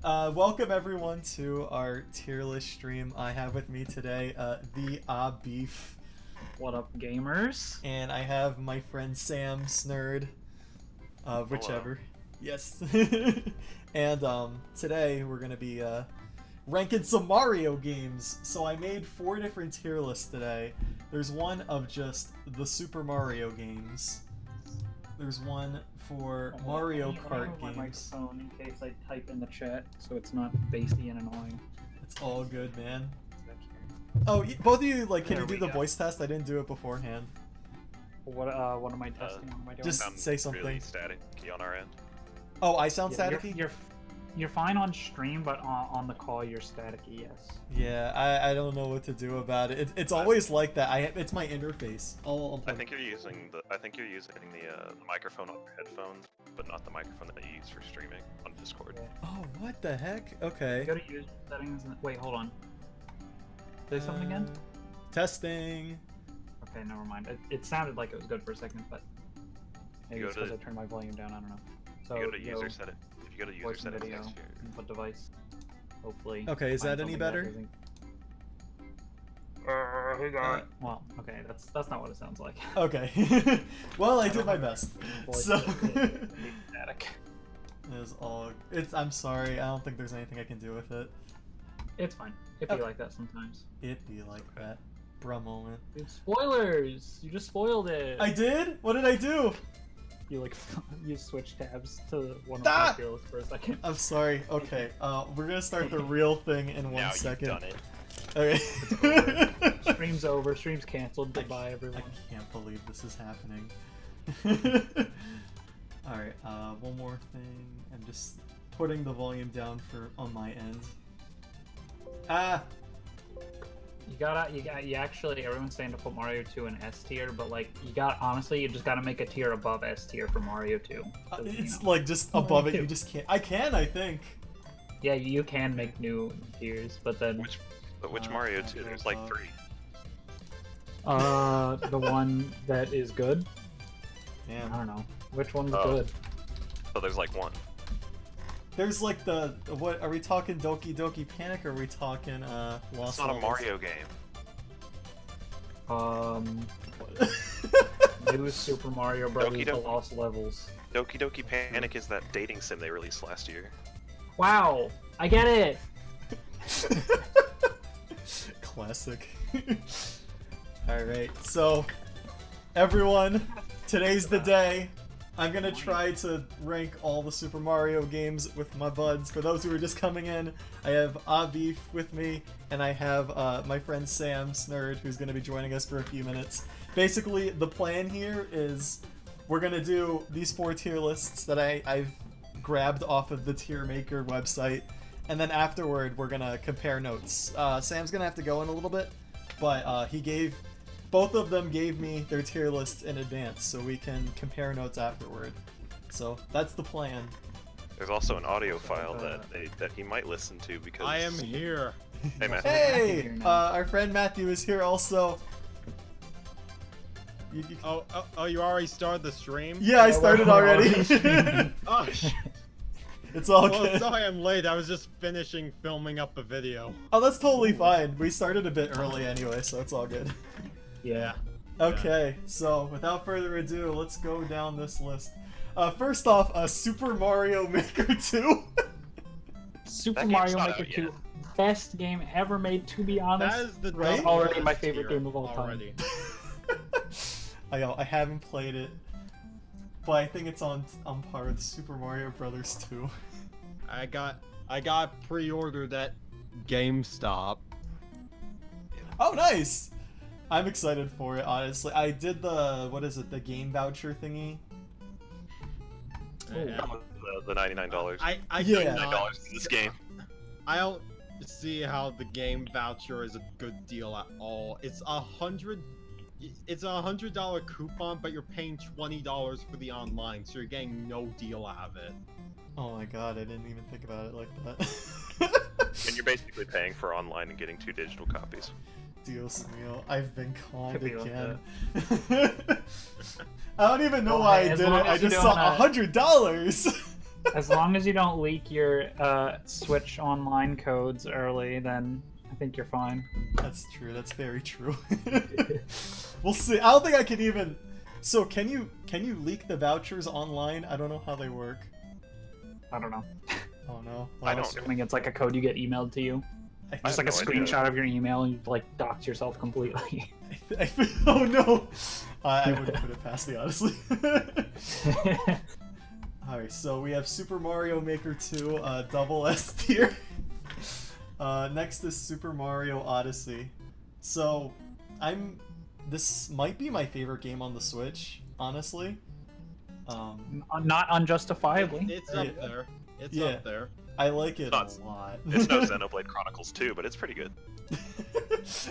Welcome everyone to our tier list stream. I have with me today the Beef. What up, gamers? And I have my friend Sam Snerd. Whichever. Hello. Yes. And today we're gonna be ranking some Mario games. So I made 4 different tier lists today. There's one of just the Super Mario games. There's one for Mario Kart my games. microphone in case I type in the chat, so it's not bassy and annoying. It's all good, man. Oh, both of you, like, can There you do we the go. voice test? I didn't do it beforehand. What am I testing? What am I doing? Just Sound say something. Really static on our end. Oh, I sound Yeah, staticky? you're fine on stream, but on the call you're staticky. Yes. Yeah, I don't know what to do about it. It's always like that. It's my interface. I think you're using the microphone on your headphones, but not the microphone that you use for streaming on Discord. Yeah. Oh, what the heck? You Okay. go to use settings. Wait, hold on. Say something again. Testing. Okay, never mind. It sounded like it was good for a second, but maybe You it's go because to- I turned my volume down. I don't know. So You go to user set it. If you go to user voice and settings video, next to your... input device. Hopefully. Okay, is find that any something better? isn't- Well, okay, that's not what it sounds like. Okay. Well, I did my best. Voice So. is static. I'm sorry. I don't think there's anything I can do with it. It's fine. It be Okay. like that sometimes. It'd be like that. Bruh moment. Dude, spoilers! You just spoiled it. I did? What did I do? You like you switch tabs to one of Ah! my tier lists for a second. I'm sorry. Okay. We're gonna start the real thing in one Now second. you've done it. Okay. Stream's over. Stream's canceled. Goodbye, everyone. I can't believe this is happening. Alright, one more thing. I'm just putting the volume down on my end. Ah! You actually, everyone's saying to put Mario 2 in S tier, but like, honestly, you just gotta make a tier above S tier for Mario 2. It's like just above it, you just can't. I think. Yeah, you can make new tiers, but then... Which Mario 2? There's like 3. The one that is good? I Damn. don't know. Which one's Oh. good? So there's like 1. There's like what, are we talking Doki Doki Panic or are we talking, Lost It's not a Levels? Mario game. New Super Mario Brothers: The Doki Lost Levels. Doki Doki Panic is that dating sim they released last year. Wow! I get it! Classic. Alright, so everyone, today's the day. I'm gonna try to rank all the Super Mario games with my buds. For those who are just coming in, I have Beef with me, and I have my friend Sam Snerd, who's gonna be joining us for a few minutes. Basically, the plan here is we're gonna do these 4 tier lists that I've grabbed off of the Tier Maker website, and then afterward we're gonna compare notes. Sam's gonna have to go in a little bit, but both of them gave me their tier lists in advance, so we can compare notes afterward. So that's the plan. There's also an audio file that he might listen to because... I am here. Hey, man. Hey! Our friend Matthew is here also. Oh, you already started the stream? Yeah, I started already. Oh, shit. It's all Well, good. sorry I'm late. I was just finishing filming up a video. Oh, that's totally fine. We started a bit early anyway, so it's all good. Yeah. Okay, so without further ado, let's go down this list. First off, Super Mario Maker 2. Super That game's Mario not Maker out 2, yet. best game ever made, to be honest. That is the Right? Already my lowest favorite tier game of all time. already. I haven't played it, but I think it's on par with Super Mario Brothers 2. I got pre-ordered at GameStop. Oh, nice! I'm excited for it, honestly. I did the game voucher thingy. Yeah. The $99. I Yeah. cannot- $99 for this game. I don't see how the game voucher is a good deal at all. It's It's a $100 coupon, but you're paying $20 for the online, so you're getting no deal out of it. Oh my god, I didn't even think about it like that. And you're basically paying for online and getting 2 digital copies. Dios mío, I've been conned Could be like again. I don't even know Well, why hey, I as did it. long I as you're just saw doing $100. As long as you don't leak your Switch online codes early, then I think you're fine. That's true. That's very true. We'll see. I don't think I can even. So can you leak the vouchers online? I don't know how they work. I don't know. Oh no. I I'm don't assuming it's like a code you get emailed to you. I Just have like a no idea. screenshot of your email and you like dox yourself completely. oh no. I wouldn't put it past me, honestly. Alright, so we have Super Mario Maker 2, double S tier. Next is Super Mario Odyssey. So, this might be my favorite game on the Switch, honestly. Not unjustifiably. It's up there. It's Yeah. up there. I like it a Nuts. lot. It's no Xenoblade Chronicles 2, but it's pretty good.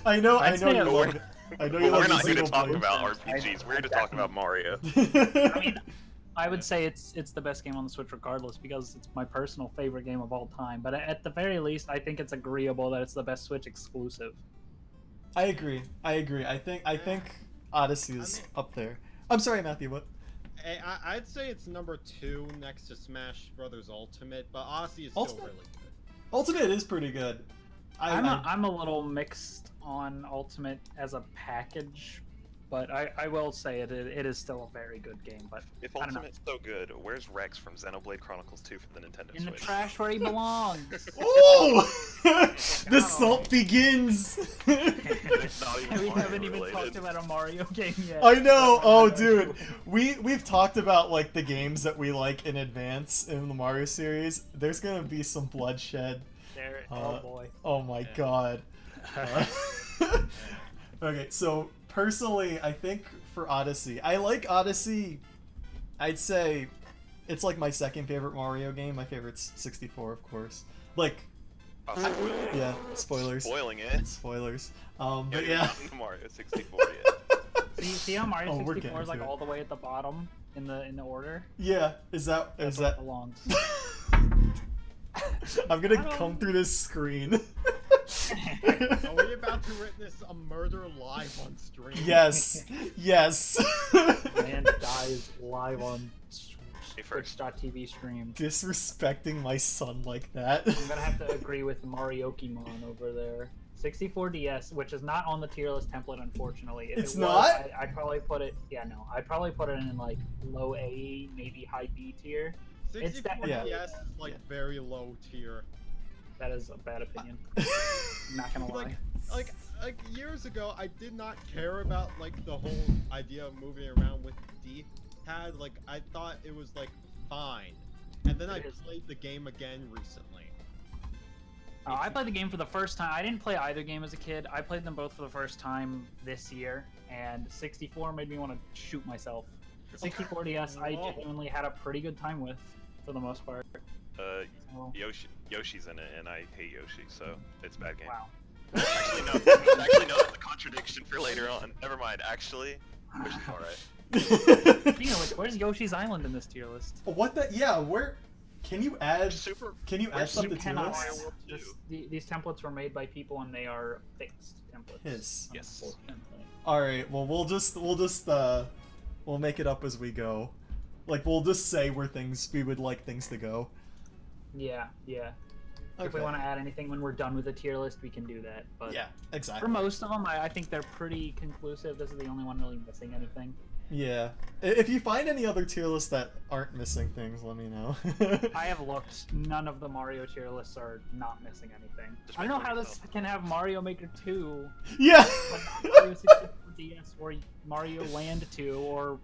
I know I'd you say love it. I know you But love we're not here to Xenoblade. talk about RPGs. We're here to talk about Mario. I mean, I would say it's the best game on the Switch regardless because it's my personal favorite game of all time. But at the very least, I think it's agreeable that it's the best Switch exclusive. I agree. I think Odyssey is up there. I'm sorry, Matthew. What? I'd say it's number 2 next to Smash Brothers Ultimate, but Odyssey is still Ultimate? really good. Ultimate is pretty good. I'm a little mixed on Ultimate as a package, but I will say it is still a very good game. But If I don't know. Ultimate's so good, where's Rex from Xenoblade Chronicles 2 for the Nintendo In the Switch? trash where he belongs. Oh! The salt begins. It's not even We Mario haven't even related. talked about a Mario game yet. I know. Oh, dude. We've talked about like the games that we like in advance in the Mario series. There's gonna be some bloodshed. There, oh boy. Oh my god. Okay, so personally, I think for Odyssey, I like Odyssey. I'd say it's like my second favorite Mario game. My favorite's 64, of course. Like, yeah, spoilers. Spoiling it. Spoilers. Yeah, But you're yeah. not into Mario 64 yet. See how Mario Oh, we're 64 is like getting to it. all the way at the bottom in the order? Yeah, is That's that? where it belongs. I'm gonna come through this screen. Are we about to witness a murder live on stream? Yes, yes. Man dies live on first. Twitch.tv stream. Disrespecting my son like that. I'm gonna have to agree with Mariokimon over there. 64DS, which is not on the tier list template, unfortunately. If It's it was, not? I'd probably put it. Yeah, no, I'd probably put it in like low A, maybe high B tier. 64 definitely- DS is like very low tier. That is a bad opinion. I'm not gonna lie. Like years ago, I did not care about like the whole idea of moving around with D-pad. Like I thought it was like fine, and then I It is. played the game again recently. I played the game for the first time. I didn't play either game as a kid. I played them both for the first time this year, and 64 made me want to shoot myself. 64 DS, I Whoa. genuinely had a pretty good time with, for the most part. So, Yoshi's in it, and I hate Yoshi, so it's a bad game. wow. Actually, no. That's a contradiction for later on. Never mind. Actually, Yoshi's alright. Speaking of which, where's Yoshi's Island in this tier list? What the? Yeah, where? Can you add? Super. Can you add Where's stuff You to tier cannot. lists? World two. These templates were made by people, and they are fixed templates. Yes. Yes. Unfortunately. All right. Well, we'll make it up as we go. Like we'll just say where we would like things to go. Yeah, yeah. If we Okay. want to add anything when we're done with the tier list, we can do that. But Yeah, for exactly. most of them, I think they're pretty conclusive. This is the only one really missing anything. Yeah. If you find any other tier lists that aren't missing things, let me know. I have looked. None of the Mario tier lists are not missing anything. Just I don't know make how one this yourself. can have Mario Maker 2, Yeah. but not Mario 64 DS, or Mario Land 2, or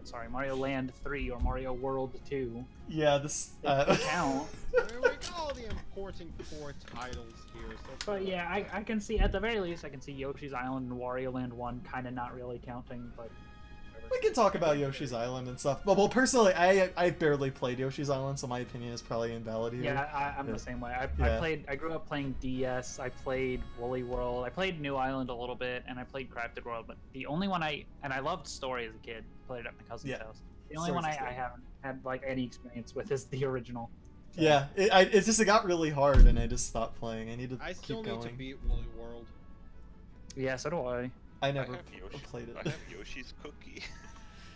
sorry, Mario Land 3, or Mario World 2. Yeah. This. They count. I mean, we got all the important core titles here. So But yeah, I can see, at the very least, I can see Yoshi's Island and Wario Land 1 kind of not really counting, but We can talk about Yoshi's Island and stuff. But well, personally, I barely played Yoshi's Island, so my opinion is probably invalid here. yeah, I'm Yeah. the same way. Yeah. I grew up playing DS, I played Woolly World, I played New Island a little bit, and I played Crafted World, but the only one I loved Story as a kid, played it at my cousin's Yeah. house. The only one Story's I good. haven't had like any experience with is the original. Yeah. It got really hard, and I just stopped playing. I need to I still keep need going. to beat Woolly World. Yeah, so do I. I never I have Yoshi. played it. I have Yoshi's cookie.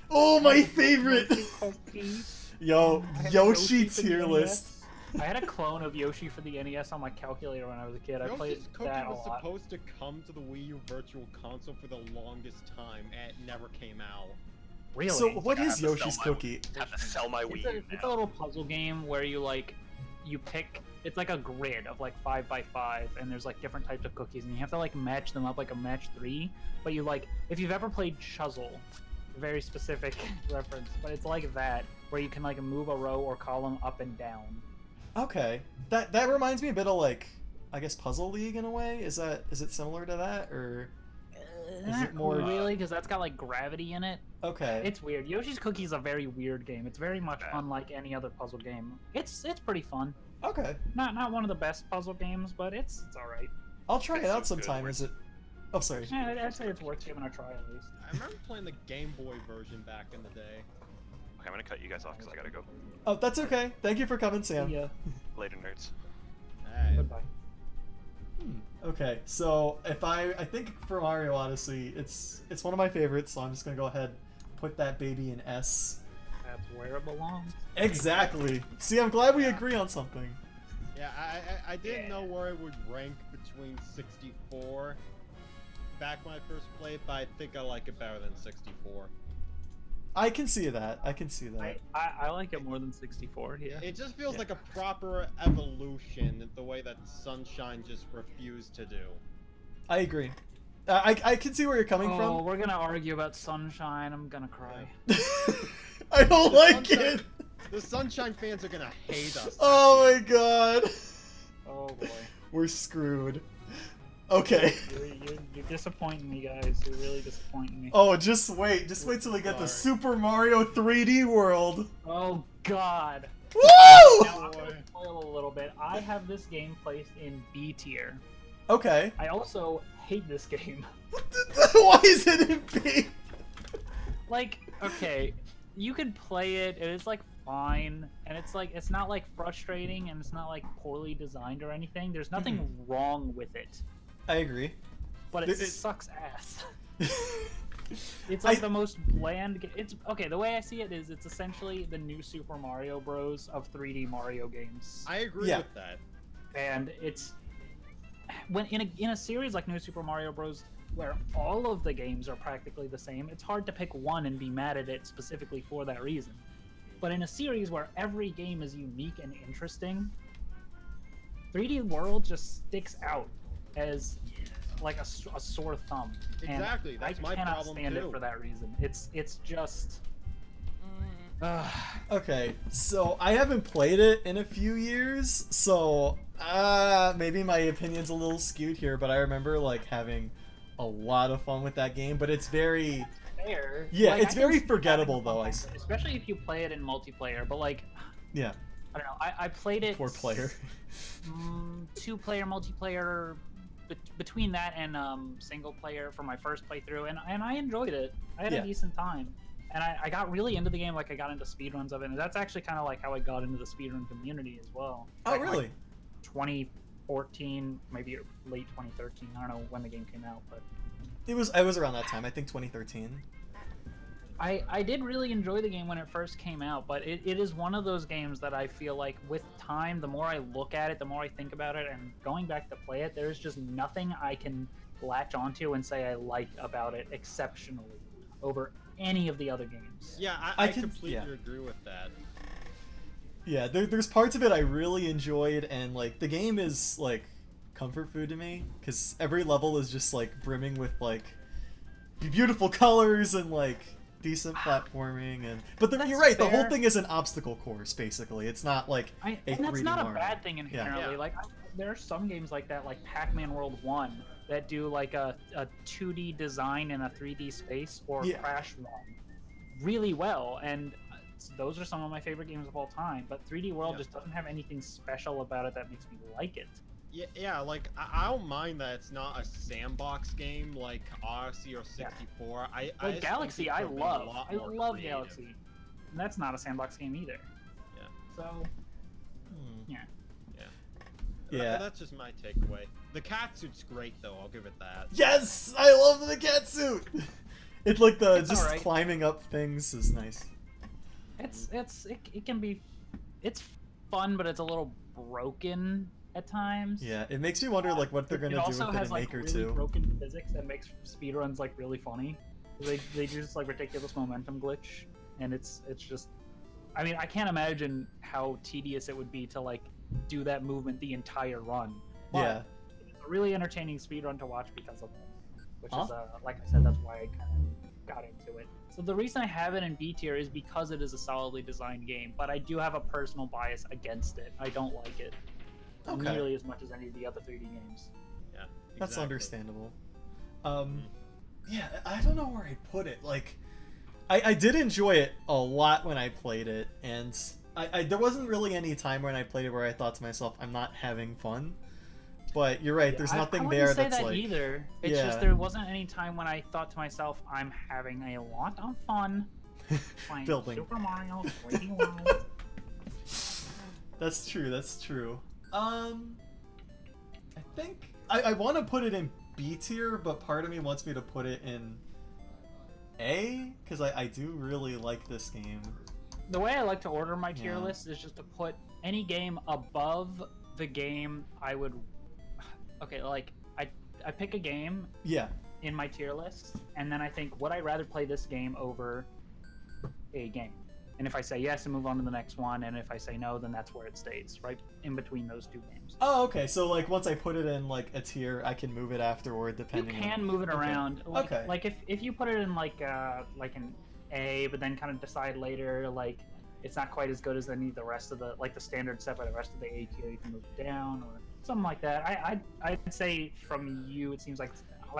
Oh, my favorite! Yo, I had Yoshi for the tier NES. list. I had a clone of Yoshi for the NES on my calculator when I was a kid. I played Yoshi's Cookie that a was lot. supposed to come to the Wii U Virtual Console for the longest time, and it never came out. Really? So what I is have to sell Yoshi's my- Cookie? I have to sell my Wii U It's a now. little puzzle game where you you pick. It's like a grid of like 5x5, and there's like different types of cookies, and you have to like match them up like a match 3. But you if you've ever played Chuzzle, very specific reference, but it's like that where you can like move a row or column up and down. Okay, that reminds me a bit of like, I guess Puzzle League in a way. Is it similar to that, or is Not it more? really, because that's got like gravity in it. Okay. It's weird. Yoshi's Cookie is a very weird game. It's very much Yeah. unlike any other puzzle game. It's pretty fun. Okay. Not one of the best puzzle games, but it's all right. I'll try it Okay, out so good. sometime. Is it? Oh, sorry. Yeah, I'd say it's worth giving a try at least. I remember playing the Game Boy version back in the day. Okay, I'm gonna cut you guys off because I gotta go. Oh, that's okay. Thank you for coming, Sam. Yeah. Later, nerds. Hey. Goodbye. Okay, so if I think for Mario Odyssey, it's one of my favorites, so I'm just gonna go ahead, put that baby in S. That's where it belongs. Exactly. See, I'm glad we agree on something. Yeah, I didn't Yeah. know where it would rank between 64 back when I first played, but I think I like it better than 64. I can see that. I can see that. I like it more than 64. Yeah. It just feels Yeah. like a proper evolution, the way that Sunshine just refused to do. I agree. I can see where you're coming Oh, we're gonna argue about Sunshine. I'm gonna cry. from. I don't The like Sunshine- it. The Sunshine fans are gonna hate us. Oh my god. Oh boy. We're screwed. Okay. You're disappointing me, guys. You're really disappointing me. Oh, just wait till we get to Sorry. Super Mario 3D World. Oh God. Woo! Now, I'm gonna spoil a little bit. I have this game placed in B tier. Okay. I also hate this game. Why is it in B? Like, okay, you can play it, and it's like fine, and it's not like frustrating, and it's not like poorly designed or anything. There's nothing wrong with it, I agree. but it It- sucks ass. It's like the most bland. It's okay. The way I see it is, it's essentially the new Super Mario Bros. Of 3D Mario games, I agree Yeah. with that. and it's when in a series like New Super Mario Bros. Where all of the games are practically the same, it's hard to pick one and be mad at it specifically for that reason. But in a series where every game is unique and interesting, 3D World just sticks out as like a sore thumb. And Exactly, that's I my cannot problem stand too. it for that reason. It's just. Okay, so I haven't played it in a few years, so maybe my opinion's a little skewed here, but I remember like having a lot of fun with that game, but it's very Fair. Yeah, Like, it's I can very see having forgettable, fun though, with it, especially if you play it in multiplayer. But like, yeah, I don't know. I played it. poor player. 2-player multiplayer between that and single player for my first playthrough, and I enjoyed it. I had Yeah. a decent time, and I got really into the game. Like I got into speedruns of it, and that's actually kind of like how I got into the speedrun community as well. Oh, Back in, really? like, 2014, maybe late 2013. I don't know when the game came out, but It was around that time, I think 2013. I did really enjoy the game when it first came out, but it is one of those games that I feel like with time, the more I look at it, the more I think about it, and going back to play it, there's just nothing I can latch onto and say I like about it exceptionally over any of the other games. Yeah, I I can- completely yeah. agree with that. Yeah, there's parts of it I really enjoyed, and like the game is like comfort food to me because every level is just like brimming with like beautiful colors and like decent platforming, and but That's you're right, the whole fair. thing is an obstacle course basically. It's not like a And that's 3D not a Mario. bad thing inherently. Yeah. Like there are some games like that, like Pac-Man World 1, that do like a 2D design in a 3D space, or Yeah. Crash 1 really well, and those are some of my favorite games of all time. But 3D World Yeah. just doesn't have anything special about it that makes me like it. Yeah, like I don't mind that it's not a sandbox game like Odyssey or 64. I Like just Galaxy, think it I could've been a love. lot I more love creative. Galaxy, and that's not a sandbox game either. Yeah. So yeah. Yeah. That's just my takeaway. The cat suit's great though. I'll give it that. Yes, I love the cat suit. It's like the It's just alright. climbing up things is nice. it can be, it's fun, but it's a little broken at times. Yeah, it makes me wonder like what they're gonna do with also it has in like Maker really 2. broken physics that makes speedruns like really funny. They do this like ridiculous momentum glitch, and it's just, I mean, I can't imagine how tedious it would be to like do that movement the entire run. But Yeah. it's a really entertaining speedrun to watch because of that. Which is Awesome. like I said, that's why I kind of got into it. So the reason I have it in B tier is because it is a solidly designed game, but I do have a personal bias against it. I don't like it Okay. nearly as much as any of the other 3D games. Yeah, That's exactly. understandable. Yeah, I don't know where I'd put it. Like, I did enjoy it a lot when I played it, and there wasn't really any time when I played it where I thought to myself, I'm not having fun. But you're right, there's nothing I there wouldn't say that's that like... either. It's Yeah. just there wasn't any time when I thought to myself, I'm having a lot of fun playing Building. Super Mario 3D World. That's true, that's true. I think... I want to put it in B tier, but part of me wants me to put it in A, because I do really like this game. The way I like to order my tier Yeah. list is just to put any game above the game I would... Okay, like, I pick a game Yeah. in my tier list, and then I think, would I rather play this game over a game? And if I say yes, I move on to the next one, and if I say no, then that's where it stays, right in between those two games. Oh, okay, so like once I put it in like a tier, I can move it afterward You depending can move it Okay. around. Like, Okay. like if you put it in like an A, but then kind of decide later, like, it's not quite as good as any of the rest of the, like, the standard set by the rest of the A tier, you can move it down, or something like that. I'd say from you, it seems like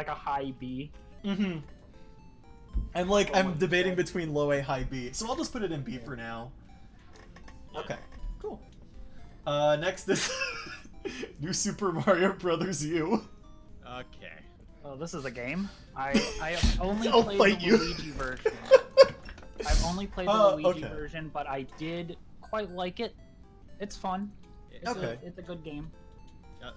a high B. Mm-hmm. I'm Almost debating dead. between low A, high B, so I'll just put it in B for now. Okay, cool. Next is New Super Mario Brothers U. Okay. Oh, this is a game. I have only I'll played fight the you. Luigi version. I've only played the Luigi okay. version, but I did quite like it. It's fun. It's Okay. it's a good game.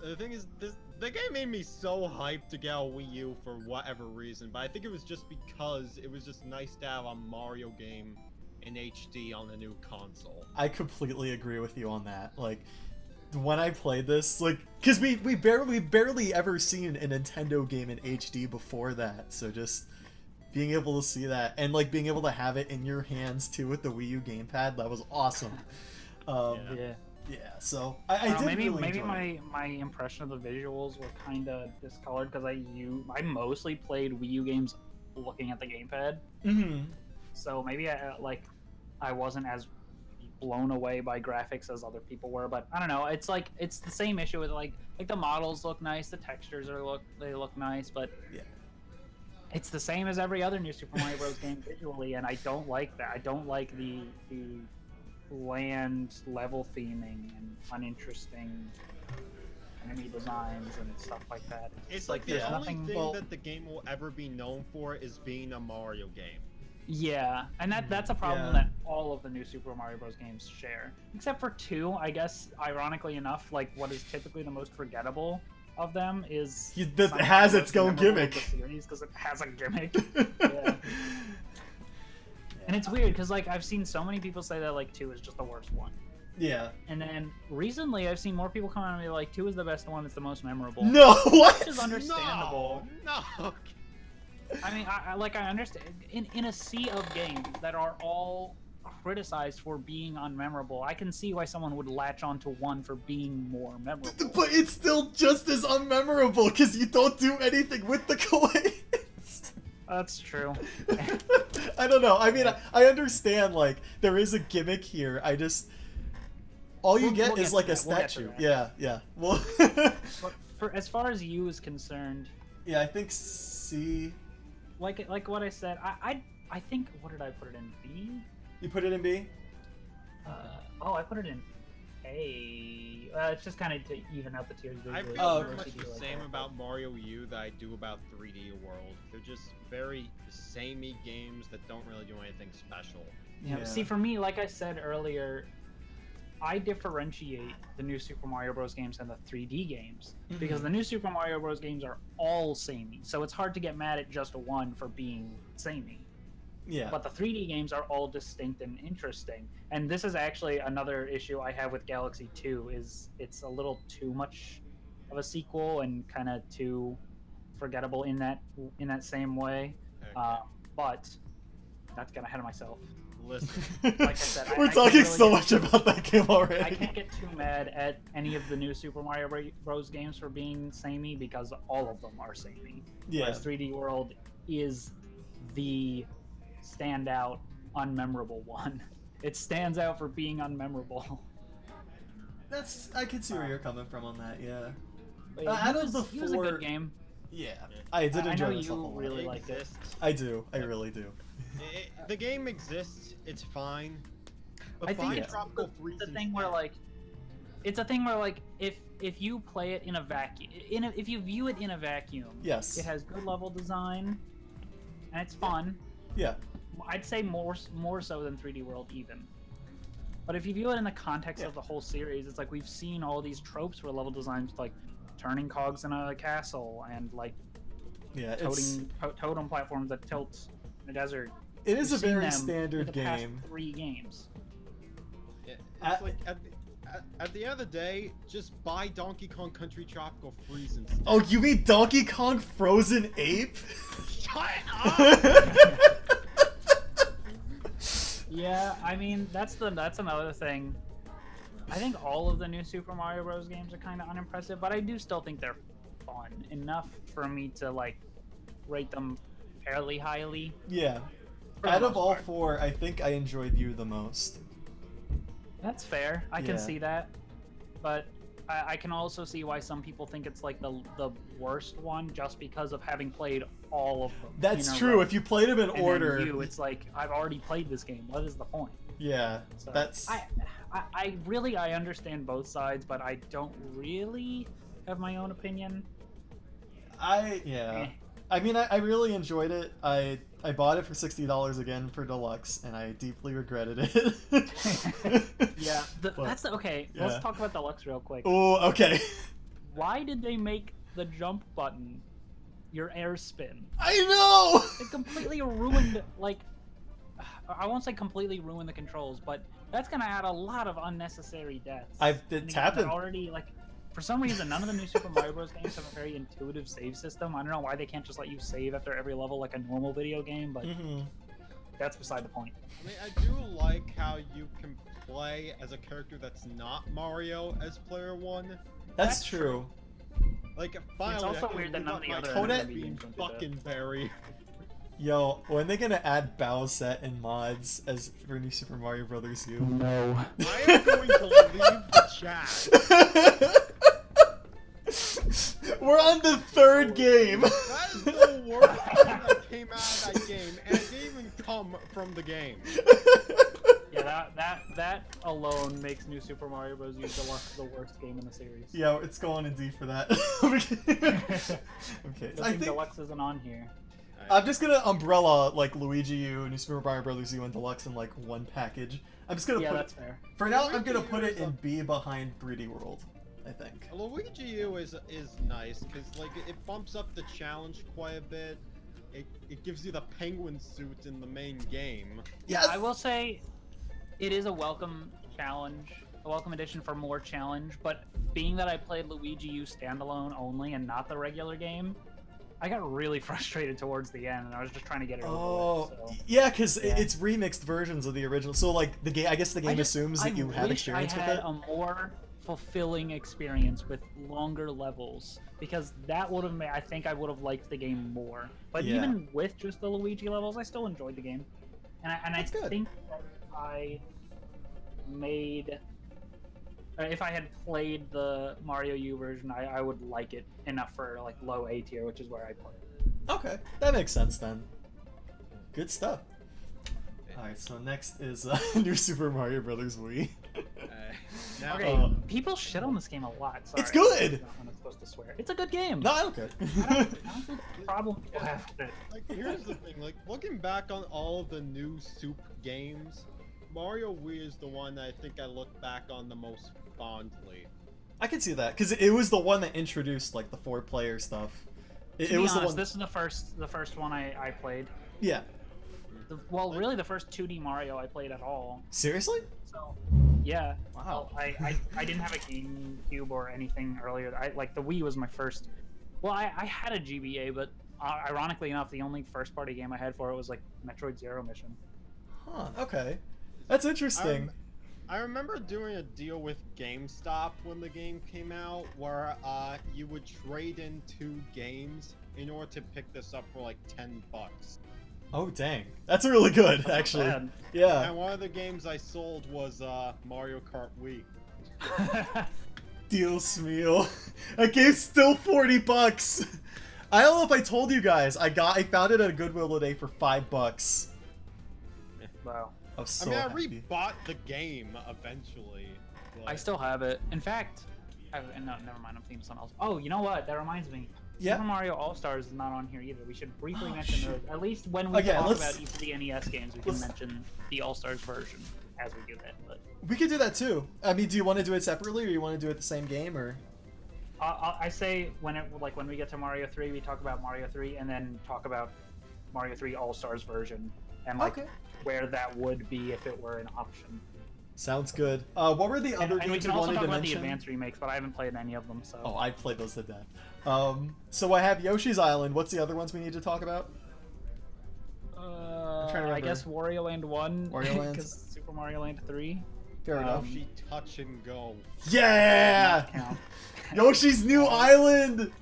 The thing is, the game made me so hyped to get a Wii U for whatever reason, but I think it was just because it was just nice to have a Mario game in HD on a new console. I completely agree with you on that. Like, when I played this, like, because we barely ever seen a Nintendo game in HD before that, so just being able to see that and like being able to have it in your hands too with the Wii U gamepad, that was awesome. Yeah. Yeah, so I I don't did know, maybe really enjoy it. my impression of the visuals were kind of discolored because I mostly played Wii U games looking at the gamepad, Mm-hmm. so maybe I wasn't as blown away by graphics as other people were. But I don't know. It's like it's the same issue with like the models look nice, the textures look nice, but Yeah. it's the same as every other new Super Mario Bros. Game visually, and I don't like that. I don't like the bland level theming and uninteresting enemy designs and stuff like that. It's like the there's only nothing. thing that the game will ever be known for is being a Mario game. Yeah, and that's a problem Yeah. that all of the new Super Mario Bros. Games share, except for 2. I guess, ironically enough, like what is typically the most forgettable of them is That somehow has the its most own memorable of gimmick. the series because it has a gimmick. Yeah. And it's weird because like I've seen so many people say that like 2 is just the worst one, Yeah. and then recently I've seen more people come out and be like 2 is the best one, it's the most memorable. No, what? Which is understandable. No. I mean, I understand in a sea of games that are all criticized for being unmemorable, I can see why someone would latch onto one for being more memorable. But it's still just as unmemorable because you don't do anything with the coins. That's true. I don't know. I mean, I understand, like, there is a gimmick here. I just... All you We'll get get is, to like, a that. We'll get to statue. that. Yeah, yeah. Well... But for as far as you is concerned, yeah, I think C... like what I said, I think, what did I put it in? B? You put it in B? I put it in A. It's just kind of to even out the tiers. I visually. feel Oh, pretty okay. much the same about Mario U that I do about 3D World. They're just very samey games that don't really do anything special. Yeah. Yeah. See, for me, like I said earlier, I differentiate the new Super Mario Bros. Games and the 3D games because the new Super Mario Bros. Games are all samey, so it's hard to get mad at just one for being samey. Yeah. But the 3D games are all distinct and interesting. And this is actually another issue I have with Galaxy 2 is it's a little too much of a sequel and kind of too forgettable in that same way. Okay. But not to get ahead of myself. Listen. Like I said, We're I can't talking really so get much too- about that game already. I can't get too mad at any of the new Super Mario Bros. Games for being samey because all of them are samey. Yeah. Whereas 3D World is the standout, unmemorable one. It stands out for being unmemorable. I can see where you're coming from on that. Yeah. But yeah, Out he of the was, he was a four- good game. Yeah. I did I enjoy know myself a you lot. really liked it. exists. I do. I really do. The game exists. It's fine. But I think buy it's Tropical Freeze the thing instead. where like it's a thing where like if you play it in a vacuum, if you view it in a vacuum, Yes. it has good level design and it's fun. Yeah. I'd say more so than 3D World even. But if you view it in the context of the whole series, it's like we've seen all these tropes for level designs, like turning cogs in a castle and like Yeah. It's, totem platforms that tilt in a desert. it is a We've seen very them standard in the past game. 3 games. Yeah, it's like at the end of the day, just buy Donkey Kong Country Tropical Freeze instead. Oh, you mean Donkey Kong Frozen Ape? Shut up! Yeah, I mean that's another thing. I think all of the new Super Mario Bros. Games are kind of unimpressive, but I do still think they're fun enough for me to like rate them fairly highly. Yeah. For the Out of most all part. 4, I think I enjoyed you the most. That's fair. I can Yeah. see that, but I can also see why some people think it's like the worst one just because of having played all of them. That's in a true. row. If you played them in And then order. it's like I've already played this game. What is the point? Yeah. So, That's. I really understand both sides, but I don't really have my own opinion. Yeah. I mean, I really enjoyed it. I bought it for $60 again for deluxe, and I deeply regretted it. Yeah, But, okay. yeah. Let's talk about Deluxe real quick. Oh, okay. Why did they make the jump button your air spin? I know. It completely ruined, like, I won't say completely ruined the controls, but that's gonna add a lot of unnecessary deaths. It's happened. Already, like, for some reason, none of the new Super Mario Bros. Games have a very intuitive save system. I don't know why they can't just let you save after every level like a normal video game, but Mhm. that's beside the point. I mean, I do like how you can play as a character that's not Mario as player 1. That's That's true. Like, finally, also I can weird that move none up of the my other Kodak NBA being games don't do that. fucking berry. Yo, when they gonna add Bowsette and mods as for New Super Mario Brothers U? No. I am going to leave the chat. We're on the 3rd game. That is the worst thing that came out of that game, and it didn't even come from the game. Yeah, that alone makes New Super Mario Bros. U Deluxe the worst game in the series. Yeah, it's going in D for that. Okay, Good I thing think Deluxe isn't on here. I'm just gonna umbrella like Luigi U, New Super Mario Brothers U, and Deluxe in like one package. I'm just gonna Yeah, put that's fair. for now. I'm Luigi gonna U put it is a- in B behind 3D World. I think. Luigi U is nice because like it bumps up the challenge quite a bit. It gives you the penguin suit in the main game. Yes. I will say, it is a welcome challenge, a welcome addition for more challenge. But being that I played Luigi U standalone only and not the regular game, I got really frustrated towards the end, and I was just trying to get it Oh, over with. So. yeah, because Yeah. it's remixed versions of the original. So like the game, I guess the game assumes that you have experience I with had it. a more fulfilling experience with longer levels because that would have made. I think I would have liked the game more. But Yeah. even with just the Luigi levels, I still enjoyed the game, and I That's good. think that I made. If I had played the Mario U version, I would like it enough for like low A tier, which is where I play it. Okay, that makes sense then. Good stuff. Alright, so next is New Super Mario Brothers Wii. Now, Okay, people shit on this game a lot. Sorry, It's good! I'm not supposed to swear. It's a good game. No, I don't care. I don't see the problem people have with it. like here's the thing, like looking back on all of the new Soup games, Mario Wii is the one that I think I look back on the most fondly. I can see that because it was the one that introduced like the 4-player stuff. To It be was honest, the one. this is the first one I played. Yeah. Well, really, the first 2D Mario I played at all. Seriously? So, yeah. Wow. Well, I didn't have a GameCube or anything earlier. Like the Wii was my first. Well, I had a GBA, but ironically enough, the only first-party game I had for it was like Metroid Zero Mission. Huh. Okay. That's interesting. I remember doing a deal with GameStop when the game came out, where you would trade in 2 games in order to pick this up for like $10. Oh dang, that's really good, That's actually. not bad. Yeah. And one of the games I sold was Mario Kart Wii. Deal Smeal. That game's still $40. I don't know if I told you guys. I found it at a Goodwill today for $5. Wow. I was so I happy. rebought the game eventually. I still have it. In fact, no, never mind. I'm thinking of something else. Oh, you know what? That reminds me. Yeah. Super Mario All Stars is not on here either. We should briefly Oh, mention shoot. those. At least when we Okay, talk let's- about each of the NES games, we can let's- mention the All Stars version as we do that. But We could do that too. I mean, do you want to do it separately, or you want to do it the same game, or? I say when we get to Mario 3, we talk about Mario 3, and then talk about Mario 3 All Stars version and like Okay. where that would be if it were an option. Sounds good. What were the other And we games can you also wanted talk to about the mention? advanced remakes, but I haven't played any of them. So. Oh, I played those to death. So I have Yoshi's Island. What's the other ones we need to talk about? trying to I remember. guess Wario Land 1, Wario Land. because Super Mario Land 3. Fair enough. Yoshi Touch and Go. Yeah! Count. Yoshi's New Island!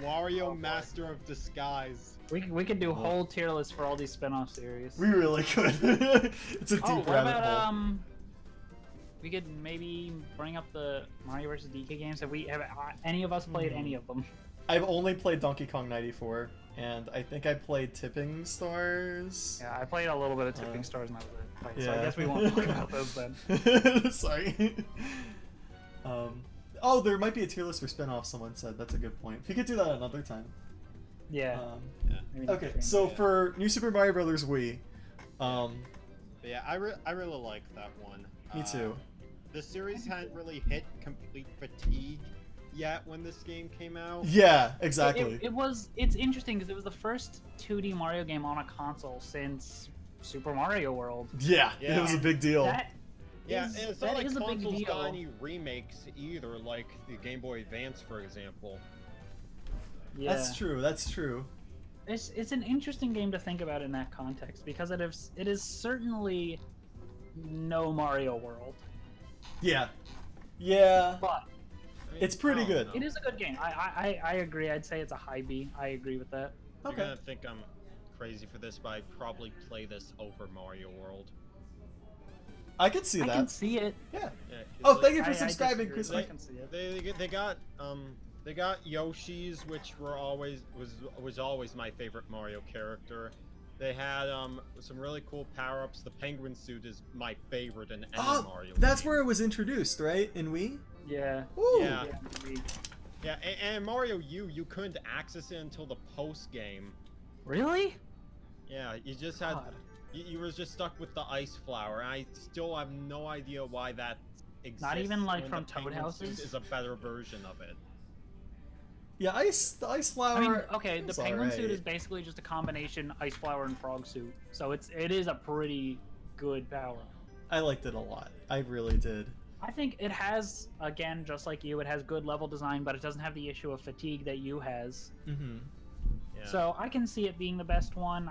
Wario Master of Disguise. We could do a whole tier list for all these spin-off series. We really could. It's a deep Oh, what rabbit about hole. we could maybe bring up the Mario vs. DK games. Have any of us played any of them? I've only played Donkey Kong 94, and I think I played Tipping Stars. Yeah, I played a little bit of Tipping Stars and that was it. So I Yeah. guess we won't talk about those then. Sorry. Oh, there might be a tier list for spin-offs, someone said. That's a good point. We could do that another time. Yeah. maybe Okay, next so game. for New Super Mario Bros. Wii, But yeah, I really like that one. me too. The series hadn't really hit complete fatigue yet when this game came out. Yeah, exactly. It's interesting because it was the first 2D Mario game on a console since Super Mario World. Yeah, Yeah. it was a big deal. That Yeah, is- and it's not that like is a big consoles got deal. any remakes either, like the Game Boy Advance, for example. Yeah. That's true. That's true. It's an interesting game to think about in that context because it is certainly no Mario World, Yeah. Yeah. but I mean, It's pretty I don't good. know. it is a good game. I agree. I'd say it's a high B. I agree with that. You're Okay. gonna think I'm crazy for this, but I'd probably play this over Mario World. I could see I that. can see it. Yeah. Yeah, 'cause, Oh, like, thank you for I subscribing, disagree, Chris. but I can see it. They got Yoshi's, which was always my favorite Mario character. They had some really cool power-ups. The penguin suit is my favorite in any Oh, Mario that's game. where it was introduced, right? In Wii? Yeah. Ooh. Yeah. we- Yeah, and Mario U, you couldn't access it until the post game. Really? Yeah, you just had God. you were just stuck with the ice flower. And I still have no idea why that exists. even, like, when from the Toad penguin suit Houses? is a better version of it. Yeah, the ice flower. I mean, okay, the was penguin suit alright. is basically just a combination ice flower and frog suit, so it is a pretty good power. I liked it a lot. I really did. I think it has, again, just like you, it has good level design, but it doesn't have the issue of fatigue that you has. Mm-hmm. Yeah. So I can see it being the best one.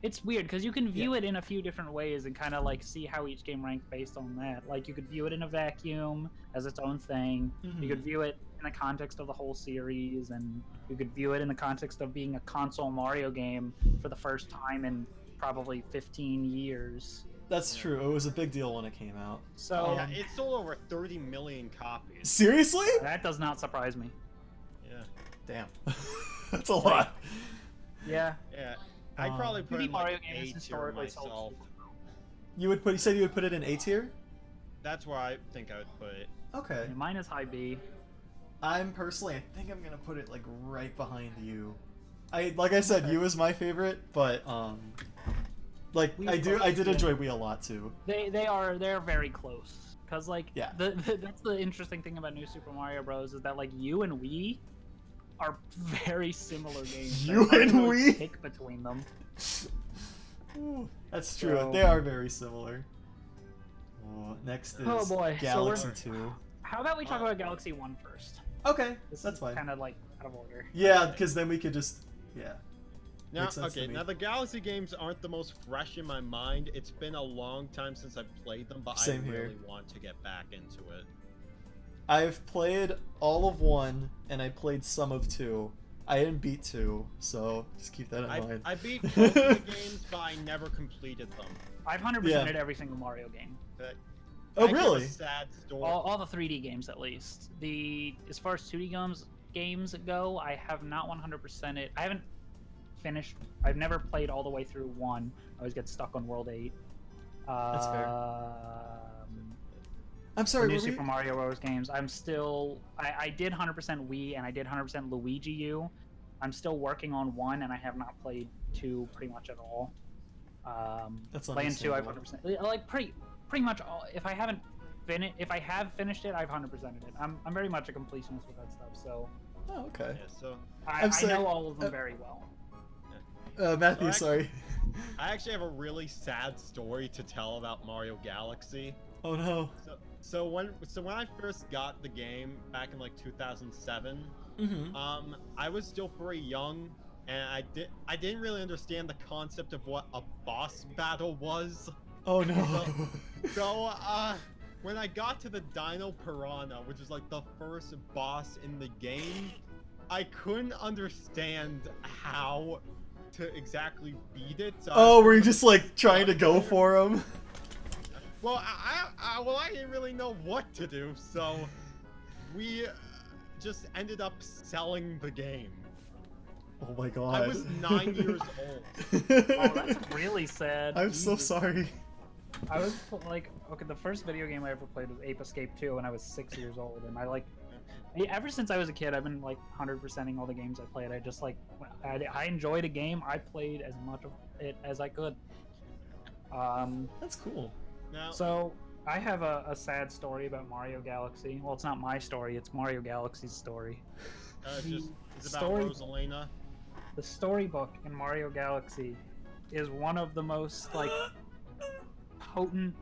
It's weird because you can view it in a few different ways and kind of like see how each game ranks based on that. Like you could view it in a vacuum as its own thing. You could view it in the context of the whole series, and you could view it in the context of being a console Mario game for the first time in probably 15 years. That's true. It was a big deal when it came out. So Yeah, it sold over 30 million copies. Seriously? that does not surprise me. Yeah. Damn. That's a lot. Yeah. Yeah. I'd probably put 2D it in Mario like game is A tier historically sold myself. You said you would put it in A tier? That's where I think I would put it. Okay. Mine is high B. I think I'm gonna put it like right behind you. Like I said, you is my favorite, but like We I did both, yeah. enjoy Wii a lot too. They're very close. Cause like Yeah. that's the interesting thing about New Super Mario Bros. Is that like you and Wii are very similar games. You It's hard and to really we? pick between them. Ooh, that's true. So- They are very similar. Oh, next is Oh, boy. So Galaxy we're- 2. How about we talk about Galaxy 1 first? Okay, This that's is fine. kind of like out of order. Yeah, because then we could just Now, Makes sense to okay, me. now the Galaxy games aren't the most fresh in my mind. It's been a long time since I've played them, but Same I here. really want to get back into it. I've played all of 1 and I played some of 2. I didn't beat 2, so just keep that in mind. I beat both of the games, but I never completed them. I've 100%ed every single Mario game. Oh, I have a really? sad story. All the 3D games, at least. As far as 2D games go, I have not 100% it. I haven't finished. I've never played all the way through 1. I always get stuck on World 8. That's fair. I'm The sorry, new were we... Super Mario Bros. Games. I'm still. I did 100% Wii and I did 100% Luigi U. I'm still working on 1 and I have not played 2 pretty much at all. That's Playing 2, I've understandable. 100%. Like pretty much all. If I have finished it, I've 100%ed it. I'm very much a completionist with that stuff. So Oh, okay. Yeah, so I'm I saying- know all of them very well. Matthew, Alright. sorry. I actually have a really sad story to tell about Mario Galaxy. Oh no. So when I first got the game back in like 2007, Mm-hmm. I was still pretty young, and I didn't really understand the concept of what a boss battle was. Oh no. So when I got to the Dino Piranha, which is like the first boss in the game, I couldn't understand how to exactly beat it. So I Oh, was were you sort of just like trying to go for him? Well, I didn't really know what to do, so we just ended up selling the game. Oh my god. I was 9 years old. Oh, that's really sad. I'm so Jesus. sorry. I was like, okay, the first video game I ever played was Ape Escape 2 when I was 6 years old, and ever since I was a kid, I've been like 100%ing all the games I played. I just like, I enjoyed a game, I played as much of it as I could. That's cool. Now, So I have a sad story about Mario Galaxy. Well, it's not my story; it's Mario Galaxy's story. it's about story- Rosalina. The storybook in Mario Galaxy is one of the most like potent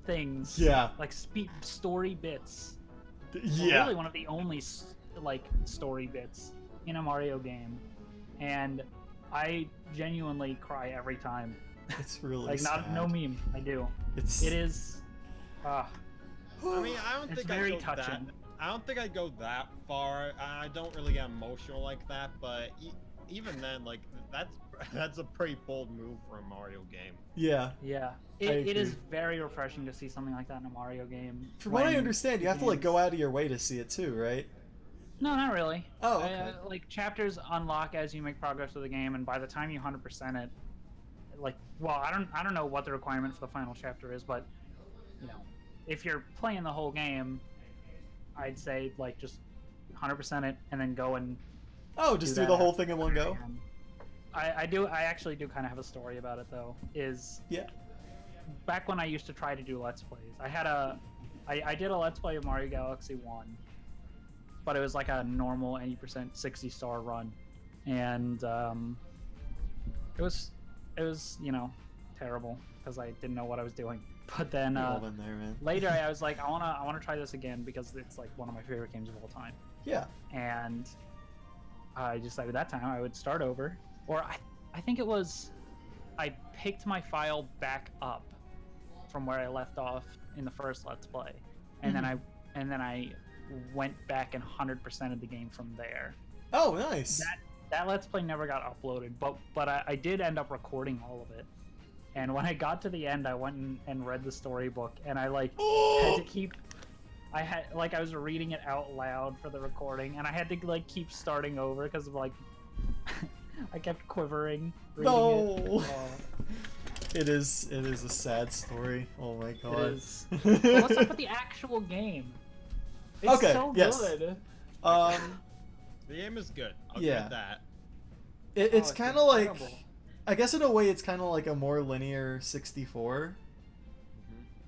things. Yeah. Like story bits. Yeah. Really, one of the only like story bits in a Mario game, and I genuinely cry every time. It's really Like sad. no meme. I do. It's. It is. I mean, I don't It's think very I'd go that. touching. I don't think I'd go that far. I don't really get emotional like that, but even then, like that's a pretty bold move for a Mario game. Yeah. Yeah, I it is agree. very refreshing to see something like that in a Mario game. From what I when understand, you have to like go games- out of your way to see it too, right? No, not really. Oh, okay. Like chapters unlock as you make progress with the game, and by the time you 100% it, like, well, I don't know what the requirement for the final chapter is, but you know, if you're playing the whole game, I'd say like just 100% it and then go and Oh, just do that the whole after thing in one go? I actually do kind of have a story about it though. Is Yeah. back when I used to try to do Let's Plays, I did a Let's Play of Mario Galaxy 1, but it was like a normal 80% 60-star run, and it was you know terrible because I didn't know what I was doing. But then We've all been there, man. later I was like, I wanna try this again because it's like one of my favorite games of all time. Yeah. And I decided that time I would start over, or I think it was I picked my file back up from where I left off in the first Let's Play, and then I went back and 100% of the game from there. Oh, nice. That Let's Play never got uploaded, but I did end up recording all of it. And when I got to the end, I went and read the storybook, and I like had to keep. I was reading it out loud for the recording, and I had to like keep starting over because of like I kept quivering. Reading No. It. Oh, It is a sad story. Oh my god. it is. But let's talk about the actual game. It's Okay, so yes. good. The game is good. I'll Yeah. give that. It's Oh, kind of like, incredible. I guess in a way, it's kind of like a more linear 64,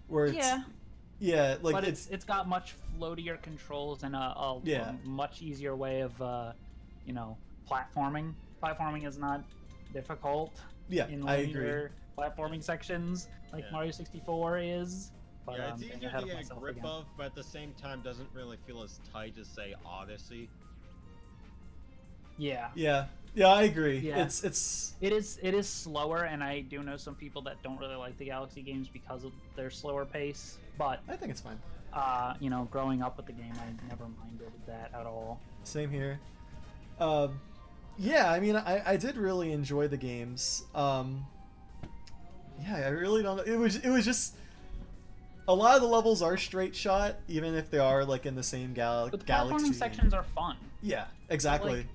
where it's Yeah. Yeah, like but it's got much floatier controls and Yeah. a much easier way of you know, platforming. Platforming is not difficult yeah, in I agree. linear platforming sections like Yeah. Mario 64 is. But Yeah, I'm it's getting easier ahead to of get a myself grip again. of, but at the same time doesn't really feel as tight as, say, Odyssey. Yeah. Yeah, yeah, I agree. Yeah. It's It is slower, and I do know some people that don't really like the Galaxy games because of their slower pace. But I think it's fine. you know, growing up with the game, I never minded that at all. Same here. Yeah, I mean, I did really enjoy the games. Yeah, I really don't. It was just a lot of the levels are straight shot, even if they are like in the same But the galaxy. platforming sections are fun. Yeah, exactly.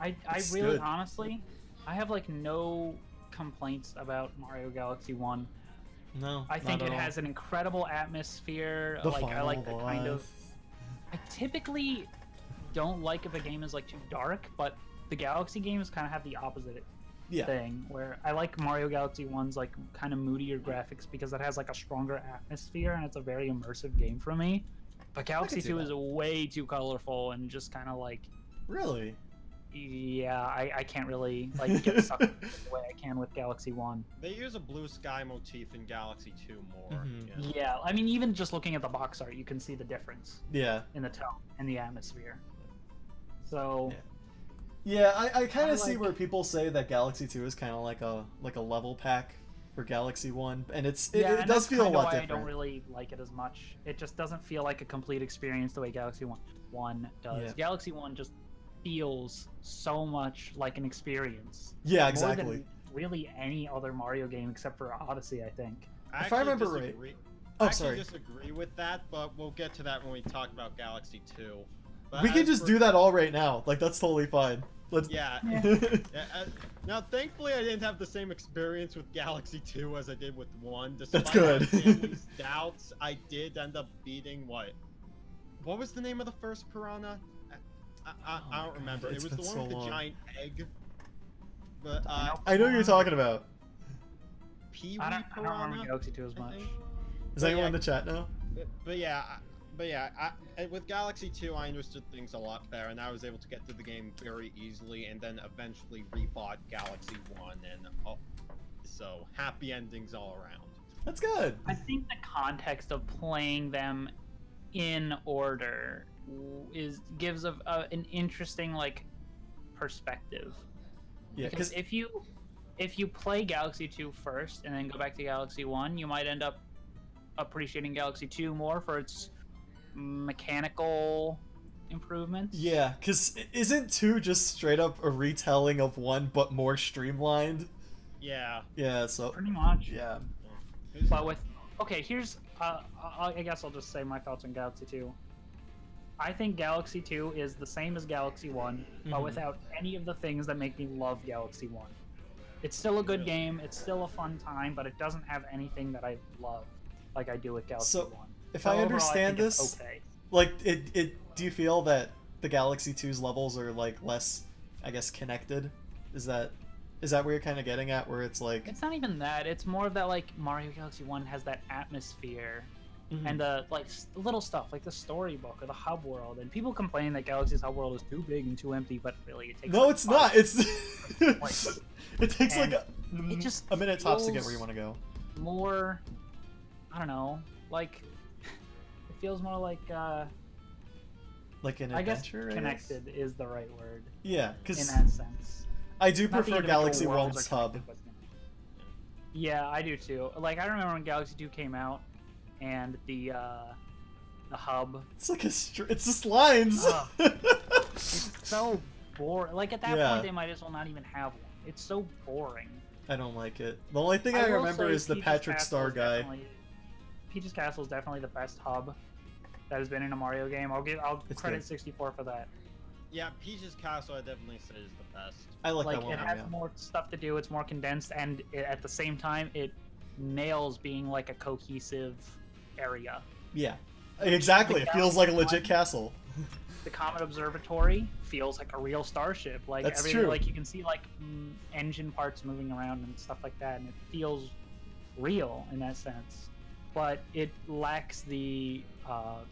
I It's really good. honestly, I have like no complaints about Mario Galaxy 1. No, I think not it at all. has an incredible atmosphere. The Like I final like the kind of. boss. I typically don't like if a game is like too dark, but the Galaxy games kind of have the opposite Yeah, thing. Where I like Mario Galaxy 1's like kind of moodier graphics because it has like a stronger atmosphere and it's a very immersive game for me. But Galaxy see 2 that. is way too colorful and just kind of like. really. Yeah, I can't really like get sucked in the way I can with Galaxy 1. They use a blue sky motif in Galaxy 2 more. Mhm. Yeah. Yeah, I mean, even just looking at the box art, you can see the difference Yeah, in the tone and the atmosphere. So, yeah. I kind I of see like- where people say that Galaxy 2 is kind of like a level pack for Galaxy 1, and it yeah, it and does that's feel a kinda lot why different. I don't really like it as much. It just doesn't feel like a complete experience the way Galaxy 1 does. Yeah. Galaxy 1 just feels so much like an experience. Yeah, More exactly. than really any other Mario game except for Odyssey, I think. I If I actually remember right- disagree. Oh, I actually sorry. disagree with that, but we'll get to that when we talk about Galaxy 2. But We can as just for- do that all right now. Like that's totally fine. Let's. Yeah. Yeah. Yeah, now, thankfully, I didn't have the same experience with Galaxy 2 as I did with 1. Despite good. my family's doubts, I did end up beating what? What was the name of the first piranha? I my don't God, remember. It it's was the been one so with the long. giant egg. But I know what you're talking about. Pee-wee I don't remember piranha. Galaxy 2 as I much. think? Is But anyone yeah, in the chat now? But yeah, with Galaxy 2, I understood things a lot better, and I was able to get through the game very easily, and then eventually rebought Galaxy 1, and so happy endings all around. That's good. I think the context of playing them in order gives an interesting like perspective. Yeah, Because because if you play Galaxy 2 first and then go back to Galaxy 1, you might end up appreciating Galaxy 2 more for its mechanical improvements. yeah, because isn't 2 just straight up a retelling of 1 but more streamlined? Yeah. Yeah. So Pretty much. yeah. But with here's I guess I'll just say my thoughts on Galaxy 2. I think Galaxy 2 is the same as Galaxy 1, but Mhm. without any of the things that make me love Galaxy 1. It's still a good game, it's still a fun time, but it doesn't have anything that I love like I do with Galaxy So, 1. if So I overall, understand think it's this, okay. like do you feel that the Galaxy 2's levels are like less, I guess, connected? Is that where you're kind of getting at, where it's like It's not even that. It's more of that like Mario Galaxy 1 has that atmosphere Mhm. and the like little stuff like the storybook or the hub world. And people complain that Galaxy's hub world is too big and too empty, but really it takes. No, like, it's 5 not. It's Like, it takes like and it just a minute tops to get feels where you want to go. more. I don't know. Like it feels more like. Like an I guess adventure. connected is the right word Yeah, in because that sense. I do Not the prefer individual Galaxy worlds 1's are hub. connected, but- Yeah, I do too. Like I remember when Galaxy 2 came out, and the hub. It's like it's just lines. Ugh. It's so boring. Like at that Yeah. point, they might as well not even have one. It's so boring. I don't like it. The only thing I will remember say is the Peach's Patrick Castle Star is guy. Peach's Castle is definitely the best hub that has been in a Mario game. I'll It's credit good. 64 for that. Yeah, Peach's Castle, I definitely say is the best. I like Like that one. it has more stuff to do. It's more condensed, and at the same time, it nails being like a cohesive area. Yeah, exactly. It feels like a legit Galaxy castle. The Comet Observatory feels like a real starship. Like That's everything, true. like you can see like engine parts moving around and stuff like that, and it feels real in that sense. but it lacks the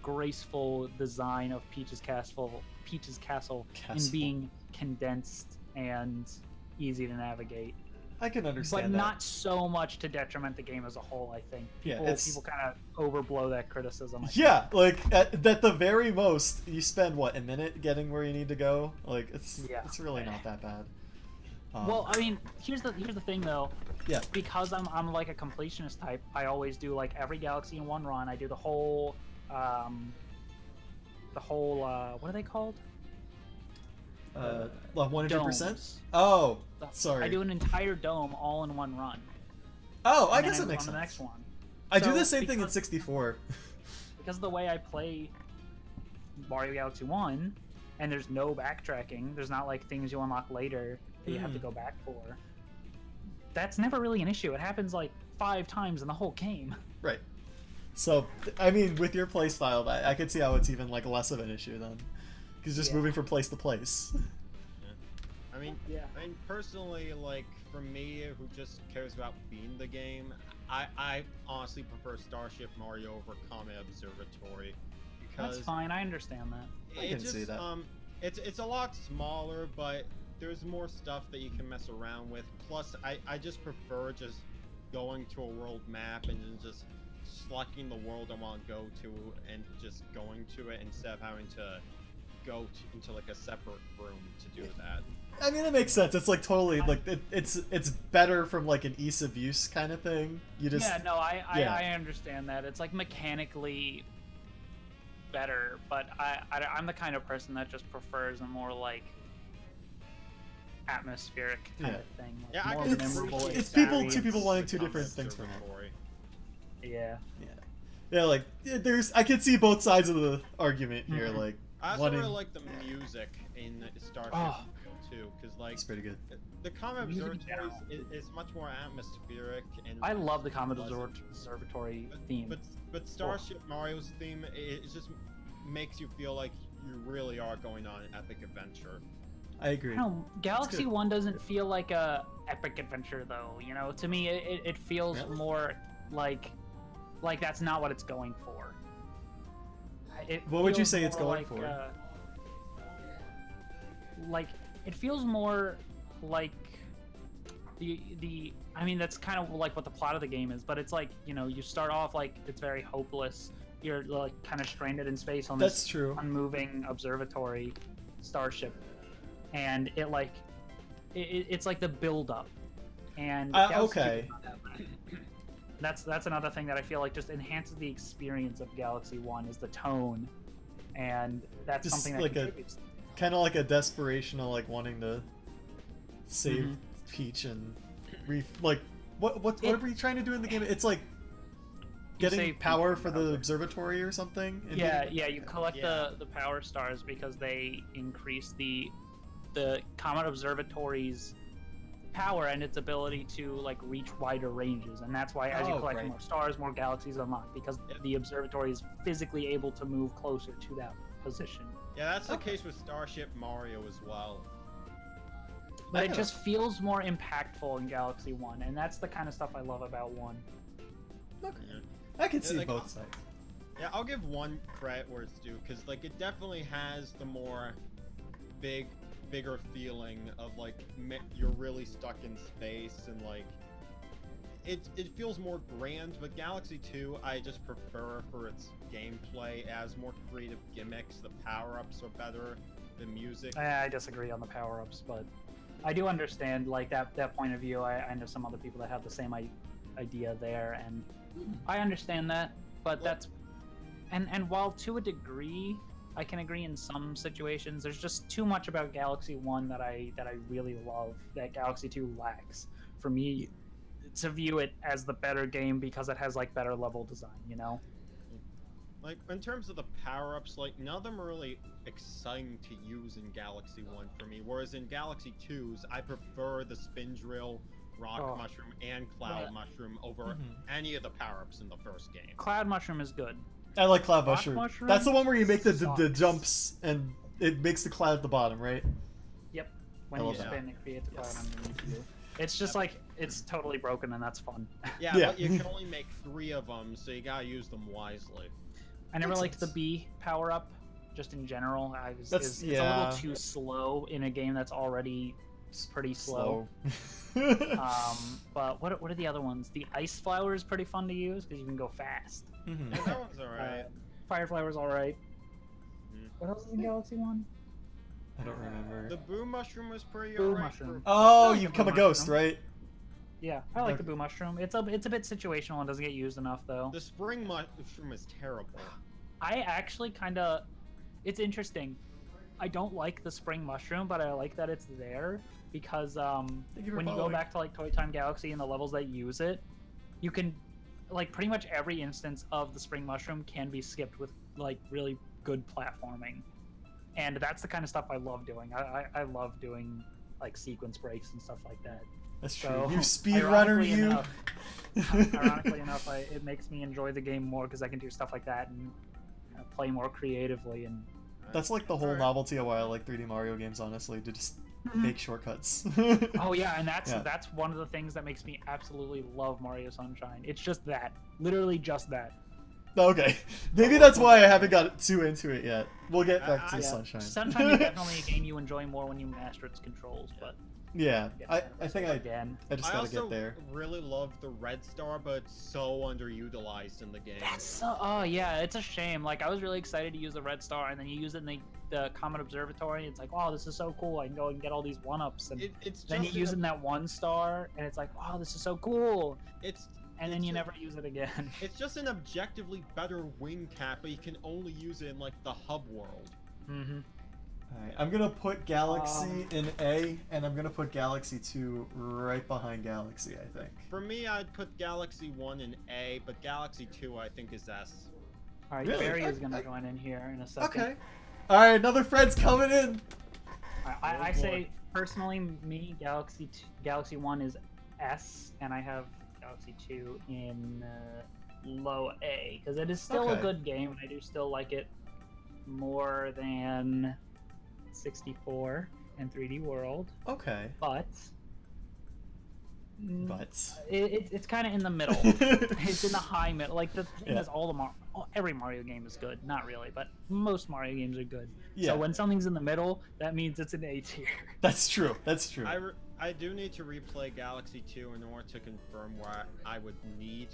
graceful design of Peach's Castle in being condensed and easy to navigate. I can understand But that. not so much to detriment the game as a whole, I think. People, Yeah, people kind of overblow that criticism. Yeah, like at the very most, you spend what, a minute getting where you need to go. Like it's really not that bad. Well, I mean, here's the thing though. Yeah. Because I'm like a completionist type, I always do like every Galaxy in one run. I do the whole what are they called? 100%. Domes. Oh, sorry. I do an entire dome all in one run. Oh, I and guess then it makes on sense. the next one. I do So, the same thing in because- 64. Because of the way I play Mario Galaxy 1, and there's no backtracking, there's not like things you unlock later that you have to go back for. That's never really an issue. It happens like 5 times in the whole game. Right. So, I mean, with your playstyle, I could see how it's even like less of an issue then. Because just moving from place to place. I mean, personally, like, for me, who just cares about beating the game, I honestly prefer Starship Mario over Comet Observatory. Because That's fine. I understand that. I can see that. It's a lot smaller, but there's more stuff that you can mess around with. Plus, I just prefer just going to a world map and then just selecting the world I want to go to and just going to it instead of having to go into like a separate room to do that. I mean, it makes sense. It's like totally like it's better from like an ease of use kind of thing. You just I understand that. It's like mechanically better, but I'm the kind of person that just prefers a more like atmospheric kind of thing. Like, Yeah, more I can memorable it's experience. two people wanting two different things from it. Yeah. Yeah, like I can see both sides of the argument here. Mhm. Like, I also really like the music in Starship too, because like it's pretty good. the Comet Music Observatory is much more atmospheric and I love the Comet Observatory theme. But Starship Mario's theme it just makes you feel like you really are going on an epic adventure. I agree. No, Galaxy 1 doesn't feel like a epic adventure though. You know, to me it feels more like that's not what it's going for. What would you feels say it's more going for? Like it feels more like the I mean that's kind of like what the plot of the game is, but it's like, you know, you start off like it's very hopeless. You're like kind of stranded in space on That's this true. unmoving observatory starship, and it's like the build up. And okay. That's another thing that I feel like just enhances the experience of Galaxy 1 is the tone, and that's Just something that like contributes. Kind of like a desperational, like wanting to save Peach and what were you trying to do in the game? It's like getting power for the observatory or something. Yeah, you collect the power stars because they increase the Comet Observatory's power and its ability to like reach wider ranges, and that's why as you collect more stars, more galaxies unlock, because the observatory is physically able to move closer to that position. Yeah, that's the case with Starship Mario as well. But it just feels more impactful in Galaxy 1, and that's the kind of stuff I love about 1. Okay. I can see like, both sides. Yeah, I'll give 1 credit where it's due, because like it definitely has the more bigger feeling of like you're really stuck in space, and like it feels more grand. But Galaxy 2 I just prefer for its gameplay. It has more creative gimmicks, the power-ups are better, the music. I disagree on the power-ups, but I do understand like that point of view. I know some other people that have the same idea there, and I understand that, but that's and while to a degree I can agree in some situations, there's just too much about Galaxy 1 that I really love that Galaxy 2 lacks. For me to view it as the better game because it has like better level design, you know? Like in terms of the power-ups, like none of them are really exciting to use in Galaxy 1 for me, whereas in Galaxy 2's I prefer the spin drill, rock mushroom, and cloud mushroom over any of the power-ups in the first game. Cloud mushroom is good. I like cloud mushroom. That's the one where you make the jumps and it makes the cloud at the bottom, right? Yep. When you spin, it creates a cloud underneath you. It's just like it's totally broken, and that's fun. Yeah, Yeah. but you can only make 3 of them, so you gotta use them wisely. I never Makes liked the sense. bee power up, just in general. That's- It's a yeah. little too slow in a game that's already pretty slow. But what are the other ones? The ice flower is pretty fun to use because you can go fast. Mhm. Yeah, that one's alright. Fire flower's alright. Mm. What else is in Galaxy One? I don't remember. The boo mushroom was pretty Boo alright. mushroom. Oh, like you the become a blue ghost, mushroom. right? Yeah, I like the Okay. boo mushroom. It's a bit situational and doesn't get used enough though. The spring mushroom is terrible. I actually kind of, it's interesting. I don't like the spring mushroom, but I like that it's there because Thank you for when you go following. back to like Toy Time Galaxy and the levels that use it, you can, like pretty much every instance of the spring mushroom can be skipped with like really good platforming, and that's the kind of stuff I love doing. I love doing like sequence breaks and stuff like that. That's true. So, You speedrunner, ironically you. enough- Ironically enough, it makes me enjoy the game more because I can do stuff like that and play more creatively and. That's like the whole Alright. novelty of why I like 3D Mario games, honestly, to just make shortcuts. Oh yeah, and that's Yeah. that's one of the things that makes me absolutely love Mario Sunshine. It's just that, literally just that. Okay, maybe that's why I haven't got too into it yet. We'll get back to Yeah. Sunshine. Sunshine is definitely a game you enjoy more when you master its controls, but Yeah, I think I again, just I gotta also get there. really love the red star, but it's so underutilized in the game. that's so, oh yeah, it's a shame. Like I was really excited to use the red star, and then you use it in the Comet Observatory. And it's like, oh, this is so cool. I can go and get all these 1-ups, and It's then you just use it in that 1 star, and it's like, oh, this is so cool. It's And then it's you a- never use it again. It's just an objectively better wing cap, but you can only use it in like the hub world. Mm-hmm. Alright, I'm gonna put Galaxy in A, and I'm gonna put Galaxy 2 right behind Galaxy, I think. For me, I'd put Galaxy 1 in A, but Galaxy 2 I think is S. All right, Really? Barry is I- gonna join in here in a second. Okay. Alright, another friend's coming in! I Oh, boy. say personally, me Galaxy 1 is S, and I have Galaxy 2 in low A because it is still a Okay. good game, and I do still like it more than 64 and 3D World, Okay. but But. it's kind of in the middle. It's in the high middle. Like the thing Yeah. is, every Mario game is good. Not really, but most Mario games are good. Yeah. So when something's in the middle, that means it's an A tier. That's true, that's true. I do need to replay Galaxy 2 in order to confirm what I would need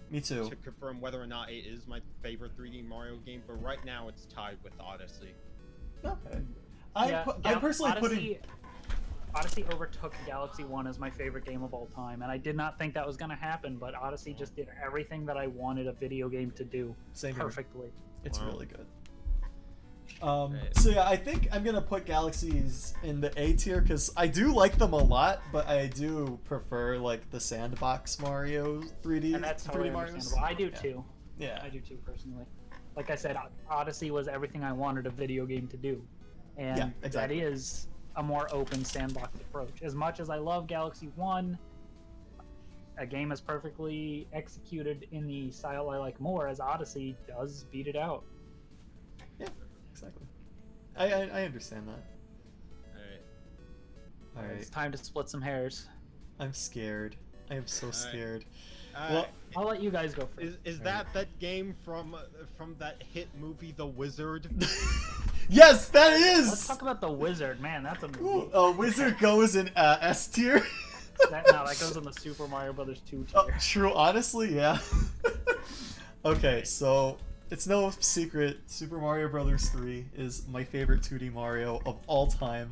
Me too. to confirm whether or not it is my favorite 3D Mario game, but right now it's tied with Odyssey. Okay. I personally put in. Odyssey overtook Galaxy 1 as my favorite game of all time, and I did not think that was going to happen, but Odyssey just did everything that I wanted a video game to do Same here. perfectly. It's Wow. really good. Right. So yeah, I think I'm gonna put Galaxies in the A tier because I do like them a lot, but I do prefer like the sandbox Mario 3D. And that's totally 3D Marios. understandable. I do Yeah. too. Yeah. I do too, personally. Like I said, Odyssey was everything I wanted a video game to do. And Yeah, exactly. that is a more open sandbox approach. As much as I love Galaxy 1, a game is perfectly executed in the style I like more, as Odyssey does beat it out. Yeah, exactly. I understand that. Alright. All right, It's time to split some hairs. I'm scared. I am so Alright. scared. Uh, Well, I'll let you guys go first. is Right. that game from that hit movie The Wizard? Yes, that Let's is. talk about the Wizard. Man, that's a Ooh, movie. Wizard goes in S tier. That goes in the Super Mario Brothers 2 tier. Oh, true. Honestly, yeah. Okay, so it's no secret, Super Mario Brothers 3 is my favorite 2D Mario of all time.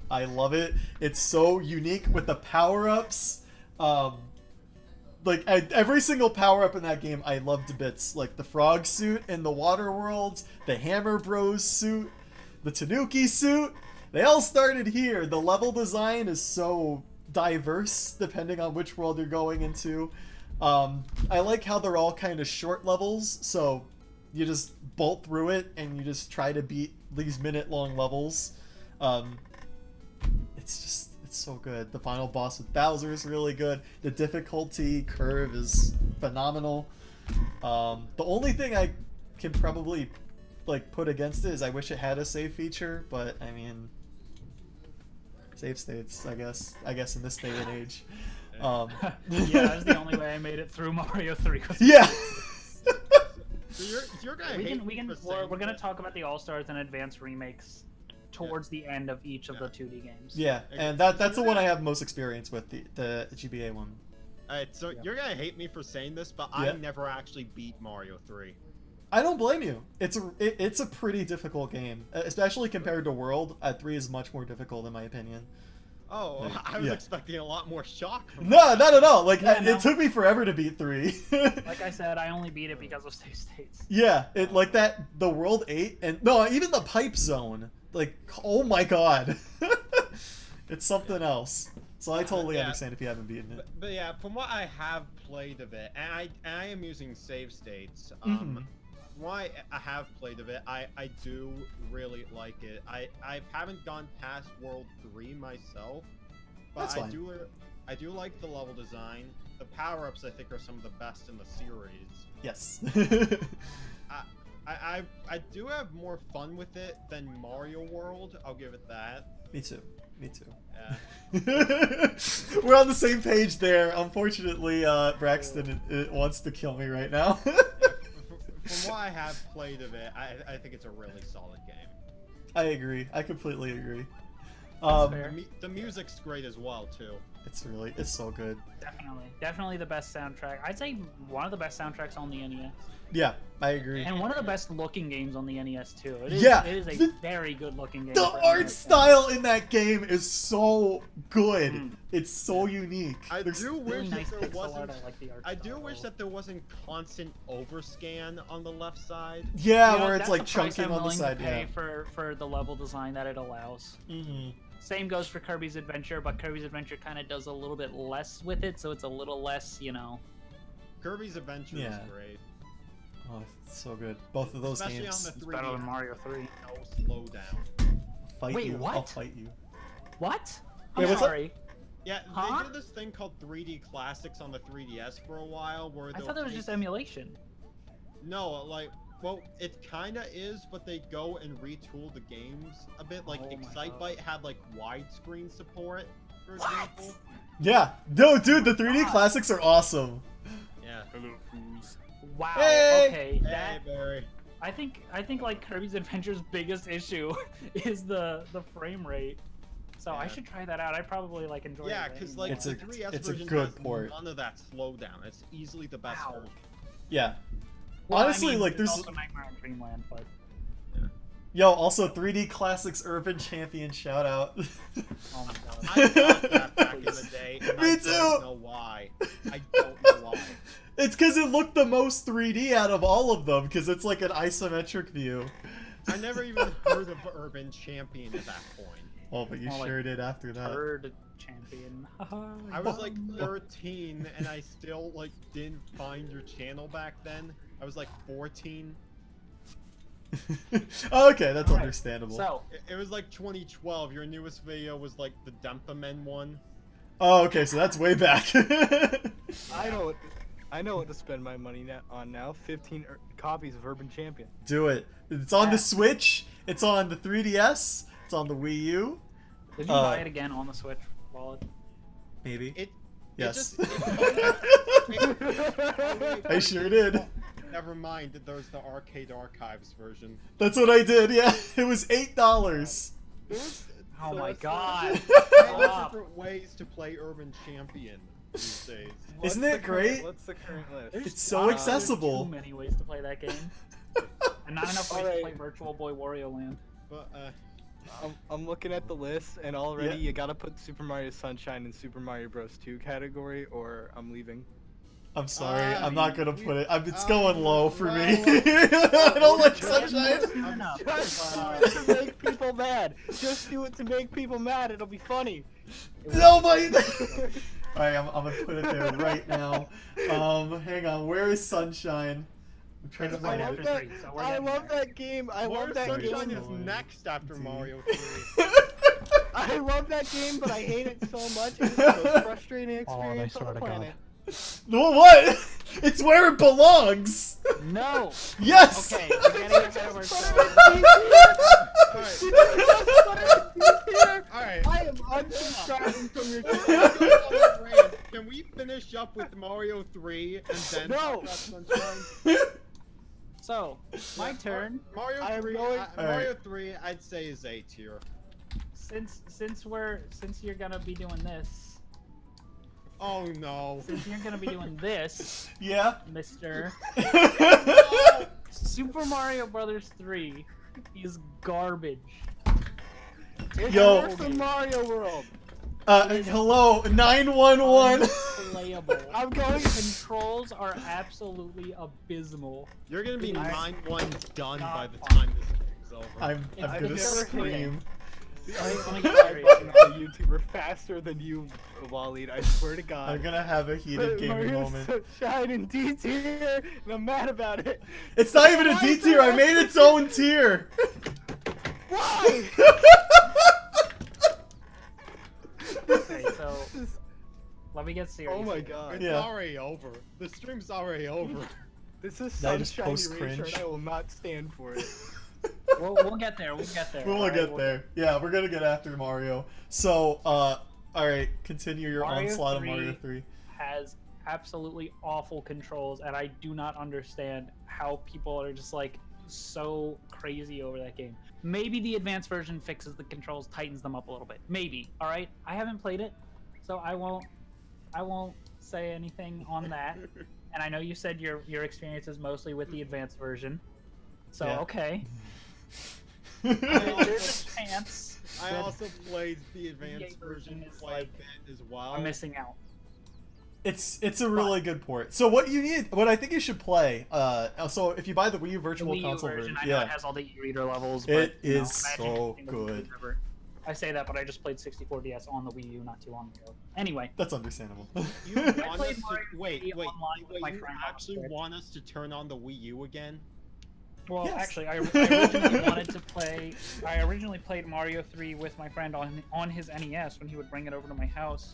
I love it. It's so unique with the power-ups. Every single power-up in that game, I love to bits. Like the frog suit in the water worlds, the Hammer Bros suit, the Tanuki suit. They all started here. The level design is so diverse depending on which world you're going into. I like how they're all kind of short levels, so you just bolt through it and you just try to beat these minute-long levels. It's so good. The final boss with Bowser is really good. The difficulty curve is phenomenal. The only thing I can probably put against it is I wish it had a save feature, but I mean, save states, I guess in this day and age. Yeah, that was the only way I made it through Mario 3. Yeah. So you're gonna hate me for saying We're gonna that. talk about the All Stars and Advanced remakes towards the end of each of the 2D games. Yeah, and that's the one I have most experience with, the GBA one. Alright, so you're gonna hate me for saying this, but Yeah. I never actually beat Mario 3. I don't blame you. It's a pretty difficult game, especially compared to World. 3 is much more difficult in my opinion. Oh, Like, I was yeah. expecting a lot more shock from No, not at all. Like Yeah, no. it took me forever to beat 3. Like I said, I only beat it because of save states. Yeah, it like that the World 8 and no, even the pipe zone. Like, oh my god. It's something else. So I totally Yeah. understand if you haven't beaten it. But yeah, from what I have played of it, and I am using save states. Mhm. Why I have played of it, I do really like it. I haven't gone past World 3 myself, but That's fine. I do like the level design. The power-ups I think are some of the best in the series. Yes. I do have more fun with it than Mario World. I'll give it that. Me too. Me too. Yeah. We're on the same page there. Unfortunately, Braxton wants to kill me right now. From what I have played of it, I think it's a really solid game. I agree. I completely agree. fair. The music's great as well too. It's so good. Definitely the best soundtrack. I'd say one of the best soundtracks on the NES, Yeah, I agree. and one of the best looking games on the NES too. It is a very good looking game. The for art NES. style in that game is so good. Mm. It's so unique. I There's- do Really wish nice that there pixel art. wasn't. I like the art. I do style. wish that there wasn't constant overscan on the left side. Yeah, You know, where it's that's like the price chunking I'm on the willing to side. pay Yeah. for the level design that it allows. Mm-hmm. Same goes for Kirby's Adventure, but Kirby's Adventure kind of does a little bit less with it, so it's a little less, you know. Kirby's Adventure Yeah. is great. Oh, it's so good. Both of those Especially games. on the It's 3D. better than Mario 3. No slowdown. Fight Wait, you. what? I'll fight you. What? Wait, I'm what's that? sorry. Yeah, Huh? they did this thing called 3D Classics on the 3DS for a while, where I they'll thought that was take- just emulation. No, like, well, it kinda is, but they go and retool the games a bit. Like, Oh my Excitebike had like widescreen support, for What? example. Yeah. No, dude, the 3D God. classics are awesome. Yeah. Wow. Hey! Okay. Hey, That Barry. I think like Kirby's Adventure's biggest issue is the frame rate. So I Yeah. should try that out. I probably like enjoy Yeah, it. because like It's the a- 3DS it's a version good has port. none of that slowdown. It's easily the best Wow. version. Yeah. Well, Honestly, I mean, like, it's there's- also Nightmare on Dreamland, but Yo, also 3D Classics Urban Champion shout out. oh my god. I got that back in the day, and Me I too. don't know why. I don't know why. It's because it looked the most 3D out of all of them, because it's like an isometric view. I never even heard of Urban Champion at that point. Oh, but you Oh, like, sure did after that. Third champion. I was like 13, and I still like didn't find your channel back then. I was like 14. Okay, that's Alright, understandable. So It was like 2012. Your newest video was like the Dempamen one. Oh, okay, so that's way back. I know what to spend my money on now. 15 copies of Urban Champion. Do it. It's on Yeah. the Switch. It's on the 3DS. It's on the Wii U. did you buy it again on the Switch wallet? Maybe. It. Yes. It I sure did. Never mind. There's the Arcade Archives version. That's what I did. Yeah, it was $8. Oh So my it's god. Many Stop. different ways to play Urban Champion these days. What's Isn't the it current- great? What's the current list? There's It's so there's accessible. Too many ways to play that game, and not enough ways to Alright. play Virtual Boy Wario Land. But I'm looking at the list, and already Yeah. you gotta put Super Mario Sunshine in Super Mario Bros. 2 category, or I'm leaving. I'm sorry. Ah, I'm not gonna put it. It's ah, going low for well, me. I don't like Just sunshine. soon enough, Just but, do it to make people mad. Just do it to make people mad. It'll be funny. No, my. Alright, I'm gonna put it there right now. Hang on. Where is sunshine? I'm trying to It's find right love it. after that- 3, so we're I getting love there. that game. I Mario love that Sunshine game. is One, next after two. Mario 3. I love that game, but I hate it so much. It's the most frustrating Oh, they experience on swear the to God. planet. No, what? It's where it belongs. No. Yes. Okay, we're getting ahead of ourselves. Alright. I am unsubscribing from your Can we Sunshine. So, my turn. Mario I'm 3, going- Mario 3, I'd say is A tier. Since you're gonna be doing this, Oh no. since you're gonna be doing this, Yeah. Mister, No! Super Mario Brothers 3 is garbage. It's Yo. worse than Mario World. Hello, 911. Unplayable. I'm going. Controls are absolutely abysmal. You're gonna be I- 9-1 done Not by the fun. time this thing's over. I'm I've gonna never scream. Let me I'm get serious. a YouTuber faster than you, Waleed. I swear to God. I'm gonna have a heated gaming Mario moment. Sunshine in D tier, and I'm mad about it. It's not even a D tier. I made its own tier. Why? Okay, so This is- let me get serious. oh my here. God. It's Yeah. already over. The stream's already over. This is Now just Sunshine post-cringe. Erasure, and I will not stand for it. We'll get there. We'll get there. We'll alright? get there. Yeah, we're gonna get after Mario. So, all right, continue your Mario onslaught of 3 Mario 3. Has absolutely awful controls, and I do not understand how people are just like so crazy over that game. Maybe the advanced version fixes the controls, tightens them up a little bit. Maybe. All right, I haven't played it, so I won't say anything on that. And I know you said your experience is mostly with the advanced version, so Yeah. okay. I There's a chance I that also played the EA advanced version version is quite a like- bit as well. I'm missing out. It's a really good port. So what I think you should play. So if you buy the Wii U The Virtual Wii U Console version, version, I know yeah, it has all the e-reader levels, It but you know, is imagine so using the Wii U good. ever. I say that, but I just played 64DS on the Wii U not too long ago. Anyway, that's understandable. You want played us to Mario wait, 3 wait, online with wait, my you friend on actually Switch. want us to turn on the Wii U again? well, Yes. actually, I originally wanted to play. I originally played Mario 3 with my friend on his NES when he would bring it over to my house,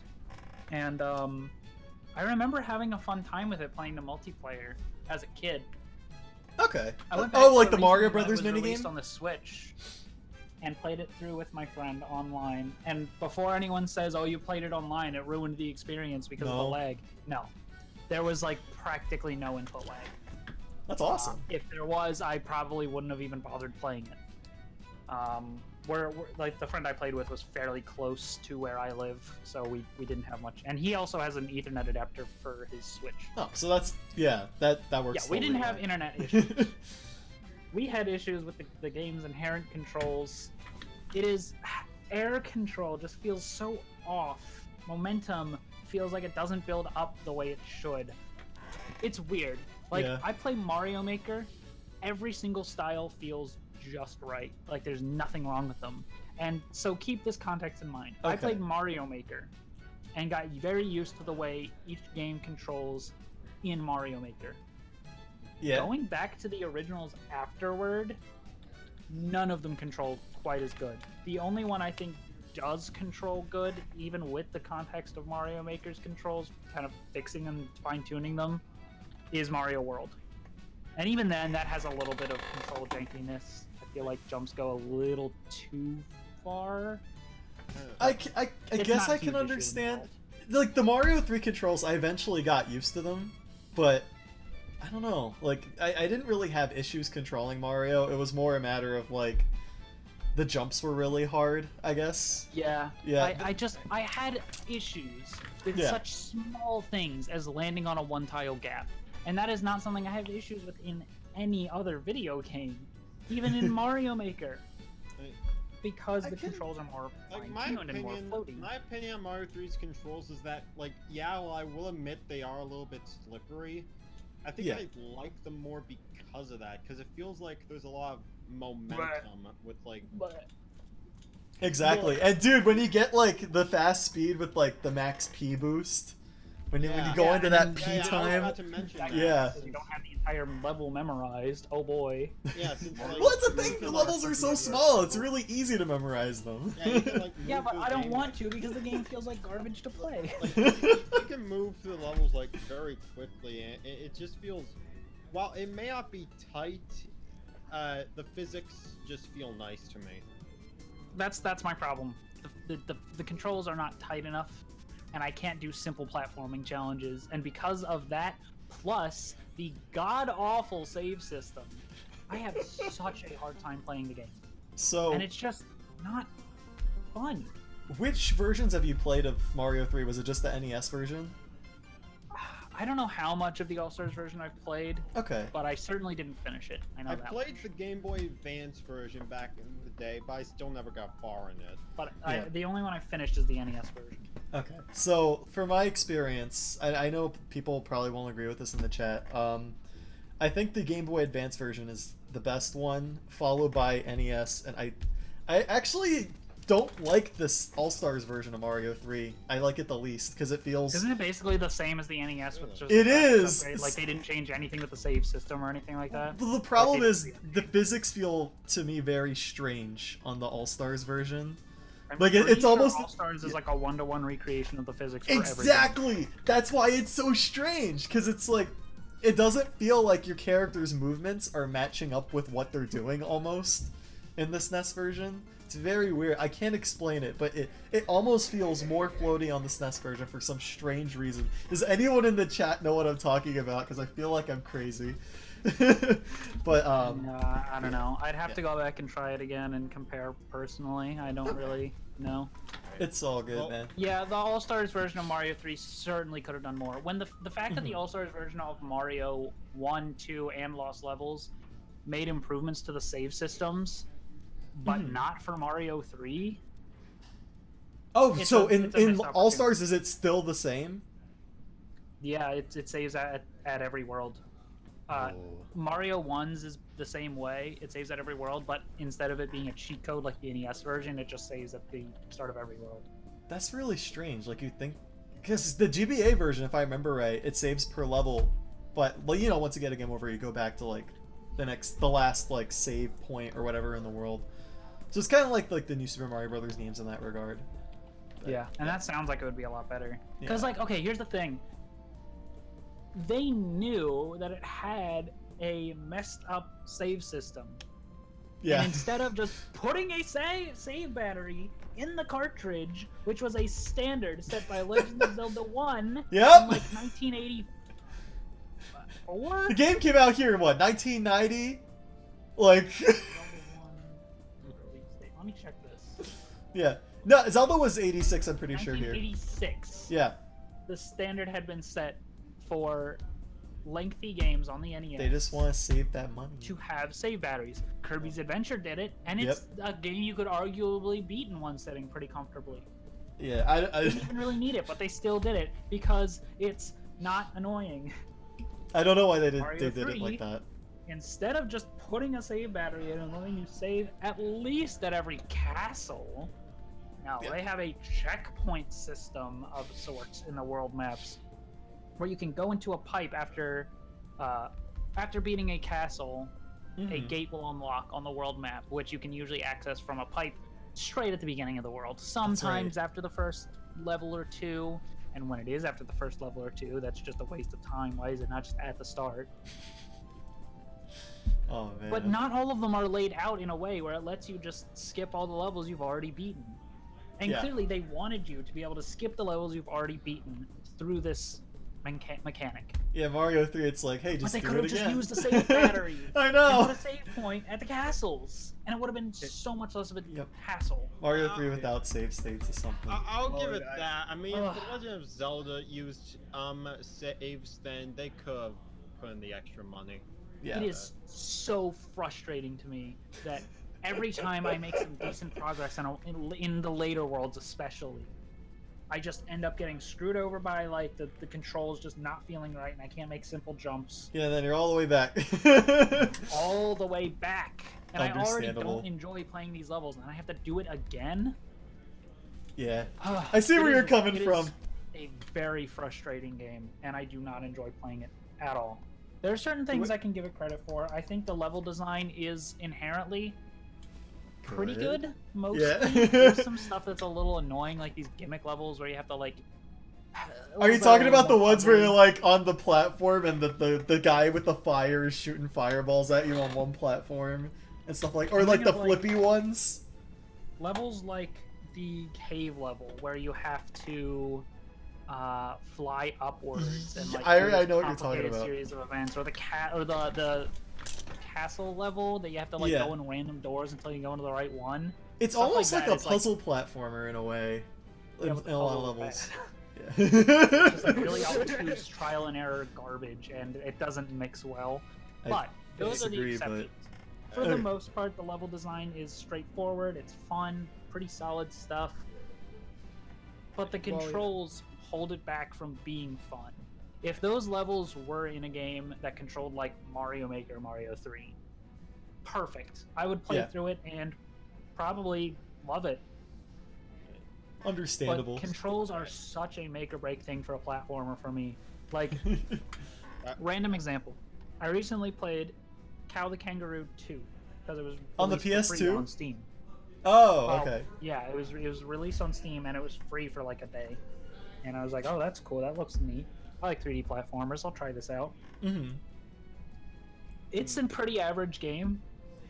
and I remember having a fun time with it playing the multiplayer as a kid. Okay. I went back Oh, to like it the Mario recently when it Brothers was released minigame? on the Switch, and played it through with my friend online. And before anyone says, "Oh, you played it online, it ruined the experience because of the No. lag," no, there was like practically no input lag. That's awesome. If there was, I probably wouldn't have even bothered playing it. Where like the friend I played with was fairly close to where I live, so we didn't have much. And he also has an Ethernet adapter for his Switch. Oh, so that's that works. Yeah, we didn't totally have fine. internet issues. We had issues with the game's inherent controls. It is air control just feels so off. Momentum feels like it doesn't build up the way it should. It's weird. Like Yeah. I play Mario Maker, every single style feels just right. Like there's nothing wrong with them. And so keep this context in mind. I Okay. played Mario Maker and got very used to the way each game controls in Mario Maker. Yeah. Going back to the originals afterward, none of them control quite as good. The only one I think does control good, even with the context of Mario Maker's controls, kind of fixing and fine-tuning them, is Mario World. And even then, that has a little bit of control jankiness. I feel like jumps go a little too far. I It's guess not a I can huge issue understand. involved. Like the Mario 3 controls, I eventually got used to them, but I don't know. Like I didn't really have issues controlling Mario. It was more a matter of like the jumps were really hard, I guess. Yeah. Yeah. I had issues with Yeah. such small things as landing on a one-tile gap. And that is not something I have issues with in any other video game. Even in Mario Maker. Because I the can- controls are more Like my fine-tuned and more opinion, floaty. my opinion on Mario 3's controls is that, like, yeah, well, I will admit they are a little bit slippery. I think Yeah. I like them more because of that, because it feels like there's a lot of momentum with like. But Exactly. And dude, when you get like the fast speed with like the max P boost, when you Yeah. go Yeah, into and that then- P Yeah, I was time. about to mention that. Yeah. you don't have the entire level memorized. Oh boy. Yeah, since, like, Well, that's the you thing. can, The like, levels are so move small. your- It's really easy to memorize them. Yeah, you can, like, Yeah, move but through I don't game- want to because the game feels like garbage to play. Like, you can move through the levels like very quickly, and it just feels. While it may not be tight, the physics just feel nice to me. That's my problem. The controls are not tight enough, and I can't do simple platforming challenges. And because of that, plus the god-awful save system. I have such a hard time playing the game. So, And it's just not fun. which versions have you played of Mario 3? Was it just the NES version? I don't know how much of the All-Stars version I've played, Okay. but I certainly didn't finish it. I know I that played much. the Game Boy Advance version back in the day, but I still never got far in it. But Yeah. the only one I finished is the NES version. Okay. So, for my experience, I know people probably won't agree with this in the chat. I think the Game Boy Advance version is the best one, followed by NES, and I actually don't like this All-Stars version of Mario 3. I like it the least because it feels... Isn't it basically the same as the NES with just It the is! upgrade? Like they didn't change anything with the save system or anything like that? The problem Like, they is didn't the physics feel to me very strange on the All-Stars version. I'm Like, pretty it's sure almost... All-Stars is like a one-to-one recreation of the physics for Exactly! That's why it's so strange, because it's like, it doesn't feel like your character's movements are matching up with what they're doing, almost, in this SNES version. It's very weird. I can't explain it, but it almost feels more floaty on the SNES version for some strange reason. Does anyone in the chat know what I'm talking about? Because I feel like I'm crazy. But, I don't know. I'd have to go back and try it again and compare personally. I don't really know. it's all good, Well, man. Yeah, the All-Stars version of Mario 3 certainly could have done more. When the fact that the Mhm. All-Stars version of Mario 1, 2, and Lost Levels made improvements to the save systems, but Mhm. not for Mario 3. Oh, It's so a in missed All-Stars, is it still the same? Yeah, it saves at every world. Oh. Mario 1's is the same way. It saves at every world, but instead of it being a cheat code like the NES version, it just saves at the start of every world. That's really strange. Like, you'd think... Because the GBA version, if I remember right, it saves per level. But, well, you know, once you get a game over, you go back to, like, the last, like, save point or whatever in the world. So it's kind of like the new Super Mario Brothers games in that regard. But, Yeah, and that sounds like it would be a lot better. Because, Yeah. like, okay, here's the thing. They knew that it had a messed up save system. Yeah. And instead of just putting a save battery in the cartridge, which was a standard set by Legend of Zelda 1 Yep. in, like, 1984? The game came out here in, what, 1990? Like... Zelda 1 release date. Let me check this. yeah. No, Zelda was 86, I'm pretty sure here. 1986. Yeah. The standard had been set for lengthy games on the NES. They just want to save that money. to have save batteries. Kirby's Adventure did it, and it's a game you could arguably beat in one setting pretty comfortably. Yeah, They didn't even really need it, but they still did it because it's not annoying. I don't know why they Mario did it 3, like that. Instead of just putting a save battery in and letting you save at least at every castle, no, Yeah. they have a checkpoint system of sorts in the world maps where you can go into a pipe after beating a castle. A Mhm. gate will unlock on the world map, which you can usually access from a pipe straight at the beginning of the world. Sometimes after the first level or two, and when it is after the first level or two, that's just a waste of time. Why is it not just at the start? Oh, man. But not all of them are laid out in a way where it lets you just skip all the levels you've already beaten. And Yeah. clearly they wanted you to be able to skip the levels you've already beaten through this mechanic. Yeah, Mario 3, it's like, hey, But just they do could it have just again. used the save battery. I And know! put a save point at the castles, and it would have been so much less of a Yep. hassle. Mario 3 without save states is something. I'll Well, give it guys. that. I mean, Ugh. if The Legend of Zelda used saves, then they could have put in the extra money. Yeah. It is so frustrating to me that every time I make some decent progress in the later worlds, especially, I just end up getting screwed over by like the controls just not feeling right, and I can't make simple jumps Yeah, then you're all the way back. all the way back. And I already Understandable. don't enjoy playing these levels, and I have to do it again. Yeah. Ugh, I see it where is- you're coming it from. is a very frustrating game, and I do not enjoy playing it at all. There are certain things I can give it credit for. I think the level design is inherently pretty good, mostly. Yeah. There's some stuff that's a little annoying, like these gimmick levels where you have to like. Are you talking about the ones where you're like on the platform and the guy with the fire is shooting fireballs at you on one platform and stuff like, or I'm like the thinking of, like- flippy ones? levels like the cave level where you have to fly upwards and like I do this know what you're talking complicated about. series of events, or the castle level that you have to like Yeah. go in random doors until you go into the right one. It's Stuff almost like like that a is, like- puzzle platformer in a way, Yeah, in, but in a lot of puzzle levels. It's Yeah. just like really obtuse trial and error garbage, and it doesn't mix well. I But those are the disagree, but- exceptions. For the most part, the level design is straightforward. It's fun, pretty solid stuff. But the Well, yeah. controls hold it back from being fun. If those levels were in a game that controlled like Mario Maker, Mario 3, perfect. I would play Yeah. through it and probably love it. Understandable. But controls are such a make or break thing for a platformer for me. Like, random example. I recently played Cow the Kangaroo 2 because it was On the released for free PS2? on Steam. Oh, Well, okay. Yeah, it was released on Steam and it was free for like a day. And I was like, oh, that's cool. That looks neat. I like 3D platformers. I'll try this out. Hmm. It's a pretty average game,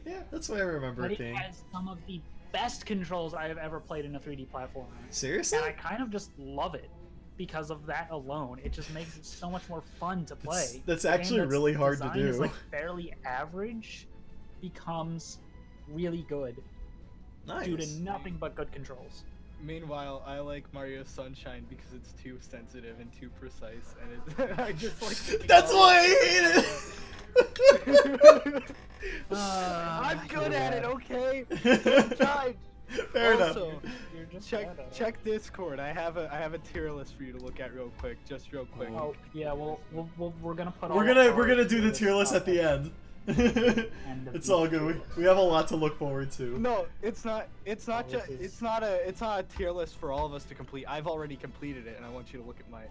Yeah, that's what I remember but it it being. has some of the best controls I have ever played in a 3D platformer. Seriously? And I kind of just love it because of that alone. It just makes it so much more fun to play. That's A game actually really hard to designed as, do. like fairly average becomes really good Nice. due to nothing but good controls. Meanwhile, I like Mario Sunshine because it's too sensitive and too precise, and it, I just like. thinking That's all- why I hate it. I'm good at it, okay? Fair Fair enough. Also, You're just check bad at it. check Discord. I have a tier list for you to look at real quick, just real quick. Oh yeah, we're gonna put. We're gonna do the tier list at the end. of It's the all good. We have a lot to look forward to. No, it's not. It's not Oh, just. this is- It's not a tier list for all of us to complete. I've already completed it, and I want you to look at my.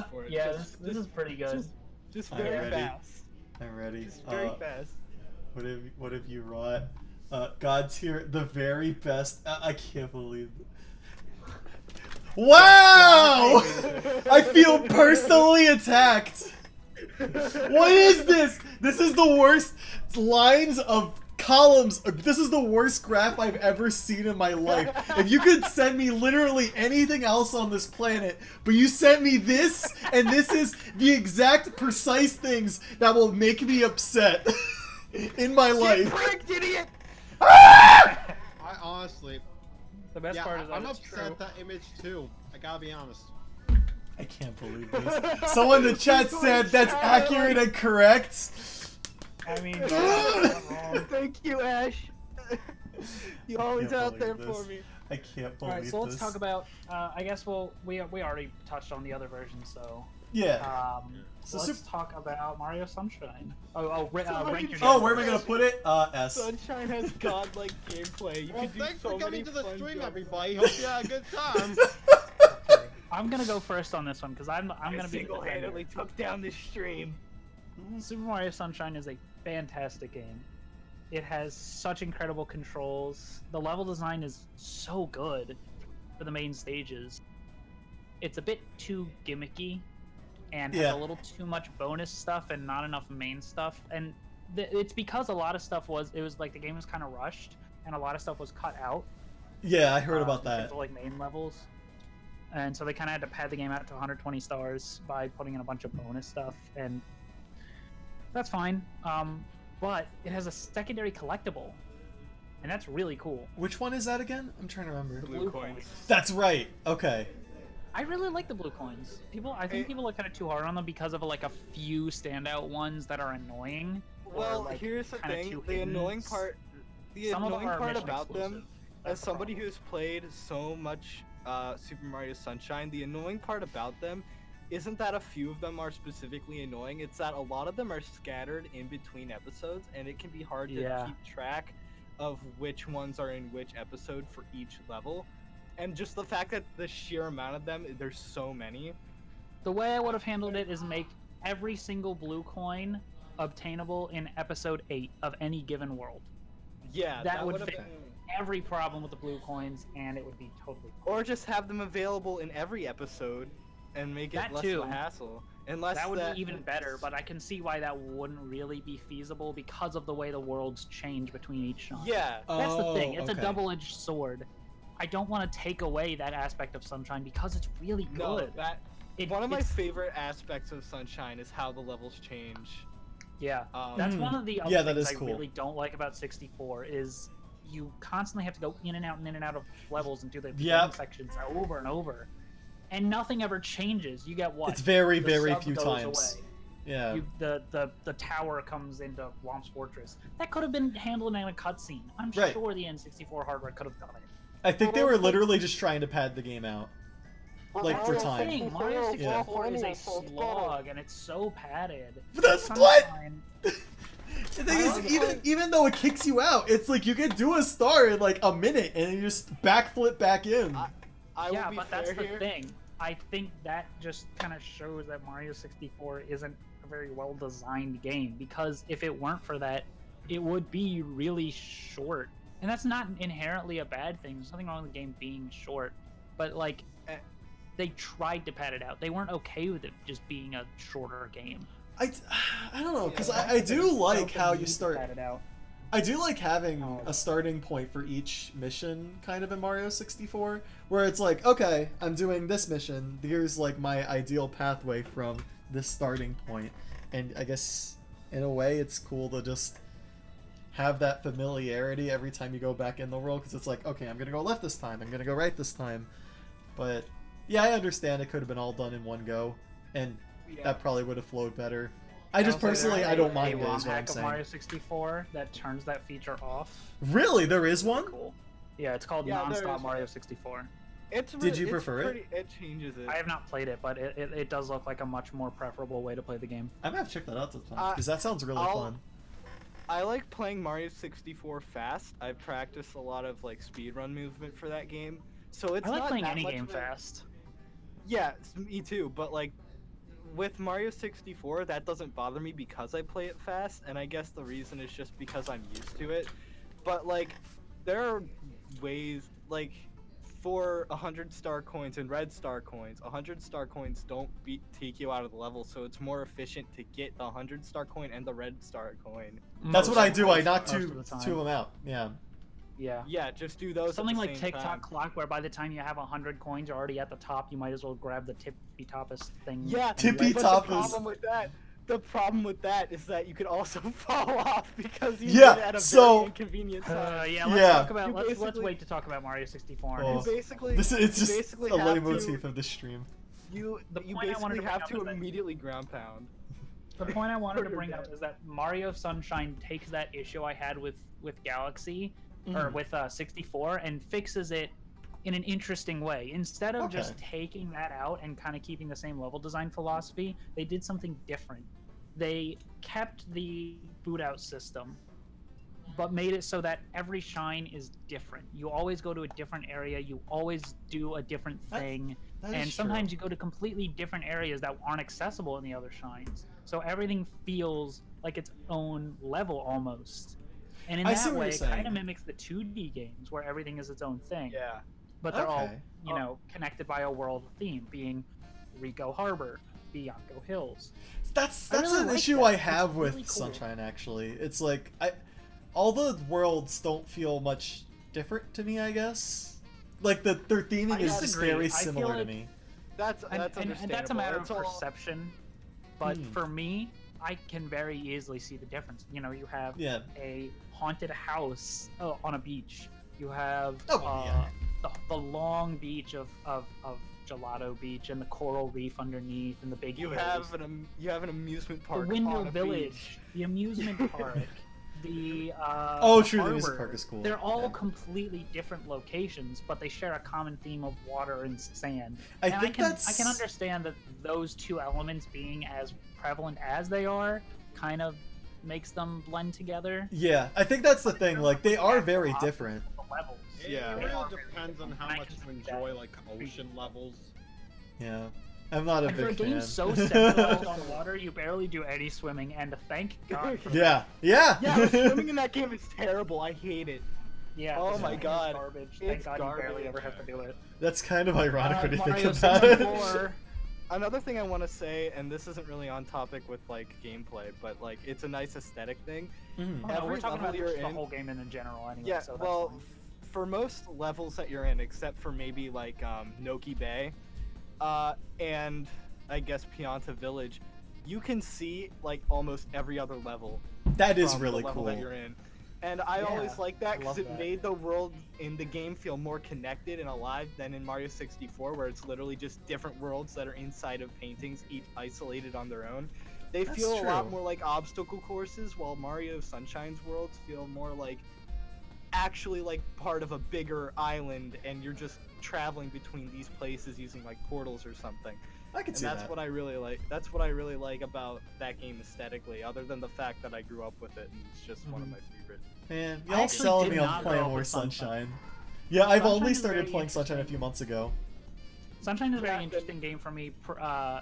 for it. Yeah, Just- this is pretty good. Just I'm very ready. fast. I'm ready. Just very fast. What have you wrought? God tier, the very best. I can't believe it. Wow! I feel personally attacked. What is this? This is the worst lines of columns. This is the worst graph I've ever seen in my life. If you could send me literally anything else on this planet, but you sent me this, and this is the exact precise things that will make me upset in my life. Pricked, idiot! I honestly, The best yeah, part is that I'm it's upset true. that image too. I gotta be honest. I can't believe this. Someone in the chat said that's accurate and correct. I mean, you're not wrong. Thank you, Ash. You always can't out there believe for this. me. I can't All believe right, so let's this. talk about. I guess we already touched on the other version, so Yeah. So let's talk about Mario Sunshine. Rank your Oh, where am I gonna put it? S. Sunshine has godlike gameplay. You Well, can do thanks so for coming many to the fun stream, jumps. everybody. Hope you had a good time. I'm gonna go first on this one because I'm I gonna be the single-handedly defender. took down this stream. Super Mario Sunshine is a fantastic game. It has such incredible controls. The level design is so good for the main stages. It's a bit too gimmicky and has Yeah. a little too much bonus stuff and not enough main stuff. And it's because a lot of stuff was like the game was kind of rushed and a lot of stuff was cut out. Yeah, I heard about in terms that. of, like main levels. And so they kind of had to pad the game out to 120 stars by putting in a bunch of bonus stuff, and that's fine. But it has a secondary collectible, and that's really cool. Which one is that again? I'm trying to remember. Blue coins. That's right. Okay. I really like the blue coins. I think people are kind of too hard on them because of like a few standout ones that are annoying. or, Well, like, here's the kinda thing. too The hidden. annoying part. The Some of them annoying are part mission about them, exclusive. That's as the somebody problem. who's played so much Super Mario Sunshine, the annoying part about them isn't that a few of them are specifically annoying. It's that a lot of them are scattered in between episodes, and it can be hard to Yeah. keep track of which ones are in which episode for each level. And just the fact that the sheer amount of them, there's so many. The way I would have handled it is make every single blue coin obtainable in episode 8 of any given world. Yeah, That would would've fit. been- Every problem with the blue coins, and it would be totally fine. Or just have them available in every episode and make it That less too. of a hassle. Unless That would be even better, but I can see why that wouldn't really be feasible because of the way the worlds change between each shot. Yeah. That's the thing. It's okay. a double-edged sword. I don't want to take away that aspect of Sunshine because it's really No, good. one of my It's- favorite aspects of Sunshine is how the levels change. Yeah, Um, that's one of the other Yeah, that things is I cool. really don't like about 64 is you constantly have to go in and out and in and out of levels and do the Yep. game sections over and over, and nothing ever changes. You get what? It's very, The very sub few goes times. away. Yeah. The tower comes into Womp's Fortress. That could have been handled in a cutscene. I'm Right. sure the N64 hardware could have done it. I think they were literally just trying to pad the game out. Like, That's for the time. thing. Mario 64 Yeah. is a slog, and it's so padded. But that's what? Sunshine- The thing is, even though it kicks you out, it's like you can do a star in like a minute and you just backflip back in. I will yeah, be but fair that's the here. thing. I think that just kind of shows that Mario 64 isn't a very well designed game, because if it weren't for that, it would be really short. And that's not inherently a bad thing. There's nothing wrong with the game being short. But like, they tried to pad it out. They weren't okay with it just being a shorter game. I don't know, because Yeah. I do They like felt the how need you to start. pad it out. I do like having Oh. a starting point for each mission, kind of in Mario 64, where it's like, okay, I'm doing this mission. Here's like my ideal pathway from this starting point, and I guess in a way, it's cool to just have that familiarity every time you go back in the world, because it's like, okay, I'm gonna go left this time, I'm gonna go right this time. But yeah, I understand it could have been all done in one go, and that probably would have flowed better. I just Also, personally, there's I don't a mind it, ROM is what I'm hack of saying. Mario 64 that turns that feature off. Really, there is one? Cool. Yeah, it's called Yeah, there Nonstop is. Mario 64. Did you prefer it? It changes it. I have not played it, but it does look like a much more preferable way to play the game. I'm gonna have to check that out sometime, because that sounds really I'll- fun. I like playing Mario 64 fast. I've practiced a lot of like speedrun movement for that game, so it's I like not playing that any much game of a- fast. Yeah, me too. But like with Mario 64, that doesn't bother me because I play it fast, and I guess the reason is just because I'm used to it. But like, there are ways like for 100 star coins and red star coins. 100 star coins don't take you out of the level, so it's more efficient to get the 100 star coin and the red star coin. That's what I do. I knock Most two of the time. of them out. Yeah. Yeah. Yeah, just do those. Something at the like same TikTok time. clock, where by the time you have 100 coins, you're already at the top. You might as well grab the tippy toppest thing. Yeah, and Tippy but top the problem with that. The problem with that is that you could also fall off because you Yeah, did it at a so- very inconvenient time. Yeah, let's Yeah. talk about You let's basically- wait to talk about Mario 64. Oh. You basically, It's you just basically a have leitmotif to, of the stream. you The you point I wanted basically to bring have up to is that- immediately ground pound. The point I wanted to bring up is that Mario Sunshine takes that issue I had with Galaxy or Mhm. with 64 and fixes it in an interesting way. Instead of just Okay. taking that out and kind of keeping the same level design philosophy, they did something different. They kept the boot out system, but made it so that every shine is different. You always go to a different area, you always do a different thing. That And is sometimes true. you go to completely different areas that aren't accessible in the other shines. So everything feels like its own level almost. And in I see that what way, you're it kind saying. of mimics the 2D games where everything is its own thing. Yeah. But they're all, Okay. you know, connected by a world theme, being Rico Harbor, Bianco Hills. That's I really an like issue that. I It's have with really cool. Sunshine. Actually, it's like all the worlds don't feel much different to me. I guess like their theming I is just disagree. very I feel similar to like- me. That's And understandable. that's a matter of It's all- perception. But Hmm. for me, I can very easily see the difference. You know, you have Yeah. a haunted house on a beach. You have Oh, yeah. the long beach of Gelato Beach and the coral reef underneath and the big You hills. have an amusement The park. Windmill on a Village, beach. the amusement park, the Oh, true. The harbor. music park is cool. They're all Yeah. completely different locations, but they share a common theme of water and sand. I And think I can understand that those two elements being as prevalent as they are kind of makes them blend together. Yeah, I think that's the thing. Like they are very different. The levels. Yeah. It They really are very depends on different, how and I much can you see enjoy that. like ocean levels. Yeah, I'm not a And for a big game fan. so centralized on water, you barely do any swimming, and thank God. For Yeah, yeah. Yeah, the swimming in that game is terrible. I hate it. Yeah. Oh the my swimming is God. Garbage. Thank It's God you barely garbage. ever have to do it. That's kind of ironic when you Mario think about it. 64. Another thing I want to say, and this isn't really on topic with like gameplay, but like it's a nice aesthetic thing. Mhm. Oh, no, Every we're talking level about you're just the in- whole game in general anyway. Yeah, so that's well, fine. for most levels that you're in, except for maybe like Noki Bay, and I guess Pianta Village, you can see like almost every other level. That is from really the level cool. that you're in. And I always Yeah, like that I because love it that. made the world in the game feel more connected and alive than in Mario 64, where it's literally just different worlds that are inside of paintings, each isolated on their own. They That's feel a lot true. more like obstacle courses, while Mario Sunshine's worlds feel more like actually like part of a bigger island, and you're just traveling between these places using like portals or something. I can And see that's that. what I really like. That's what I really like about that game aesthetically, other than the fact that I grew up with it and it's just one of Mhm. my favorites. Man, I y'all actually selling did me on not playing grow up more with Sunshine. Sunshine. Yeah, I've Sunshine only is started very playing Sunshine a interesting. few months ago. Sunshine is a very Yeah, interesting game for me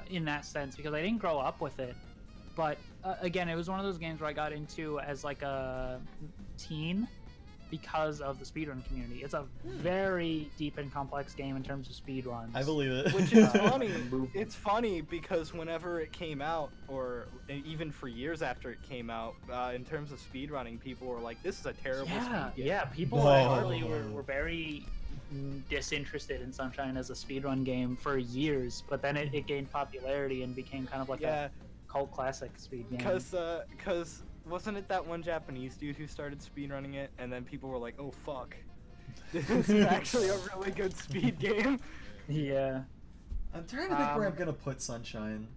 in that sense because I didn't grow up with it. But again, it was one of those games where I got into as like a teen because of the speedrun community. It's a very deep and complex game in terms of speedruns. I believe it. Which is Uh, funny. movement. It's funny because whenever it came out, or even for years after it came out, in terms of speedrunning, people were like, "This is a terrible Yeah, speed game." yeah. People No. actually were very disinterested in Sunshine as a speedrun game for years, but then it gained popularity and became kind of like Yeah, a cult classic speed game. because wasn't it that one Japanese dude who started speedrunning it, and then people were like, "Oh fuck, this is actually a really good speed game." Yeah. I'm trying to think where I'm gonna put Sunshine.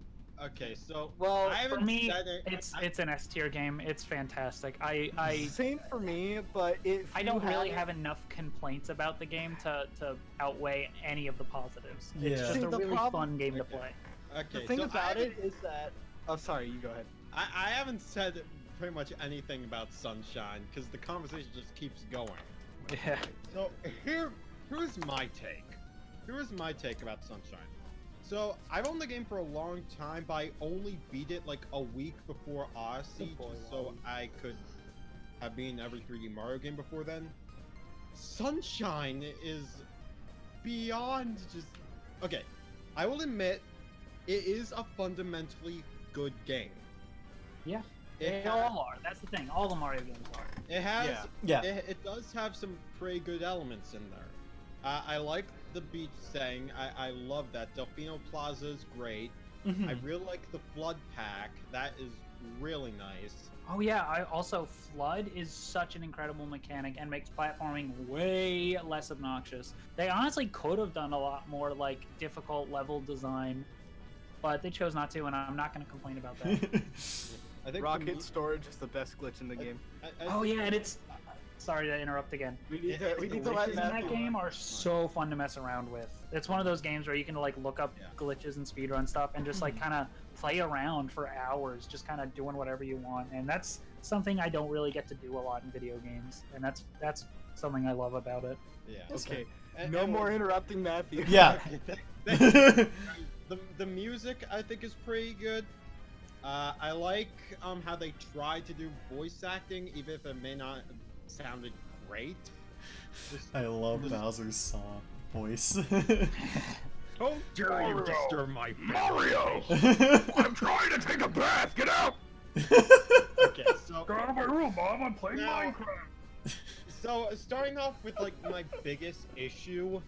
Okay, so Well, I For haven't me, said it. it's an S tier game. It's fantastic. I Same for me, but if I you don't really had- have enough complaints about the game to outweigh any of the positives. It's Yeah. just See, a the really problem- fun game to Okay. play. Okay, The thing so about it is that. Oh, sorry. You go ahead. I haven't said pretty much anything about Sunshine because the conversation just keeps going. Yeah. So here's my take. Here's my take about Sunshine. So I've owned the game for a long time, but I only beat it like a week before Odyssey, Good boy, just so Wally. I could have beaten every 3D Mario game before then. Sunshine is beyond just okay. I will admit, it is a fundamentally good game. Yeah. It They all are. That's the thing. All the Mario games are. It has. Yeah. Yeah. It does have some pretty good elements in there. I like the beach thing. I love that. Delfino Plaza is great. Mhm. I really like the flood pack. That is really nice. Oh yeah, I also Flood is such an incredible mechanic and makes platforming way less obnoxious. They honestly could have done a lot more like difficult level design, but they chose not to, and I'm not going to complain about that. I think Rocket storage is the best glitch in the game. Oh yeah, and it's sorry to interrupt again. We need Yeah, to. We the need to glitches let In Matthew. that game are so fun to mess around with. It's one of those games where you can like look up Yeah. glitches and speedrun stuff and just like kind of play around for hours, just kind of doing whatever you want. And that's something I don't really get to do a lot in video games, and that's something I love about it. Yeah. Okay. And- No and- more interrupting Matthew. Yeah. The music I think is pretty good. I like how they try to do voice acting, even if it may not have sounded great. Just- I love Bowser's song voice. Don't dare you disturb my Mario! I'm trying to take a bath. Get out! Okay, so Get out of my room, Mom! I'm playing Now- Minecraft. so starting off with like my biggest issue,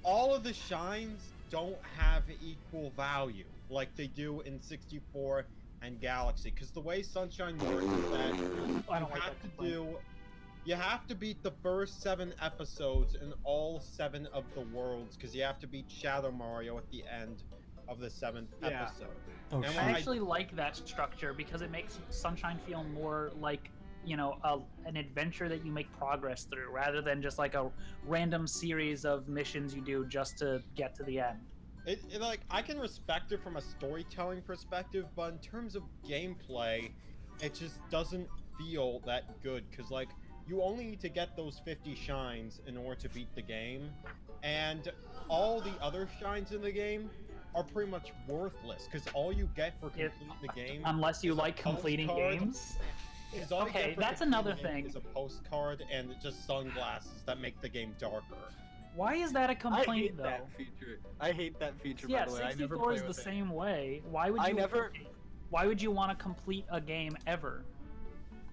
all of the shines don't have equal value like they do in 64 and Galaxy. Because the way Sunshine works is that I don't you like have that to complaint. you have to beat the first 7 episodes in all 7 of the worlds because you have to beat Shadow Mario at the end of the 7th Yeah. episode. Oh, And shit. I when actually like that structure because it makes Sunshine feel more like, you know, an adventure that you make progress through rather than just like a random series of missions you do just to get to the end. It like I can respect it from a storytelling perspective, but in terms of gameplay, it just doesn't feel that good because like you only need to get those 50 shines in order to beat the game, and all the other shines in the game are pretty much worthless because all you get for It- completing the game Unless you is a like completing postcard. games. is all you Okay, get for that's completing another the game thing. is a postcard and just sunglasses that make the game darker. Why is that a I complaint hate though? that feature. I hate that feature. Yeah, by the way, I never 64 play is the with it. same way. Why would you? I never- Why would you want to complete a game ever?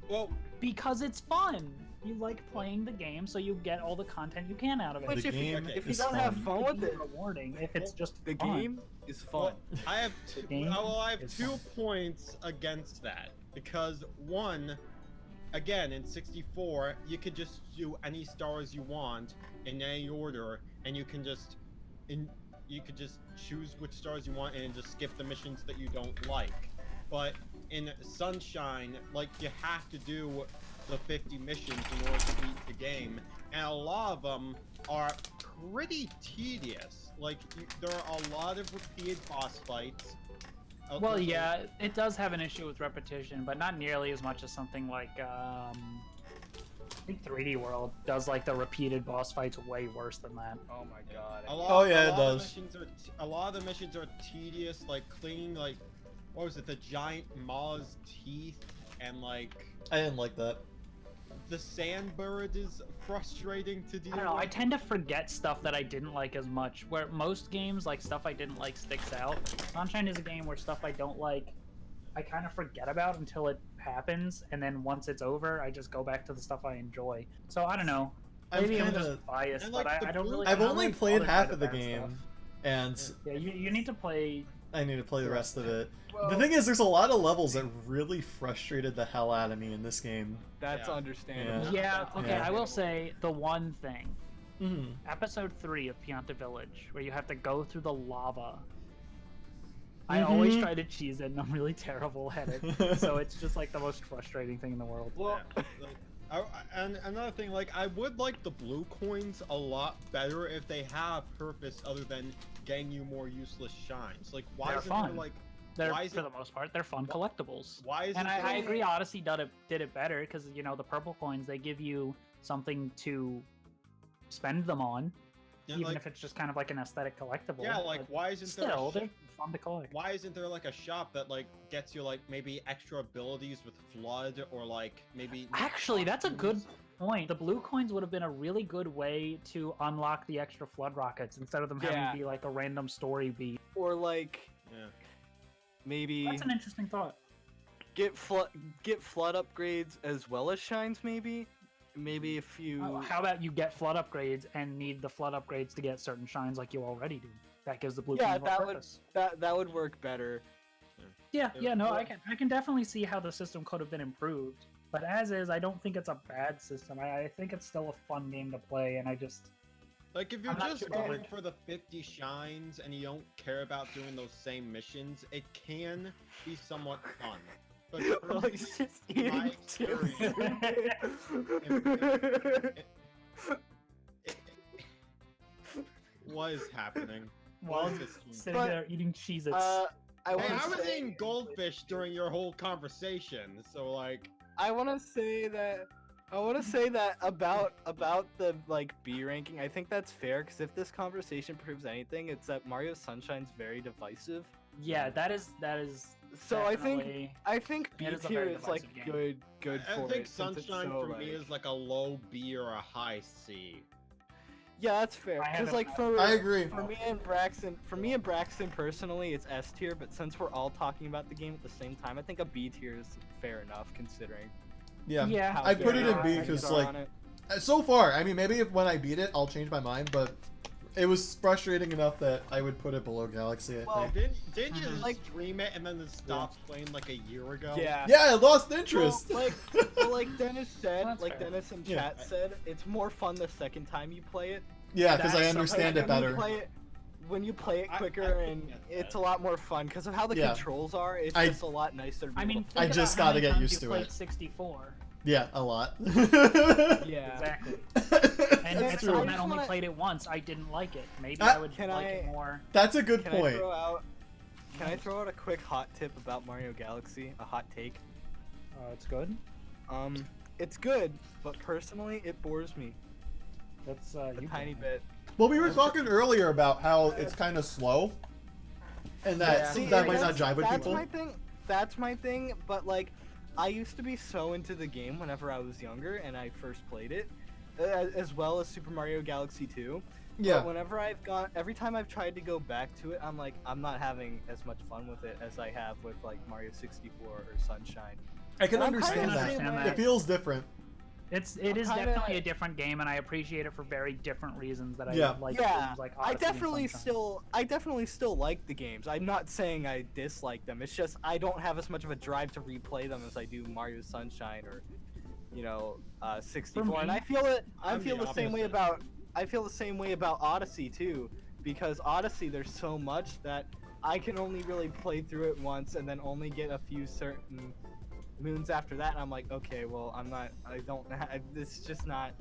Well, Because it's fun. You like playing the game, so you get all the content you can out of it. Which The if game if you is don't have fun. fun with it, Rewarding if it's just the fun. game is fun. Well, I have game I have is 2 fun. points against that because one, again in 64, you could just do any stars you want in any order, and you can just you could just choose which stars you want and just skip the missions that you don't like. But in Sunshine, like you have to do the 50 missions in order to beat the game, and a lot of them are pretty tedious. Like there are a lot of repeated boss fights. Well, There's a- yeah, it does have an issue with repetition, but not nearly as much as something like I think 3D World does like the repeated boss fights way worse than that. Oh my god. Oh, yeah, a it lot does. Of missions a lot of the missions are tedious, like cleaning like what was it, the giant maw's teeth, and like I didn't like that. the sandbird is frustrating to deal I don't know, I with. tend to forget stuff that I didn't like as much, where most games, like, stuff I didn't like sticks out. Sunshine is a game where stuff I don't like, I kind of forget about until it happens, and then once it's over, I just go back to the stuff I enjoy. So, I don't know. Maybe I'm just biased, and, but like, I don't really... I've I'm not only really played bothered by half the of the bad game, stuff. and Yeah, you need to play... I need to play the rest of it. Well, The thing is, there's a lot of levels that really frustrated the hell out of me in this game. that's Yeah. understandable. Yeah, That's okay, Yeah. I will say the one thing. Mm. Episode 3 of Pianta Village, where you have to go through the lava. I always try to cheese it, and I'm really terrible at it. So it's just like the most frustrating thing in the world. Well, And another thing, like I would like the blue coins a lot better if they had a purpose other than getting you more useless shines. Like why They're isn't fun. there like They're, why is for it- the most part, they're fun collectibles. why isn't And I there agree, Odyssey did it better, because, you know, the purple coins, they give you something to spend them on, Yeah, even like, if it's just kind of like an aesthetic collectible. yeah, like but why isn't there still, a they're fun to collect. why isn't there like a shop that like gets you like maybe extra abilities with flood or like maybe Actually, that's a good costumes? point. The blue coins would have been a really good way to unlock the extra flood rockets instead of them having Yeah. to be like a random story beat. or like Yeah. maybe That's an interesting thought. get flood upgrades as well as shines. Maybe if you How about you get flood upgrades and need the flood upgrades to get certain shines like you already do? That gives the blue Yeah, coins more that would- purpose. that would work better. Yeah, Yeah, no, well- I can definitely see how the system could have been improved. But as is, I don't think it's a bad system. I think it's still a fun game to play, and I just Like if you're I'm not just sure going what- for the 50 shines and you don't care about doing those same missions, it can be somewhat fun. But Well, from he's just my eating what is happening? while What is this? sitting But, there eating Cheez-Its. I Hey, want I to was say, eating goldfish during your whole conversation, so like, I want to say that about the like B ranking. I think that's fair because if this conversation proves anything, it's that Mario Sunshine's very divisive. Yeah, that is So definitely- I think B It is a tier very is like divisive game. good I for think it. since it's Sunshine so, for me like- is like a low B or a high C. Yeah, that's fair. I Because haven't- like for I agree. For me and Braxton personally, it's S tier. But since we're all talking about the game at the same time, I think a B tier is fair enough considering. Yeah. yeah. how I put good it in our B ratings 'cause, are like, on it. So far, I mean, maybe if when I beat it, I'll change my mind, but it was frustrating enough that I would put it below Galaxy, I Well, think. Didn't you just Like- stream it and then just stop playing like a year ago? Yeah. Yeah, I lost interest. Well, like Dennis said, That's like fair. Dennis in Yeah. chat said, it's more fun the second time you play it. Yeah, because I That's understand it something- better. When you play it I quicker, can and get it's that. a lot more fun because of how the Yeah. controls are. It's I- just a lot nicer. To be I mean, able to think I about just how gotta many get times used you to played it. 64. Yeah, a lot. Yeah. Exactly. That's And as true. someone I that just only wanna- played it once, I didn't like it. Maybe Ah, I would can like I- it more. That's a good Can point. I throw out a quick hot tip about Mario Galaxy? A hot take. It's good. It's good, but personally, it bores me That's a you tiny can. bit. Well, we were talking earlier about how it's kind of slow, and that Yeah. See, that might that's- not jive with that's people. my thing. That's my thing. But like, I used to be so into the game whenever I was younger and I first played it, as well as Super Mario Galaxy 2. Yeah. But whenever every time I've tried to go back to it, I'm like, I'm not having as much fun with it as I have with like Mario 64 or Sunshine. I can I'm kinda understand saying that. that. It feels different. It is kinda- definitely a different game, and I appreciate it for very different reasons that I Yeah. like Yeah, games like I Odyssey and definitely Sunshine. I definitely still like the games. I'm not saying I dislike them. It's just I don't have as much of a drive to replay them as I do Mario Sunshine or, 64. And me, I feel it. I I'm feel the the same way opposite. about. I feel the same way about Odyssey too, because Odyssey there's so much that I can only really play through it once and then only get a few certain moons after that, and I'm like, okay, well, it's just not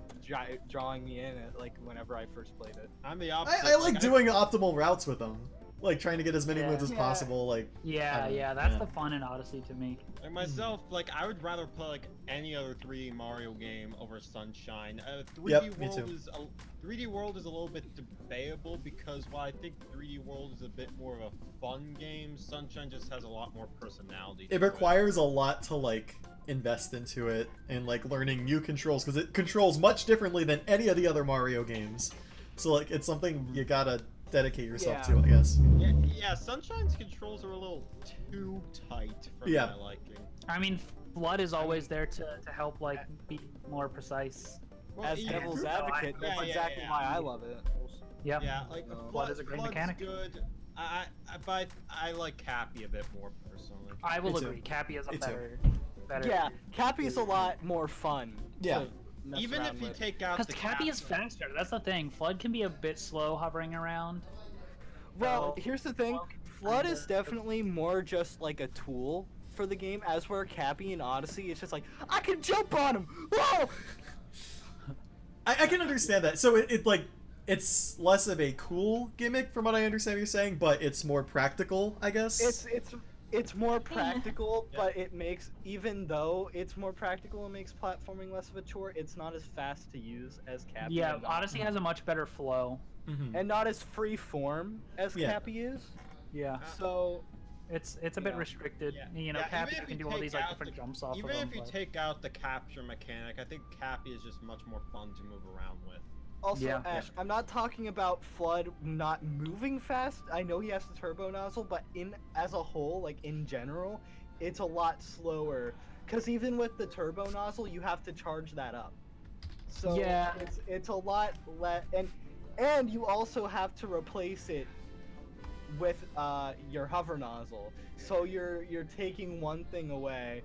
drawing me in like whenever I first played it. I'm the opposite. I like doing optimal routes with them. Like trying to get as many Yeah. moons as Yeah. possible. Like Yeah, don't know, yeah, that's yeah. the fun in Odyssey to me. Like myself, like I would rather play like any other 3D Mario game over Sunshine. 3D Yep, me World too. is 3D World is a little bit debatable because while I think 3D World is a bit more of a fun game, Sunshine just has a lot more personality. It to requires a lot to like invest into it and like learning new controls because it controls much differently than any of the other Mario games. So like it's something you gotta dedicate yourself to, I guess. Yeah, Sunshine's controls are a little too tight for Yeah. my liking. I mean, Flood is always there to help like be more precise. Well, As yeah, devil's yeah, advocate, that's yeah, exactly yeah. why I love it. Yep. Yeah, like Flood is a great Flood's mechanic. good. But I like Cappy a bit more personally. I will Me too. agree. Cappy is a Me too. better. Yeah, Cappy's a lot more fun. Yeah. to mess Even around if you with. take out Because the Cappy is faster. That's the thing. Flood can be a bit slow hovering around. Well, So, here's the thing. Flood can Flood is kinda- definitely more just like a tool for the game, as where Cappy and Odyssey, it's just like, I can jump on him! Whoa! I can understand that. So it like it's less of a cool gimmick from what I understand you're saying, but it's more practical, I guess. It's more practical, but it makes, even though it's more practical and makes platforming less of a chore, it's not as fast to use as Cappy. Yeah, and Odyssey has a much better flow. Mhm. and not as free form as Yeah. Cappy is. Yeah, So it's a bit Yeah. restricted. Yeah. You know, Yeah, Cappy even if can you do all take these like out different the- jumps off Even of if them. you but- take out the capture mechanic, I think Cappy is just much more fun to move around with. also, Yeah. Ash, I'm not talking about Flood not moving fast. I know he has the turbo nozzle, but as a whole, like in general, it's a lot slower. Because even with the turbo nozzle, you have to charge that up. So Yeah. it's a lot less, and you also have to replace it with your hover nozzle. So you're taking one thing away,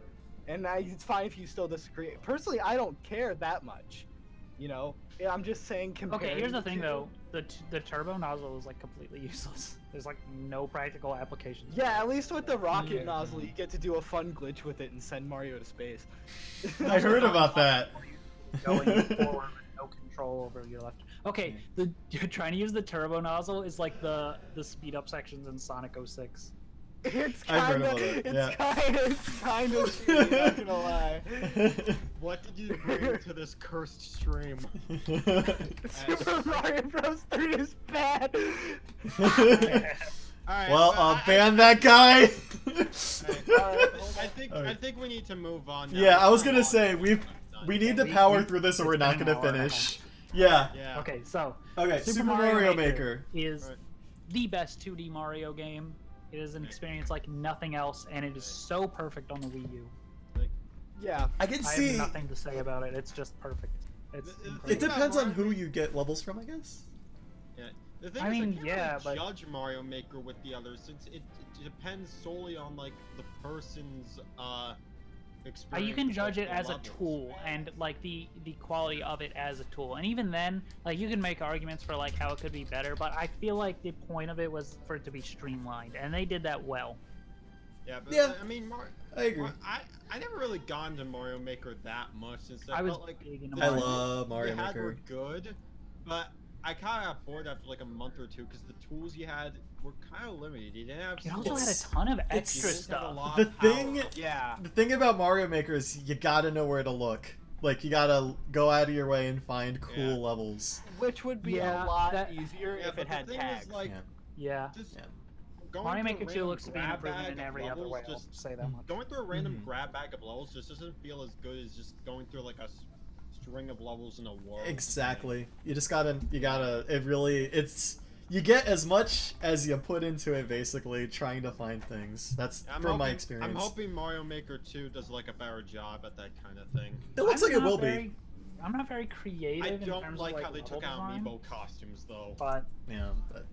and it's fine if you still disagree. Personally, I don't care that much. I'm just saying. Okay, here's the thing two. though. The turbo nozzle is like completely useless. There's like no practical applications. Yeah, at least with the rocket Yeah. nozzle, you get to do a fun glitch with it and send Mario to space. I heard about that. Going forward with no control over your left. Okay, you're trying to use the turbo nozzle is like the speed up sections in Sonic 06. It's I've heard kind of, about it, it's yeah. kind of shitty, not gonna lie. What did you bring to this cursed stream? Super Mario Bros. 3 is bad. Alright, Well, but I'll ban that guy. I think we need to move on. Now. Yeah, I was Come gonna on. say we need to We- power we- through this or it's we're not been an gonna hour and a finish. Yeah. Yeah. Okay, so Okay. Super Mario Maker. is Right. the best 2D Mario game. It is an experience like nothing else, and it is so perfect on the Wii U. Yeah. I can I see. have nothing to say about it. It's just perfect. It's The- incredible. It depends on who you get levels from, I guess. Yeah. The thing I is, mean, I can't yeah, really but- judge Mario Maker with the others since it depends solely on like the person's experience. You can with, judge like, it the as a levels. tool and like the quality of it as a tool, and even then, like you can make arguments for like how it could be better. But I feel like the point of it was for it to be streamlined, and they did that well. Yeah, but Yeah. I mean, I agree. I never really got into Mario Maker that much since I I was felt like big into the I Mario. tools love Mario you had were Maker. good, but I kind of got bored after like a month or two because the tools you had were kind of limited. You didn't have. It also had a It's- ton of it's- extra you didn't have a stuff. lot The of power. thing- Yeah. The thing about Mario Maker is you gotta know where to look. Like you gotta go out of your way and find cool Yeah. levels. Which would be Yeah, a lot that- easier Yeah, if but it the had thing tags. is, like, Yeah. Yeah, just Yeah. going Mario through a Maker 2 random looks to be an grab improvement bag in of every other levels way. I'll just- say that much. Going through a random Mhm. grab bag of levels just doesn't feel as good as just going through like a string of levels in a world. Exactly. You gotta, it really, you get as much as you put into it basically trying to find things. That's from my experience. I'm hoping Mario Maker 2 does like a better job at that kind of thing. It looks like it I'm will not be. very- I'm not very I creative in don't terms like of how they level took out design, amiibo costumes though. but Yeah, but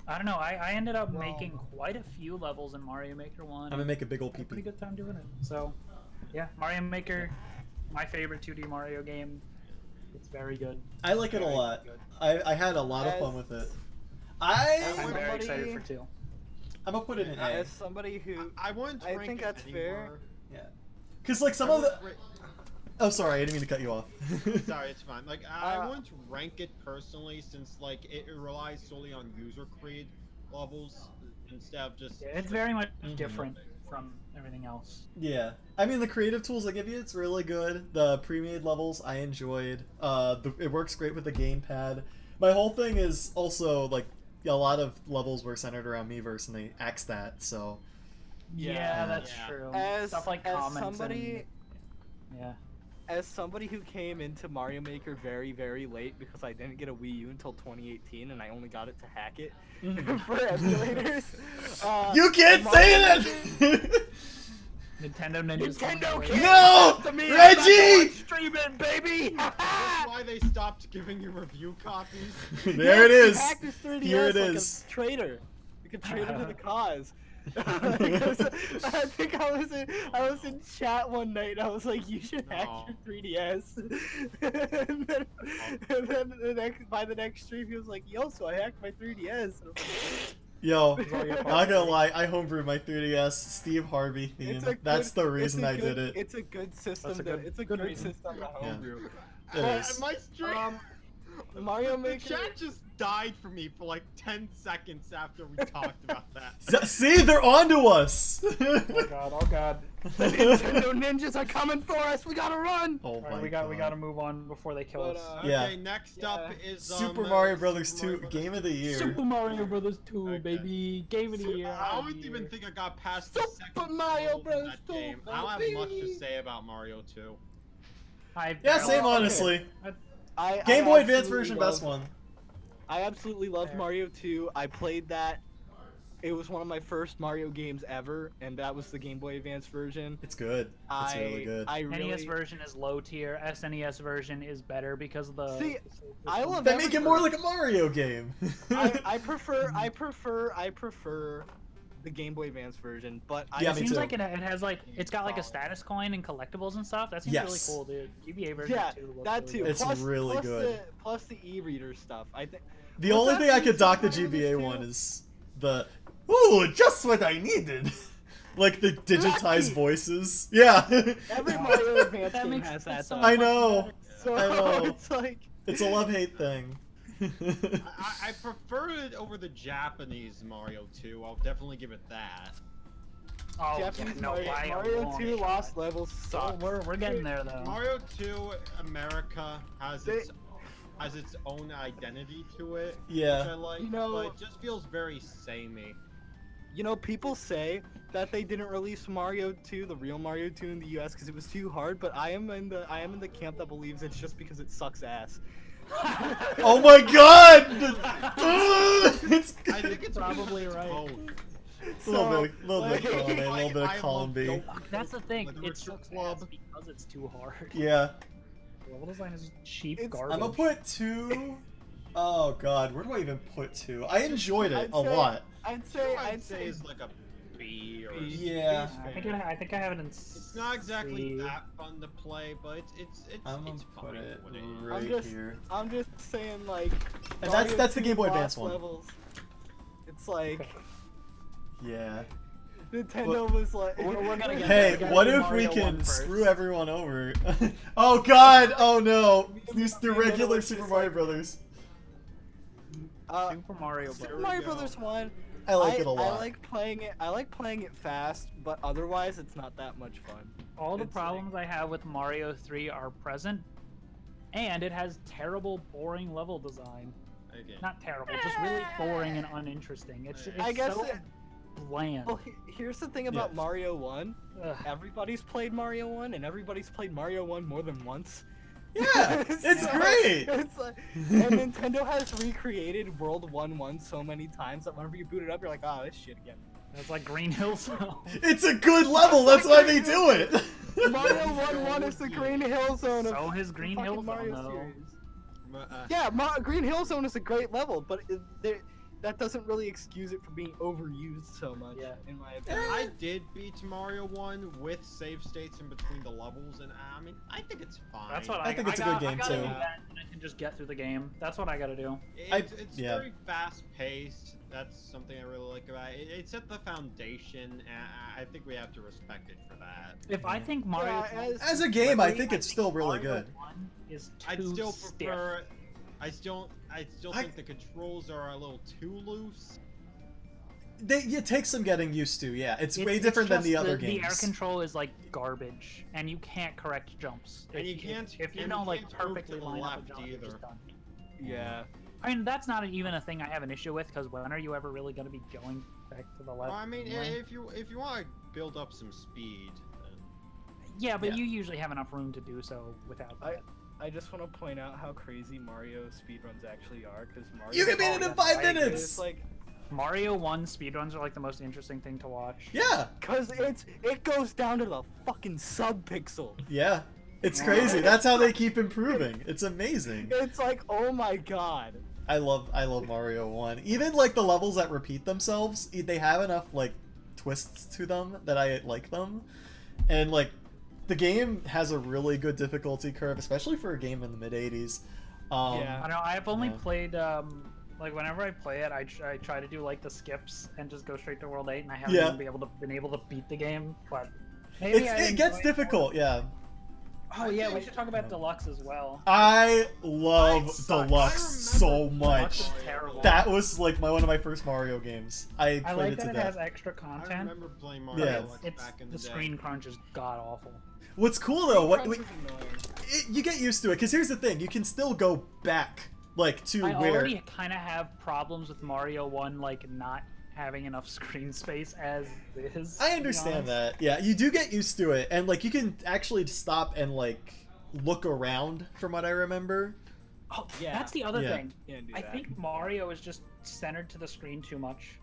I don't know. I ended up Well- making quite a few levels in Mario Maker 1. I'm gonna make a big old Had a pretty pee. good time doing it. So, yeah, Mario Maker, my favorite 2D Mario game. It's very good. I like it a Very lot. good. I had a lot of fun As- with it. I'm Somebody- very excited for 2. I'm gonna put it in A. As somebody who, I wouldn't I rank think it that's fair. anymore. Yeah. Cause like some I of the. wouldn't ra- Oh, sorry, I didn't mean to cut you off. Sorry, it's fine. Like, I Uh, wouldn't rank it personally since, like, it relies solely on user created levels instead of just. Yeah, it's very much Mhm. different from everything else. Yeah, I mean the creative tools I give you, it's really good. The pre-made levels I enjoyed. It works great with the gamepad. My whole thing is also like a lot of levels were centered around Miiverse and they axed that. So Yeah, that's Yeah. true. as Stuff like as comments somebody, yeah. as somebody who came into Mario Maker very, very late because I didn't get a Wii U until 2018 and I only got it to hack it for emulators. you can't Mario say Maker- that. Nintendo Ninja's Nintendo coming can't No! talk to me, Reggie! I'm streaming, baby. That's why they stopped giving you review copies. There it Yes, is. he hacked his 3DS Here it like is. a traitor. Like a traitor to the cause. Because I think I was in chat one night and I was like, you should hack No. your 3DS. and then by the next stream he was like, yo, so I hacked my 3DS. And I was like, Yo, all your not fault. gonna lie, I homebrewed my 3DS Steve Harvey theme. It's a That's good- the reason it's a I good- did it. It's a good system. That's a good- it's a good good reason. system to Yeah. homebrew. It is. My stream. Mario The Maker. chat just died for me for like 10 seconds after we talked about that. See, they're onto us. Oh god, oh god. The Nintendo ninjas are coming for us. We gotta run. Oh Alright, my we god. gotta move on before they kill But, us. Yeah. Okay, next up is Super Mario Super Brothers 2 Mario Brothers Game of the Year. Super Mario Brothers 2, Okay. baby. Game of the year. I of the don't even year. think I got past the Super second Mario level of Bros. that 2, game. I don't have much to baby. say about Mario 2. I Yeah, barely- same honestly. I Game Boy Advance absolutely version, love- best one. I absolutely loved Fair. Mario 2. I played that. It was one of my first Mario games ever, and that was the Game Boy Advance version. It's good. It's really good. I NES really. version is low tier. SNES version is better because of the. See, I love They make it every more version. like a Mario game. I prefer the Game Boy Advance version, but I Yeah, It me seems too. like it has like it's got like a status coin and collectibles and stuff. That seems really Yes. cool, dude. GBA version Yeah, too. looks that really too. good. It's really good. Plus the e-reader stuff. I think. The Was only that thing I in could dock the Super Mario GBA Brothers one 2? is the ooh, just what I needed. Like the digitized Lucky. voices. Yeah. Every Mario Advance That game makes has it that. so though. I much know. better. So I know. it's like. It's a love-hate thing. I prefer it over the Japanese Mario 2. I'll definitely give it that. Oh, Japanese yeah, no, Mario, I Mario won't. 2 Lost Levels So suck. we're getting there though. Mario 2 America has They- its own identity to it, which Yeah. I like, You know- but it just feels very samey. You know, people say that they didn't release Mario 2, the real Mario 2, in the U.S. because it was too hard, but I am in the camp that believes it's just because it sucks ass. Oh my god! It's I think it's Probably because it's right. both. a little bit of like, column A, a little bit of I column love B. Donkey That's the Kong thing. Literature It's sucks Club. ass because it's too hard. Yeah. Level design is cheap It's- garbage. I'm gonna put 2. Oh god, where do I even put 2? I enjoyed it I'd a say- lot. I'd say It's like a B or a B. C. Yeah. I think I have it in. It's not exactly C. that fun to play, but it's I'm gonna it's put fine it when it- right just- here. I'm just saying, like. And Mario that's the 2 Game Boy Lost Advance one. Levels, it's like Yeah. Nintendo was like. We're gonna get Hey, We gotta what do if we Mario can 1 first. screw everyone over? Oh god! Oh no! We- The we- regular it's Super just Mario like- Brothers. Super Mario Super Bros. Mario we go. Brothers 1. I like it a lot. I like playing it. I like playing it fast, but otherwise, it's not that much fun. All the It's problems I have with Mario 3 are present, and it has terrible, boring level design. Okay. Not terrible, just really boring and uninteresting. It's I guess so it- bland. Well, here's the thing about Yeah. Mario 1. Ugh. Everybody's played Mario 1, and everybody's played Mario 1 more than once. Yeah, it's So, great. It's like, and Nintendo has recreated World 1-1 so many times that whenever you boot it up, you're like, oh, this shit again. That's like Green Hill Zone. It's a good level. That's why they do it. Mario 1-1 is the Green Hill Zone of So his Green fucking Hill Zone, Mario though. series. Yeah, Green Hill Zone is a great level, but that doesn't really excuse it for being overused so much, Yeah. in my opinion. I did beat Mario 1 with save states in between the levels, and I mean, I think it's fine. That's what I think it's a good game, I gotta too. do that, and I can just get through the game. That's what I gotta do. It's yeah. very fast paced. That's something I really like about it. It set the foundation, and I think we have to respect it for that. If I think Mario As a game, I think it's still really good. Mario 1 is too I'd still stiff. prefer. I still think the controls are a little too loose. It takes some getting used to. Yeah, it's way It's different than just the other The air games. control is like garbage, and you can't correct jumps. And you If- can't- If you and don't you like can't move perfectly to the line up a left jump, you're either. just done. Yeah. I mean, that's not even a thing I have an issue with, because when are you ever really going to be going back to the left? Well, I mean, anyway? if you want to build up some speed, then Yeah, but Yeah. you usually have enough room to do so without that. I just want to point out how crazy Mario speedruns actually are, because Mario. You can beat it in 5 minutes. It's like, Mario 1 speedruns are like the most interesting thing to watch. Yeah, cause it goes down to the fucking sub-pixel. yeah. It's crazy. That's how they keep improving. It's amazing. It's like, oh my god. I love Mario 1. Even like the levels that repeat themselves, they have enough like twists to them that I like them. And like the game has a really good difficulty curve, especially for a game in the mid 80s. Yeah. I don't know, I've only Yeah. played, like whenever I play it, I try to do like the skips and just go straight to World 8, and I haven't Yeah. even been able to beat the game, but maybe It gets enjoy difficult, yeah. Oh yeah, we should talk about Deluxe as well. I love It sucks. Deluxe I so remember much. Deluxe is terrible. That was like one of my first Mario games. I I played like it to that it death. has extra I content. remember playing Mario Yeah. Deluxe It's back in the the day. screen crunch is god awful. What's cool though, Crunch is annoying. you get used to it, because here's the thing, you can still go back like to I where already kind of have problems with Mario 1 like not having enough screen space as is. I to be understand honest. that. Yeah, you do get used to it, and like you can actually stop and like look around, from what I remember. Oh, Yeah. that's the other Yeah. thing. Can't do I that. think Mario is just centered to the screen too much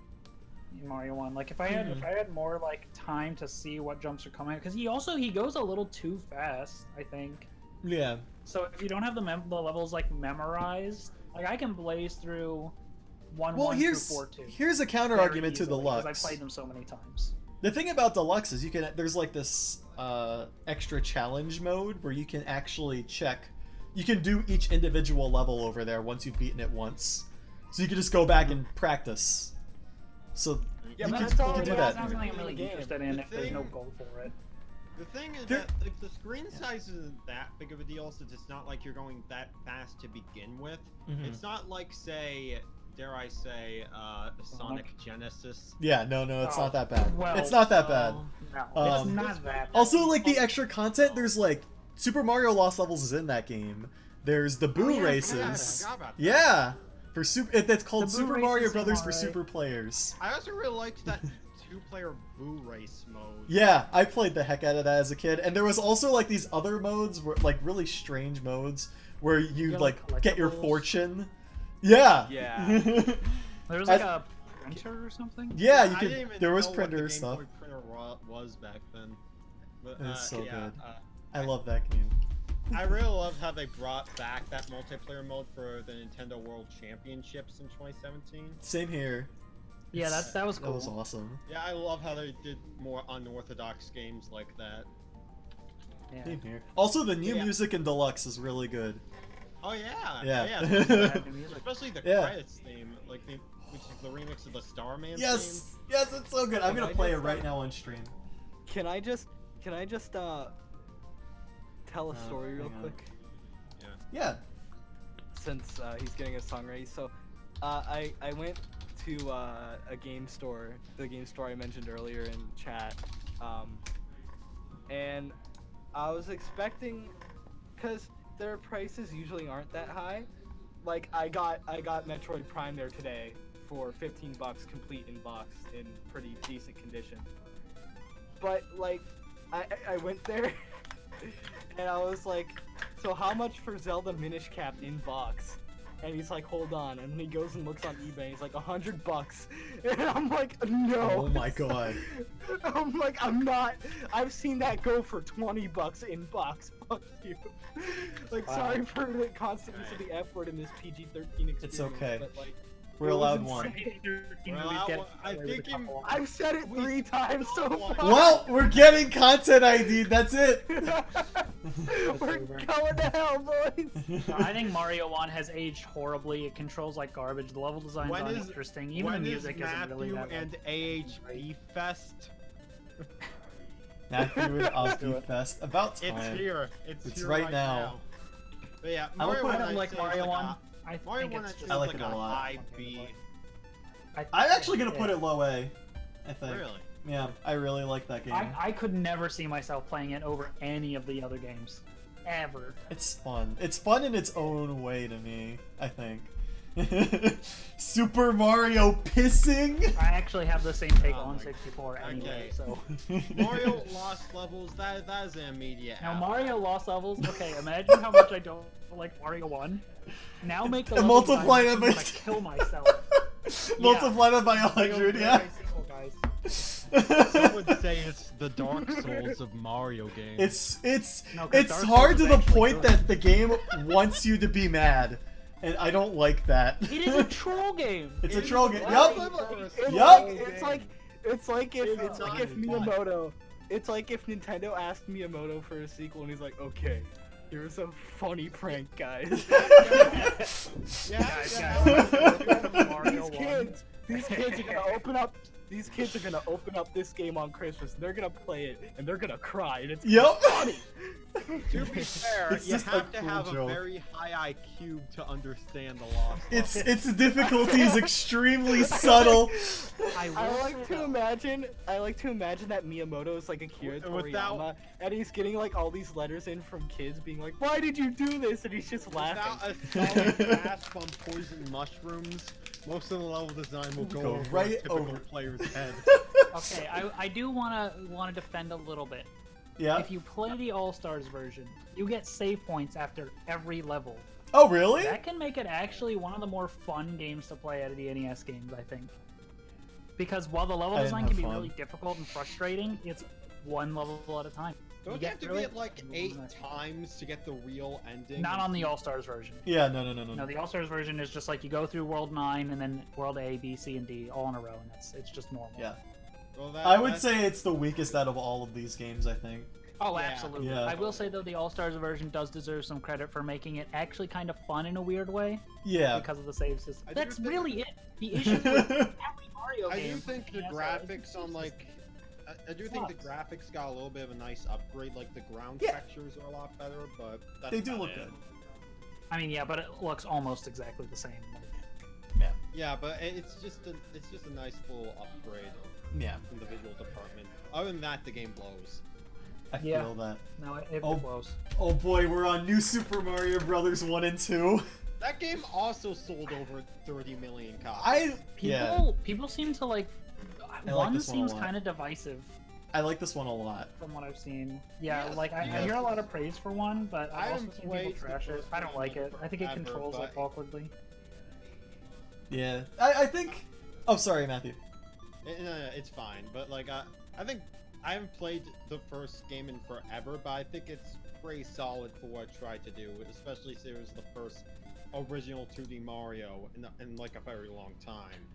in Mario 1. Like if I had more like time to see what jumps are coming, because he goes a little too fast, I think. Yeah. So if you don't have the levels like memorized, like I can blaze through 1-1 Well, through here's 4-2. here's a counter very argument to easily, 'cause Deluxe. I've played them so many times. The thing about Deluxe is there's like this extra challenge mode where you can actually check. You can do each individual level over there once you've beaten it once. So you can just go back and practice. So Yeah, you but can, that's all you can it do is. that. That's something I'm in the really game. interested in The if there's no thing- goal for it. The thing is There- that like the screen size isn't that big of a deal, since it's not like you're going that fast to begin with. Mhm. It's not like, say, dare I say, Sonic Genesis. Yeah, no, it's Oh, not that bad. well, it's not that bad. No, Um, it's not that. Also, like the extra content, there's like Super Mario Lost Levels is in that game. There's the Boo yeah, I races. forgot about that. Yeah, for that's called The Boo Super races Mario seem Brothers for alright. super players. I also really liked that two-player Boo race mode. Yeah, I played the heck out of that as a kid, and there was also like these other modes, where like really strange modes, where you Yeah, like like get your collectibles. fortune. Yeah. Yeah. There's like I- a printer or something. Yeah, you I could. didn't even There was know what printer the stuff. Game Boy printer was back then. But, It was so yeah, good. I love that game. I really loved how they brought back that multiplayer mode for the Nintendo World Championships in 2017. Same here. Yeah, that was cool. That was awesome. Yeah, I love how they did more unorthodox games like that. Yeah. Same here. Also, the new Yeah. music in Deluxe is really good. Oh yeah, Yeah. especially the Yeah. credits theme, which is the remix of the Starman Yes, yes, it's so good. I'm Can gonna I play it just, right now on stream. Can I just tell a story real hang on. quick? Yeah. Since he's getting a song ready. So, I went to a game store, the game store I mentioned earlier in chat, and I was expecting, cause their prices usually aren't that high. Like I got Metroid Prime there today for $15 complete in box in pretty decent condition. But like, I went there and I was like, so how much for Zelda Minish Cap in box? And he's like, hold on. And then he goes and looks on eBay. And he's like, $100. And I'm like, no. Oh my god. I'm like, I'm not. I've seen that go for $20 in box. Fuck you. Like, Wow. sorry for the constant use of the F word in this PG-13 experience. It's okay. But, like, We're it was allowed insane. one. I think I've said it 3 times so far. Well, we're getting content ID. That's it. We're going to hell, boys. I think Mario 1 has aged horribly. It controls like garbage. The level design's When is- uninteresting. Even the when music is isn't really Matthew that and AHB Fest? Matthew and Osby Fest. About It's time. here. It's here right now. But yeah, I Mario like I when don't like I'd say is Mario 1. a- I Mario think 1 it's I'd just say I is like like it a a lot. high B. I'm actually gonna put it low A. I think. Really? Yeah, I really like that game. I could never see myself playing it over any of the other games. Ever. It's fun. It's fun in its own way to me, I think. Super Mario pissing? I actually have the same take Oh on my- 64 anyway, okay. so. Mario Lost Levels, that is an immediate Now out. Mario Lost Levels, okay, imagine how much I don't like Mario 1. Now make the And level multiply design that by- I kill myself. Multiply that by 100, yeah. Some would say it's the Dark Souls of Mario games. It's No, 'cause it's Dark hard Souls to is the actually point good. that the game wants you to be mad, and I don't like that. It is a troll game. It's a It troll is game. a Yup. It's Yup. like it's like if Miyamoto, it's like if Nintendo asked Miyamoto for a sequel and he's like, okay, here's a funny prank, guys. Mario 1. These kids are gonna open up. These kids are gonna open up this game on Christmas. And they're gonna play it and they're gonna cry. And it's Yup. funny. To be fair, It's you just a have to cool have joke. a very high IQ to understand the Lost Its Levels. its difficulty is extremely subtle. I I will like say to though, imagine. I like to imagine that Miyamoto is like Akira Without- Toriyama, and he's getting like all these letters in from kids being like, "Why did you do this?" And he's just laughing. Without a solid grasp on poison mushrooms, most of the level design will go, Go over right a typical over. player's head. Okay, I do wanna defend a little bit. Yeah. If you play the All Stars version, you get save points after every level. Oh really? That can make it actually one of the more fun games to play out of the NES games, I think. Because while the level I didn't design have can be fun. really difficult and frustrating, it's one level at a time. Don't you have to through be at it, like and 8 nice. times to get the real ending? Not on the All Stars version. Yeah. No. No, the All Stars version is just like you go through World 9 and then World A, B, C, and D all in a row, and it's just normal. Yeah. Well, I would say it's the weakest out of all of these games. I think. Oh, Yeah. absolutely. Yeah. I will say though, the All Stars version does deserve some credit for making it actually kind of fun in a weird way Yeah. because of the save system. I do That's think- really it. The issue with every Mario I game. do think the has a graphics save on like. I do think the Sucks. graphics got a little bit of a nice upgrade. Like the ground Yeah. textures are a lot better, but that's They do about look it. good. I mean, yeah, but it looks almost exactly the same. Yeah. Yeah, but it's just a nice little upgrade Yeah. in the visual department. Other than that, the game blows. I Yeah. feel that. No, it Oh. blows. Oh boy, we're on New Super Mario Brothers 1 and 2. That game also sold over 30 million copies. People seem to like. I like One this one a seems lot. kind of divisive I like this one a lot. from what I've seen. Yeah, Yes, like I yes. hear a lot of praise for one, but I I've also haven't seen people played the trash it. first I don't one like it. I think it ever, controls like but- awkwardly. Yeah. I think. Oh, sorry, Matthew. No, it's fine. But like, I think I haven't played the first game in forever, but I think it's pretty solid for what it tried to do, especially since it was the first original 2D Mario in like a very long time.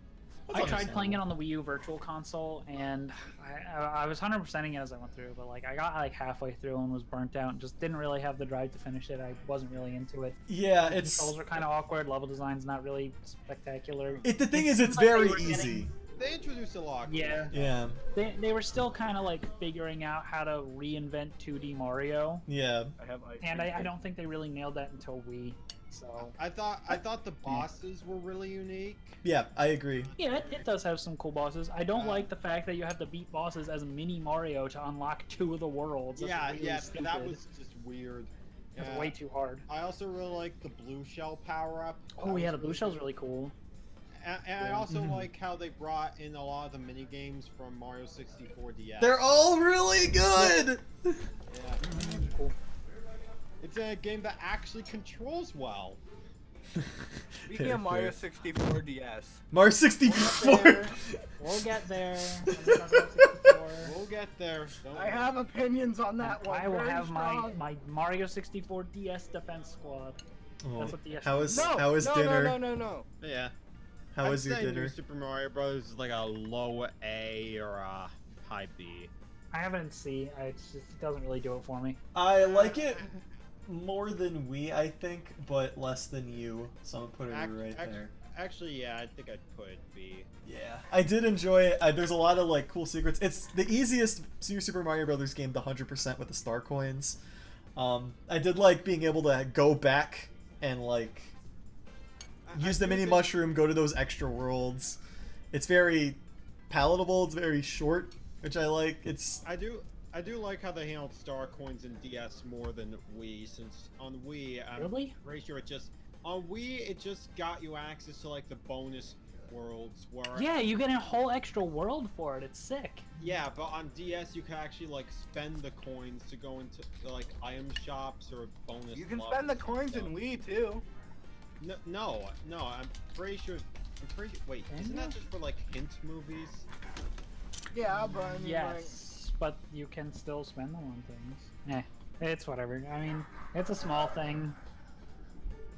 That's I tried playing it understandable. on the Wii U Virtual Console, and I was 100%ing it as I went through, but like I got like halfway through and was burnt out, and just didn't really have the drive to finish it. I wasn't really into it. Yeah, The it's. controls are kind of awkward. Level design's not really spectacular. The thing It is, it's seems like they very were getting- easy. They introduced a lot. Yeah, Yeah. they were still kind of like figuring out how to reinvent 2D Mario, Yeah. I have ice and cream. I don't think they really nailed that until Wii. So I thought the bosses were really unique. Yeah, I agree. yeah, it does have some cool bosses. I don't Uh, like the fact that you have to beat bosses as mini Mario to unlock 2 of the worlds. That's Yeah, really yeah, stupid. that was just weird. That's Yeah. way too hard. I also really like the blue shell power up. Oh yeah, the blue shell's really cool. And I also Mhm. like how they brought in a lot of the mini games from Mario 64 DS. They're all really good. Yeah. Cool. It's a game that actually controls well. Speaking of Mario 64 DS, Mario 64. We'll get there. We'll get there. We'll get there. Don't I worry. have opinions on that one. I will very have strong. my Mario 64 DS defense squad. Oh, That's what DS how is No, how is no, dinner? no. Yeah. How I'd was your say New dinner? Super Mario Bros. Is like a low A or a high B. I haven't seen. It doesn't really do it for me. I like it more than we, I think, but less than you. So I'm putting it right there. Actually, yeah, I think I'd put B. Yeah, I did enjoy it. There's a lot of like cool secrets. It's the easiest New Super Mario Brothers game, the 100% with the star coins. I did like being able to go back and like use the mini mushroom, go to those extra worlds. It's very palatable. It's very short, which I like. I do like how they handled star coins in DS more than Wii, since on Wii, I'm Really? pretty sure on Wii it just got you access to like the bonus worlds where Yeah, you get a whole extra world for it. It's sick. yeah, but on DS you can actually like spend the coins to go into like item shops or bonus. You can levels spend the and coins stuff. in Wii too. No, I'm pretty sure. Wait, isn't that just for like hint movies? Yeah, but I mean, Yes, but you can still spend them on things. It's whatever. I mean, it's a small thing.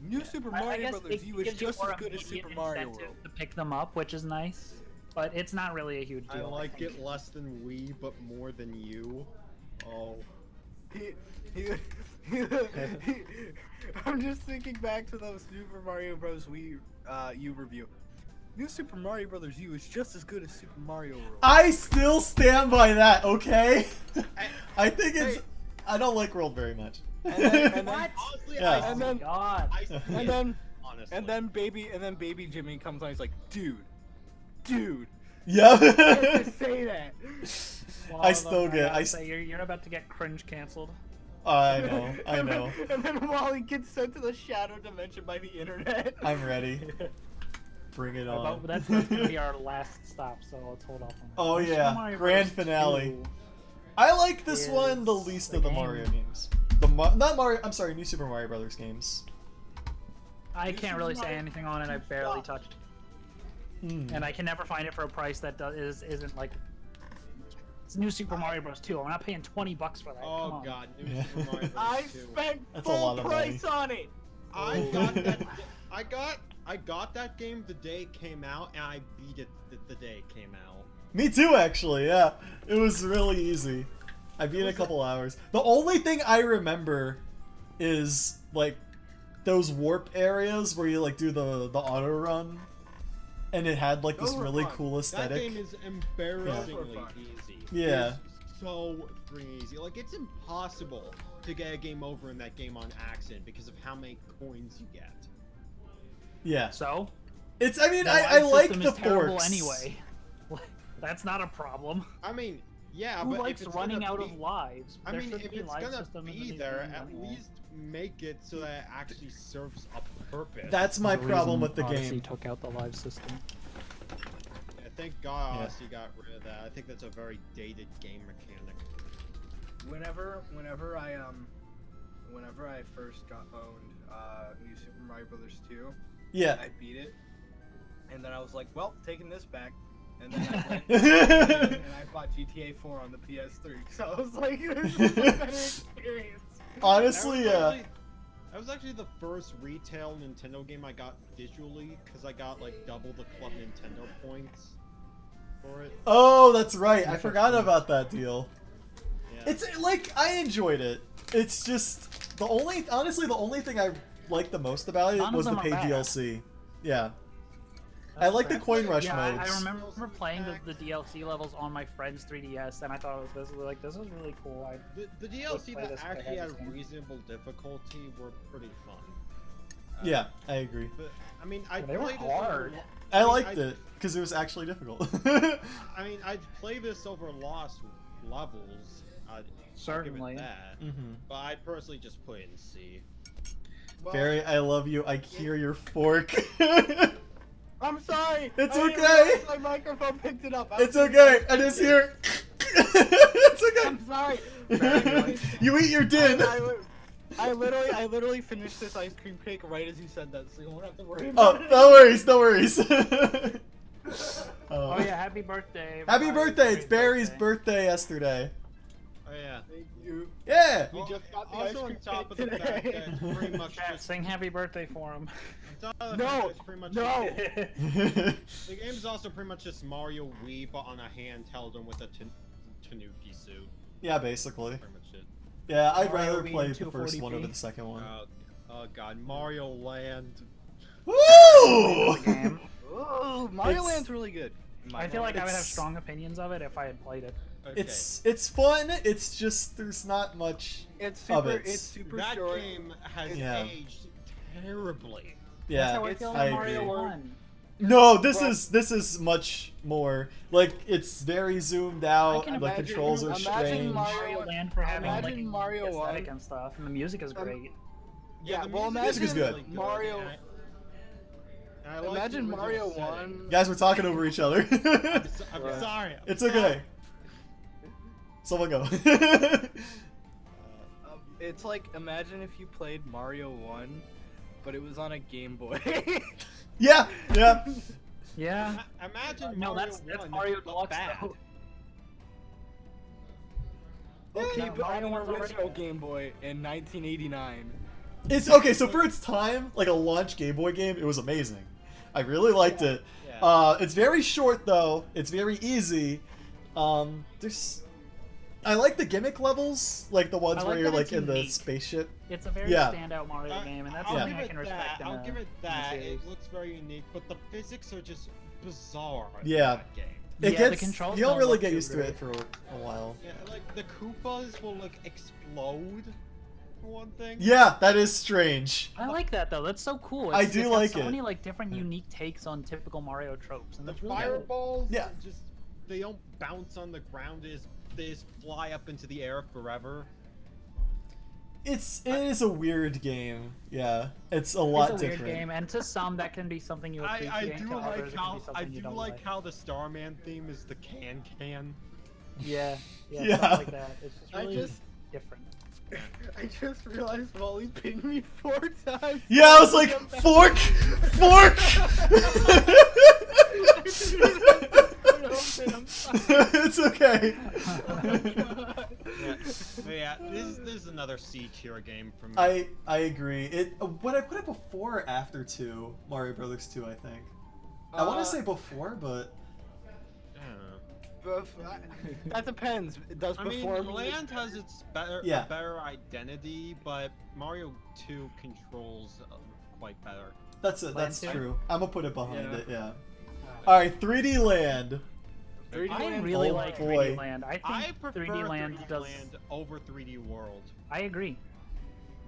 New Super I Mario guess Brothers it U is gives you just more as good as immediate Super Mario incentive World. to pick them up, which is nice. But it's not really a huge I deal. like think. it less than Wii, but more than you. Oh. I'm just thinking back to those Super Mario Bros. Wii U review. New Super Mario Bros. U is just as good as Super Mario World. I still stand by that. Okay. I think it's. Hey. I don't like World very much. And then, What? Honestly, Yeah. And then- God. and then baby Jimmy comes on. He's like, dude, Yeah. you can't just say that. I still get. gotta say, you're about to get cringe canceled. I know. I And then- know. And then Wally gets sent to the shadow dimension by the internet. I'm ready. Bring it on. But that's gonna be our last stop, so let's hold off on that. Oh Super yeah, Mario grand Bros. finale. 2. I like this one the is least the of the game. Mario games. Not Mario. I'm sorry, New Super Mario Brothers games. I New can't Super really say Mario anything on it. I barely touched, and I can never find it for a price that isn't like. It's New Super Mario Bros. 2. I'm not paying $20 for that. Come Oh on. god, New Yeah. Super Mario Bros. I 2. spent That's a full lot of price on it. I got that. I got that game the day it came out, and I beat it the day it came out. Me too, actually. Yeah, it was really easy. I beat it a couple hours. The only thing I remember is like those warp areas where you like do the auto run, and it had like this Those were really fun. cool That aesthetic. game is embarrassingly fun. easy. Yeah. It's so freaking easy. Like it's impossible to get a game over in that game on accident because of how many coins you get. Yeah, So it's. I mean, the I live like system the is terrible forks anyway. That's not a problem. I mean, yeah, Who but likes if it's running gonna out be, of lives? I There mean, shouldn't if be it's live gonna system in be the there, game at anyway. least make it so that it actually serves a purpose. That's my The problem reason with the Odyssey game. took out the live system. Yeah, thank God Yeah. Odyssey got rid of that. I think that's a very dated game mechanic. Whenever I first got owned New Super Mario Bros. 2, Yeah. I beat it, and then I was like, well, taking this back. And then I went and I bought GTA 4 on the PS3. So I was like, this is a better experience. Honestly, That was actually the first retail Nintendo game I got digitally, because I got like double the Club Nintendo points for it. Oh, that's right. I forgot about that deal. Yeah. It's like I enjoyed it. It's just the only thing I liked the most about it None of was the them are paid bad. DLC. Yeah. I like the fair. coin rush Yeah, modes. I remember playing the DLC levels on my friend's 3DS, and I thought this was really cool. The DLC play that this if I actually had had this game. reasonable difficulty were pretty fun. Yeah, I agree. But I mean, I They were played this hard. over. I mean, liked it because it was actually difficult. I mean, I'd play this over lost levels. I'd Certainly. give it that. Mhm. But I personally just put it in C. Well, Barry, I love you. I hear your fork. I'm sorry. It's I didn't okay. realize my microphone picked it up. I It's was- okay. I just hear. It's okay. I'm sorry. You eat your din. I literally finished this ice cream cake right as you said that, so you won't have to worry Oh, about it. no worries, no worries. Oh yeah, happy birthday! Happy everybody. birthday! It's Great Barry's birthday yesterday. Oh yeah. Thank you. Yeah. We just got the Also ice on cream top of cake the fact today. that it's pretty much Chat, just sing happy birthday for him. on top of the fact that it's pretty much the game is also pretty much just Mario Wii, but on a handheld and with a Tanuki suit. Yeah, basically. Pretty much it. Yeah, I'd Mario rather Wii play in the first one 240p. over the second one. Oh god, Mario Land. Woo! Game. Oh, Mario It's- Land's really good. in my I feel like I would have It's- strong opinions of it if I had played it. Okay. It's fun. It's just there's not much. It's of super. it. It's super that short. game has Yeah. aged terribly. Yeah. That's how I it's feel I about Mario agree. 1. No, this Well- is much more like it's very zoomed out. can The imagine- controls are imagine strange. Mario- Land for having like Imagine Mario aesthetic 1. and stuff, and the music is great. Yeah, the well, music is imagine good. Mario. and I like the Imagine original Mario setting. 1. Guys, we're talking over each other. I'm Yeah. sorry. It's okay. Someone go. It's like imagine if you played Mario 1, but it was on a Game Boy. Yeah, yeah. Yeah. Imagine No, Mario that's 1, Mario but Deluxe bad. though. Okay, Yeah, but on Mario an 1's already original bad. Game Boy in 1989. It's okay. So for its time, like a launch Game Boy game, it was amazing. I really liked it. Yeah. It's very short though. It's very easy. There's, I like the gimmick levels, like the ones I where like you're that like it's in the unique. spaceship. It's a very Yeah. standout Mario game, and that's I'll something give I can it respect. that. I'll give it that. series. It looks very unique, but the physics are just bizarre. in Yeah. that game. It Yeah, the gets, controls you don't don't really look get too used to great. it for a while. Yeah, like the Koopas will like explode. For one thing. Yeah, that is strange. I like that though. That's so cool. I It's do got like so it. many like different unique takes on typical Mario tropes, and The that's really cool. fireballs, Yeah. just they don't bounce on the ground. They just fly up into the air forever. It is a weird game. Yeah, it's a lot It's a weird different. game, and to some that can be something you appreciate. I to do others, like it can how be something you don't like. how the Starman theme is the can. Yeah, yeah, Yeah. stuff like that. It's just I really just- different. I just realized Wally pinged me 4 times. Yeah, I was like, fork, fork. It's okay. Yeah, this is another C tier game for me. I agree. It would I put it before or after 2 Mario Brothers 2? I think. I want to say before, but I don't know. That depends. Does I mean, before Land has its better Yeah. better identity, but Mario 2 controls quite better. that's Land that's 2? true. I'm gonna put it behind Yeah. it. Yeah. All right, 3D Land. 3D I Land- really Oh, like boy. 3D Land. I think I prefer 3D Land does. Land over 3D World. I agree.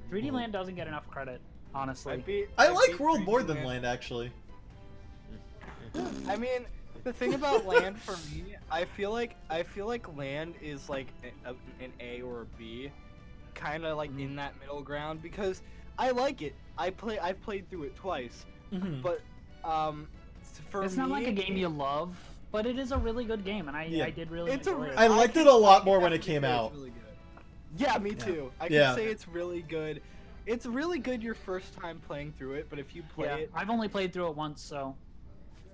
3D Ooh. Land doesn't get enough credit, honestly. I I like beat World 3D more than Land actually. I mean, the thing about Land for me, I feel like Land is like an A or a B, kind of like in that middle ground because I like it. I've played through it twice, Mhm. but for It's me, not like a game you love, but it is a really good game, and I Yeah. did really It's a enjoy re- it. I liked can- it a lot I can more when it definitely came say it's out. really good. Yeah, me Yeah. too. I Yeah. can say it's really good. It's really good your first time playing through it, but if you play Yeah, it, I've only played through it once, so.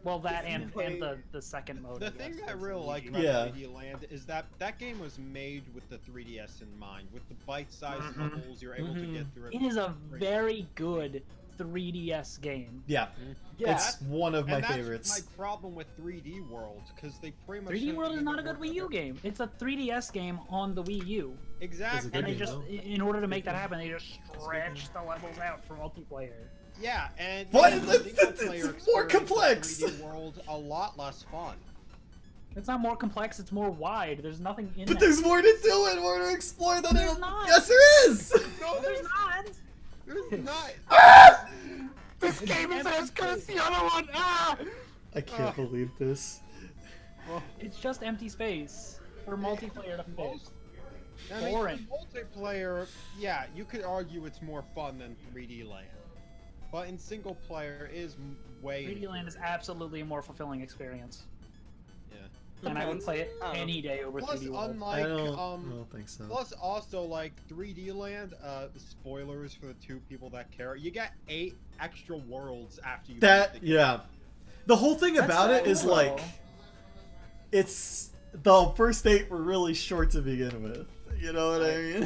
Well, that If you and play- the second mode. The I thing guess, that I is really the like Wii U. about Yeah. 3D Land is that that game was made with the 3DS in mind. With the bite-sized Mhm. levels, you're able to Mhm. get through it. It is a very good 3DS game. Yeah, yeah, it's one of my and that's favorites. my problem with 3D World, because they pretty much 3D have World is made not a it good work Wii U better. game. It's a 3DS game on the Wii U. Exactly. Good And they game, just, though. in order to make that happen, they just stretch the levels out for multiplayer. Yeah, and What? makes the It's- single-player it's more experience of complex. 3D World a lot less fun. It's not more complex, it's more wide. There's nothing in But that. there's more to do and more to explore than There's it. not. Yes, there is. No, there's not! There's not. Ah! this game is as good as the other one. Ah! I can't believe this. It's just empty space for multiplayer to fit. Most- I mean, Boring. multiplayer, yeah, you could argue it's more fun than 3D Land. But in single player it is way 3D Land is absolutely a more fulfilling experience. Yeah. and I would play it I don't know. any day over Plus, 3D World. unlike I don't think so. plus also like 3D Land, spoilers for the 2 people that care. You get 8 extra worlds after you. beat That the game. yeah. The whole thing That's about it so is cool. like, it's the first 8 were really short to begin with. You know what I mean?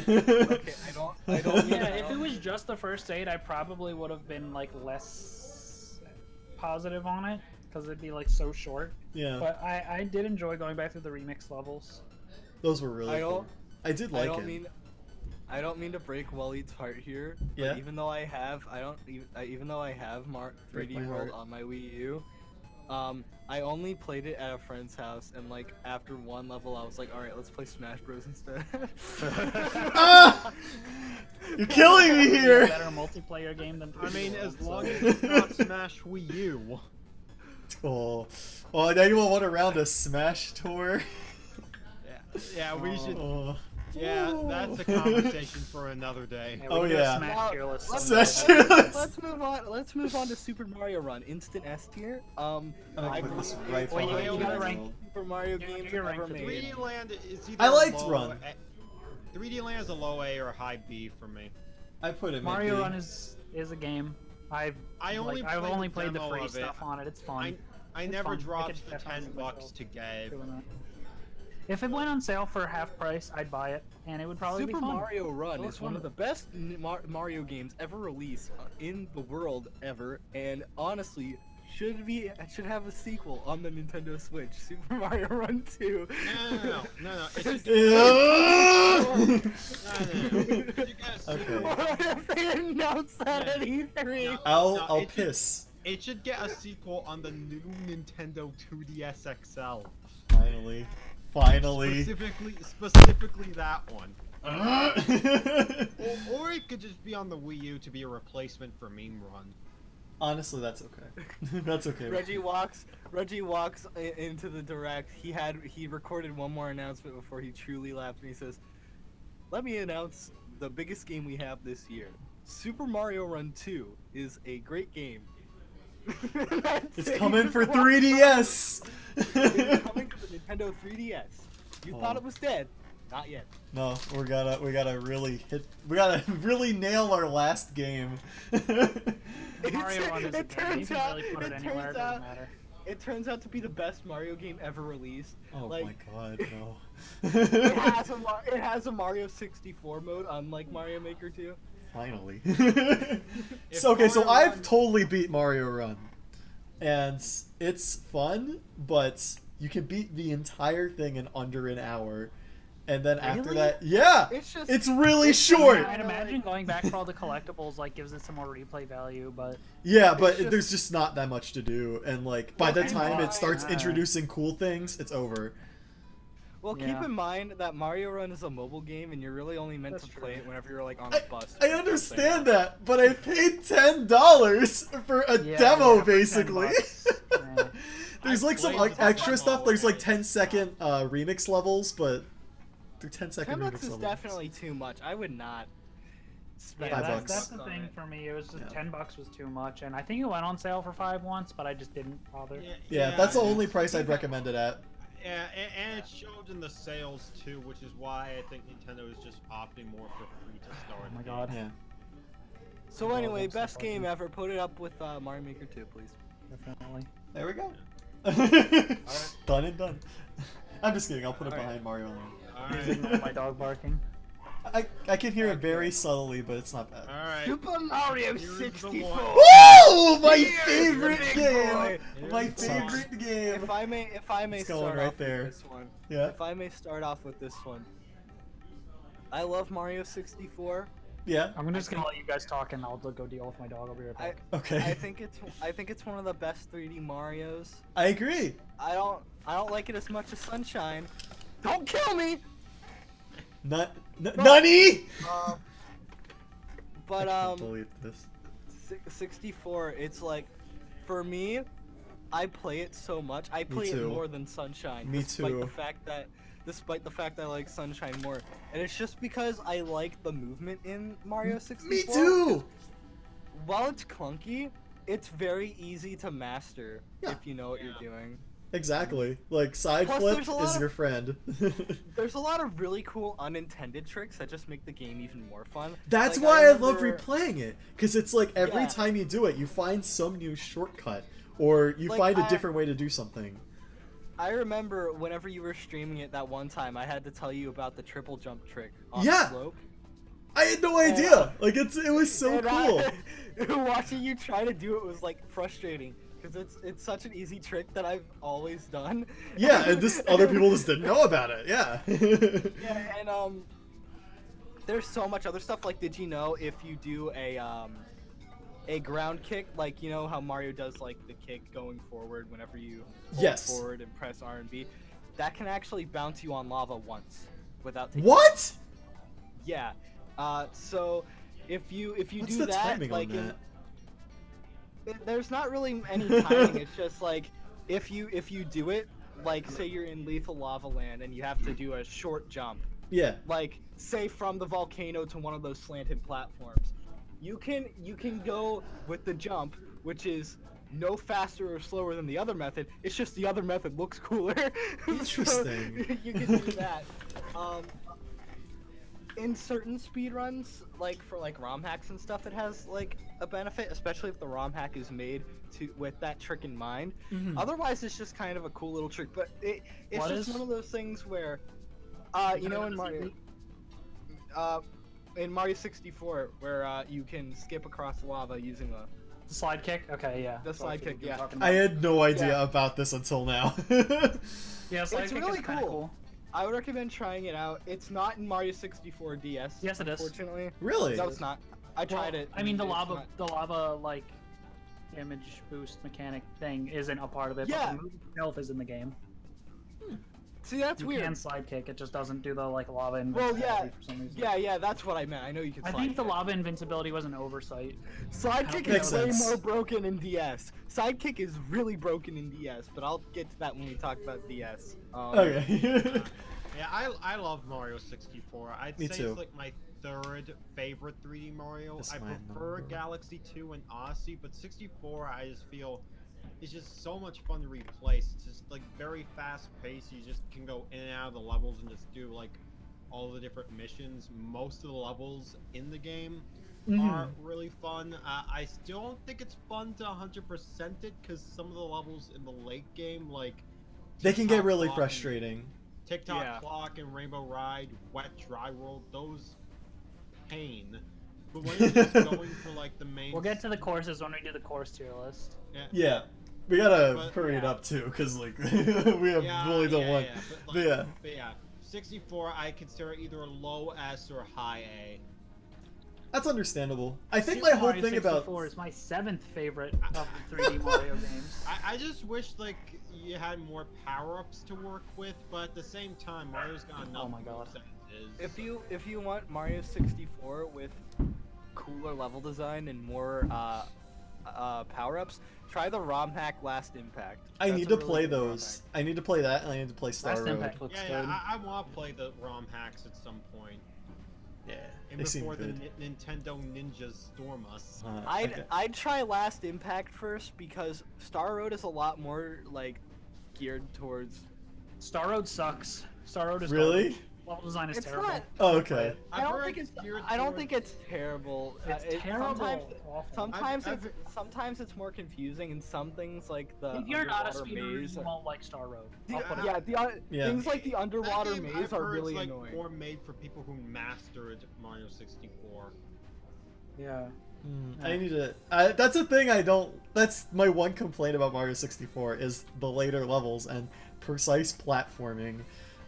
Okay, I don't. Yeah, if it was just the first 8, I probably would have been like less positive on it because it'd be like so short. Yeah, But I did enjoy going back through the remix levels. those were really I cool. don't- I did I like don't it. mean. I don't mean to break Waleed's heart here. But Yeah? even though I have, even though I have Break 3D my World heart. on my Wii U, I only played it at a friend's house, and like after one level, I was like, all right, let's play Smash Bros instead. Ah! You're killing me It's a here. better multiplayer game than 3D I mean, World, as so- long as it's not Smash Wii U. Oh, well, now you want to round a Smash tour? Yeah, we should. Oh, Yeah, that's a conversation for another day. Yeah, Oh, we can do a yeah. Smash Now, tier list let's- someday. Smash tier list. Let's move on to Super Mario Run, instant S tier. I'm gonna I put this believe- right Well, behind you you. gotta rank- World. Super Mario Yeah, games you're right ever for made. 3D Land is either I liked a low Run. A, 3D Land is a low A or a high B for me. I put it. Mario maybe. Run is a game. I've I've only played the demo free of it. stuff on it. It's fun. I It's never fun. I dropped could the definitely see $10 myself to Gabe. doing that. If it went on sale for half price, I'd buy it, and it would probably Super be fun. Mario Run It looks is one fun. of the best Mario games ever released in the world ever, and honestly, should have a sequel on the Nintendo Switch. Super Mario Run 2. No. It should, Yeah. no. You gotta see Okay. What if they announced that at E3? I'll it should- piss. It should get a sequel on the new Nintendo 2DS XL. Finally. Specifically that one. Or it could just be on the Wii U to be a replacement for Meme Run. Honestly, that's okay. That's okay. Reggie walks into the direct. He recorded one more announcement before he truly laughed, and he says, "Let me announce the biggest game we have this year. Super Mario Run 2 is a great game. It's coming for 3DS. It's coming to the Nintendo 3DS. You thought it was dead? Not yet. No, we gotta really nail our last game. Mario Run is a It game. You turns can out- really put it it anywhere. turns It doesn't out- matter. It turns out to be the best Mario game ever released. Oh Like, my god, no. It has a Mario 64 mode, unlike Mario Maker 2. Finally. If So okay, so Mario I've Run- totally beat Mario Run, and it's fun, but you can beat the entire thing in under an hour, and then after Really? that, yeah, It's just it's really it's short. I'd imagine going back for all the collectibles like gives it some more replay value, but Yeah, but just- there's just not that much to do, and like by the Well, time and it starts why? introducing cool things, it's over. Well, keep Yeah. in mind that Mario Run is a mobile game, and you're really only meant That's to true. play it whenever you're like on a bus. I understand that, but I paid $10 for a yeah, demo, yeah, for 10 basically. bucks. Yeah. There's I like some played the extra demo stuff. There's like already. 10-second remix levels, but they're 10-second 10 remix bucks is levels. definitely too much. I would not spend Yeah, $5. that's the on thing it. for me. It was just Yeah. $10 was too much, and I think it went on sale for $5 once, but I just didn't bother. Yeah, that's the only price I'd recommend it at. Yeah, and it showed in the sales too, which is why I think Nintendo is just opting more for free to start. Oh my god. Yeah. So Oh, anyway, I'm so best game fucking- ever. Put it up with Mario Maker 2, please. Definitely. There we go. Done and done. I'm just kidding. I'll put it Alright. behind Mario Land. Alright. My dog barking. I can hear it very subtly, but it's not bad. Alright. Super Mario Here's the 64. one. Woo! My Here's the favorite big game. boy. My Here's the favorite game. If I may It's going start right off there. with this one. Yeah. If I may start off with this one. I love Mario 64. Yeah. I'm just gonna let you guys talk, and I'll go deal with my dog. I'll be right back. Okay. I think it's one of the best 3D Marios. I agree. I don't like it as much as Sunshine. Don't kill me. Nani? But I can't believe this. 64. It's like, for me, I play it so much. I play it too. more than Sunshine. Me despite too. Despite the fact that I like Sunshine more, and it's just because I like the movement in Mario 64. Me too. While it's clunky, it's very easy to master Yeah. if you know what you're doing. Exactly. Like side Plus, flip there's a lot is of- your friend. There's a lot of really cool unintended tricks that just make the game even more fun. That's Like, why I love remember- replaying it, because it's like every Yeah. time you do it, you find some new shortcut, or you Like, find a I- different way to do something. I remember whenever you were streaming it that one time, I had to tell you about the triple jump trick on Yeah. the slope. I had no idea. Like it was so And cool. watching you try to do it was like frustrating because it's such an easy trick that I've always done. Yeah, and just other people just didn't know about it. Yeah. Yeah, and there's so much other stuff. Like, did you know if you do a ground kick, like you know how Mario does like the kick going forward whenever you hold Yes. forward and press R and B, that can actually bounce you on lava once without taking. What? Yeah. So if you What's do the that, timing like on that? there's not really any timing. It's just like if you do it, like say you're in lethal lava land and you have to do a short jump, Yeah. like say from the volcano to one of those slanted platforms, you can go with the jump, which is no faster or slower than the other method. It's just the other method looks cooler. Interesting. So, you can do that. In certain speedruns, like for like ROM hacks and stuff, it has like a benefit, especially if the ROM hack is made with that trick in mind. Mhm. Otherwise, it's just kind of a cool little trick. But it's What just is- one of those things where, you know, in Mario 64, where you can skip across lava using Slide kick? Okay, yeah. The slide kick, yeah. I had no idea Yeah. about this until now. Yeah, slide It's kick really is kind of cool. cool. I would recommend trying it out. It's not in Mario 64 DS. Yes, it is. Unfortunately, Really? no, it's not. I tried Well, it. I mean, the and it's lava, not- like image boost mechanic thing isn't a part of it. Yeah. But the move itself is in the game. See, that's You weird. can slide kick. It just doesn't do the like lava Well, invincibility yeah, for some reason. yeah, that's what I meant. I know you can. I slide think the kick. lava invincibility was an oversight. Sidekick Makes is way sense. more broken in DS. Sidekick is really broken in DS, but I'll get to that when we talk about DS. Okay. Yeah, I love Mario 64. I'd Me say too. it's like my third favorite 3D Mario. That's I my prefer number. Galaxy 2 and Odyssey, but 64 I just feel is just so much fun to replace. It's just like very fast paced. You just can go in and out of the levels and just do like all the different missions. Most of the levels in the game are really fun. I still don't think it's fun to 100% it because some of the levels in the late game, like They can get TikTok really Clock and- frustrating. TikTok Yeah. Clock and Rainbow Ride, Wet Dry World, those pain. But when you're just going for like the main. We'll get to the courses when we do the course tier list. Yeah. We gotta But- hurry it yeah. up too, because like we have really don't want. But yeah. But yeah, 64 I consider either a low S or high A. That's understandable. I think Super my whole Mario thing about 64 is my 7th favorite of the 3D Mario games. I just wish like you had more power-ups to work with, but at the same time, Mario's got enough. Oh my God. moves as is, If you want Mario 64 with cooler level design and more power-ups, try the ROM hack Last Impact. I That's need a to really play good ROM those. I need to play that, and I need to play Star Last Road. Impact looks Yeah, good. I want to play the ROM hacks at some point. Yeah, And they seem before the good. Nintendo ninjas storm us. I'd I'd try Last Impact first because Star Road is a lot more like geared towards. Star Road sucks. Star Road is Really? garbage. Level design is It's terrible. not. Oh, okay. I don't I've think heard it's. geared I don't towards- think it's terrible. It's terrible. Sometimes, Awful. sometimes I've- sometimes it's more confusing, and some things like the If you're not a underwater speedrunner, maze. you won't like Star Road. The- I'll put it yeah, Yeah. things like the That underwater game, maze I've are heard, really is, like, annoying. more made for people who mastered Mario 64. Yeah. I need to. That's a thing I don't. That's my one complaint about Mario 64 is the later levels and precise platforming,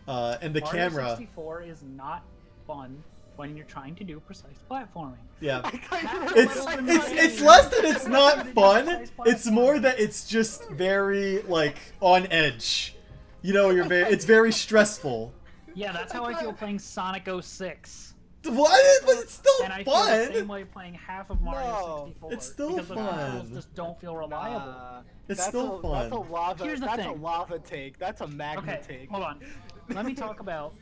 and the Mario camera. 64 is not fun when you're trying to do precise platforming. Yeah. I thought you were It's like- it's less that it's not fun. It's more that it's just very like on edge. You know, it's very stressful. Yeah, that's how I feel playing Sonic 06. What? But it's still And I feel the same fun. way playing half of Mario No, 64. it's still because the controls fun. just don't feel reliable. It's that's still a, fun. That's a lava. Here's the that's thing. a lava take. That's a magma Okay, take. hold on. Let me talk about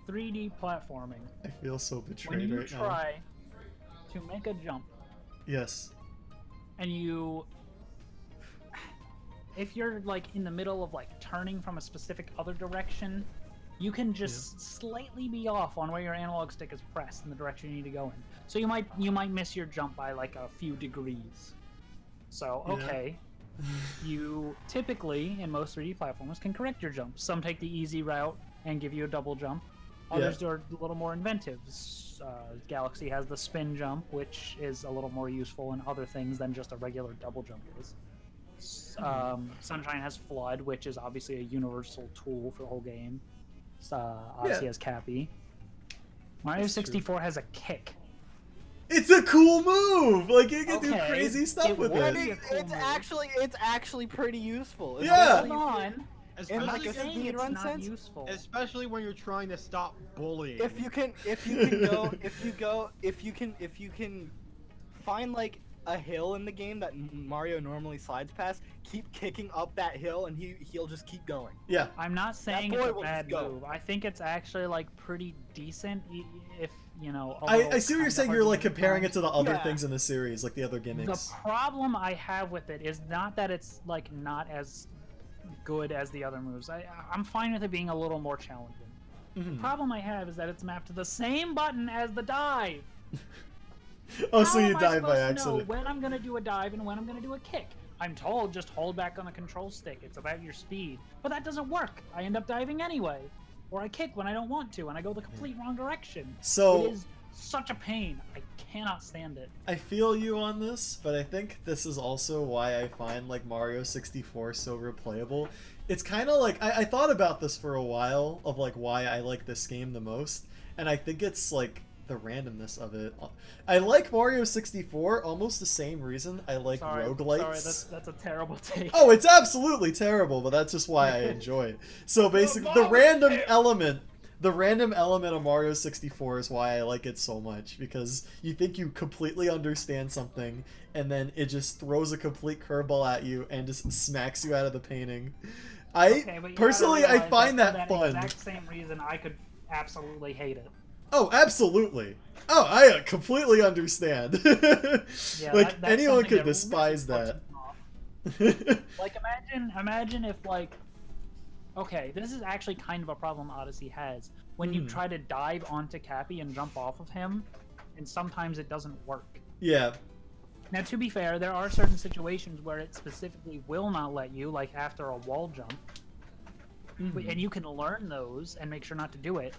3D platforming. I feel so When betrayed you right now. try to make a jump Yes. and you if you're like in the middle of like turning from a specific other direction, you can just slightly be off on where your analog stick is pressed in the direction you need to go in. So you might miss your jump by like a few degrees. So okay, you typically in most 3D platformers can correct your jump. Some take the easy route and give you a double jump. Others are a little more inventive. Galaxy has the spin jump, which is a little more useful in other things than just a regular double jump is. Sunshine has Flood, which is obviously a universal tool for the whole game. Odyssey has Cappy. Mario 64 has a kick. It's a cool move. Like you can do crazy stuff with it. It's actually pretty useful. Yeah. Hold on. Especially, speedrun sense, useful. especially when you're trying to stop bullying. if you can find like a hill in the game that Mario normally slides past, keep kicking up that hill and he'll just keep going. Yeah. I'm not saying boy it's a will bad just go. move. I think it's actually like pretty decent if, you know, I see what you're saying. You're like comparing it to the other Yeah. things in the series, like the other gimmicks. The problem I have with it is not that it's like not as good as the other moves. I'm fine with it being a little more challenging. The problem I have is that it's mapped to the same button as the dive. Oh, so How you am I died by supposed to know accident. when I'm gonna do a dive and when I'm gonna do a kick? I'm told just hold back on the control stick. It's about your speed, but that doesn't work. I end up diving anyway, or I kick when I don't want to, and I go the complete wrong direction. So it is such a pain. I cannot stand it. I feel you on this, but I think this is also why I find like Mario 64 so replayable. It's kind of like I thought about this for a while of like why I like this game the most, and I think it's like the randomness of it. I like Mario 64 almost the same reason I like roguelites. Sorry, that's a terrible take. Oh, it's absolutely terrible, but that's just why I enjoy it. So basically, the random element of Mario 64 is why I like it so much, because you think you completely understand something, and then it just throws a complete curveball at you and just smacks you out of the painting. Personally, I find that fun. For that exact same reason, I could absolutely hate it. Oh, absolutely. Oh, I completely understand. Yeah, like, that's anyone something could that despise really that. puts me off. Like, imagine if, like, okay, this is actually kind of a problem Odyssey has. When you try to dive onto Cappy and jump off of him, and sometimes it doesn't work. Yeah. Now, to be fair, there are certain situations where it specifically will not let you, like after a wall jump. And you can learn those and make sure not to do it.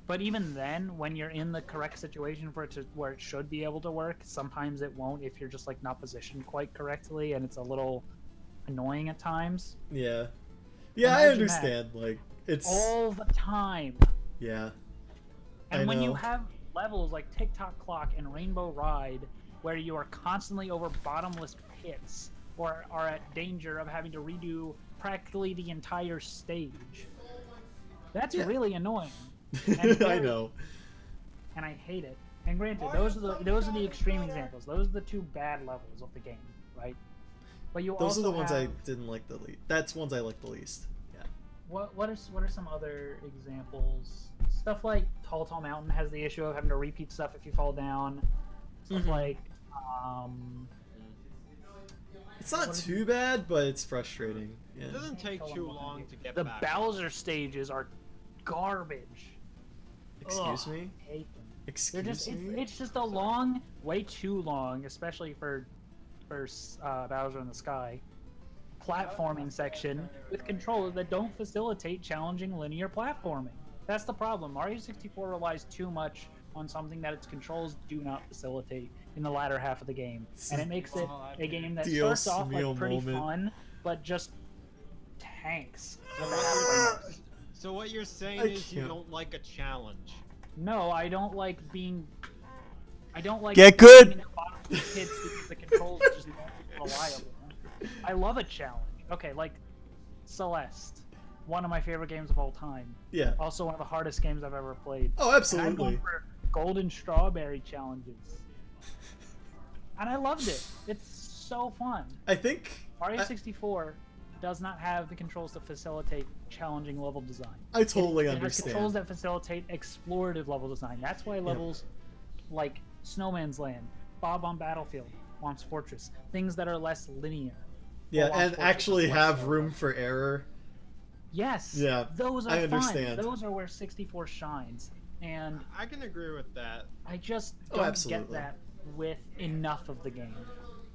But even then, when you're in the correct situation for it to where it should be able to work, sometimes it won't if you're just like not positioned quite correctly, and it's a little annoying at times. Yeah. Yeah, I Imagine understand. Like, it's all the time. yeah. And when you know. have levels like TikTok Clock and Rainbow Ride, where you are constantly over bottomless pits, or are at danger of having to redo practically the entire stage, that's really annoying. And I know. And I hate it. And granted, those are the extreme examples. Those are the two bad levels of the game, right? But you Those also are the ones I have- didn't like the least. That's ones I like the least. Yeah. What are some other examples? Stuff like Tall Mountain has the issue of having to repeat stuff if you fall down. Stuff like It's not too bad, but it's frustrating. Yeah. It doesn't take too long to get the back. Bowser stages are garbage. Excuse Ugh, me? I hate them. Excuse They're just me? it's just a long, way too long, especially for Bowser in the Sky, platforming section with controls that don't facilitate challenging linear platforming. That's the problem. Mario 64 relies too much on something that its controls do not facilitate in the latter half of the game, and it makes it a game that Dios starts off mío like pretty moment. fun, but just tanks. So what you're saying I is you can't. don't like a challenge. No, I don't like being. I don't like Get good! being in the bottom of the pits because the controls are just not reliable. I love a challenge. Okay, like Celeste, one of my favorite games of all time. Yeah. Also one of the hardest games I've ever played. Oh, And I've absolutely. gone for golden strawberry challenges, and I loved it. It's so fun. I think Mario 64 does not have the controls to facilitate challenging level design. I totally It has controls understand. that facilitate explorative level design. That's why levels like Snowman's Land, Bob on Battlefield, Mom's Fortress, things that are less linear, Yeah, launch and forces actually is have less room so. for error. Yes. Yeah, Those are I fun. understand. Those are where 64 shines, and I can agree with that. I just Oh, don't get absolutely. that with enough of the game.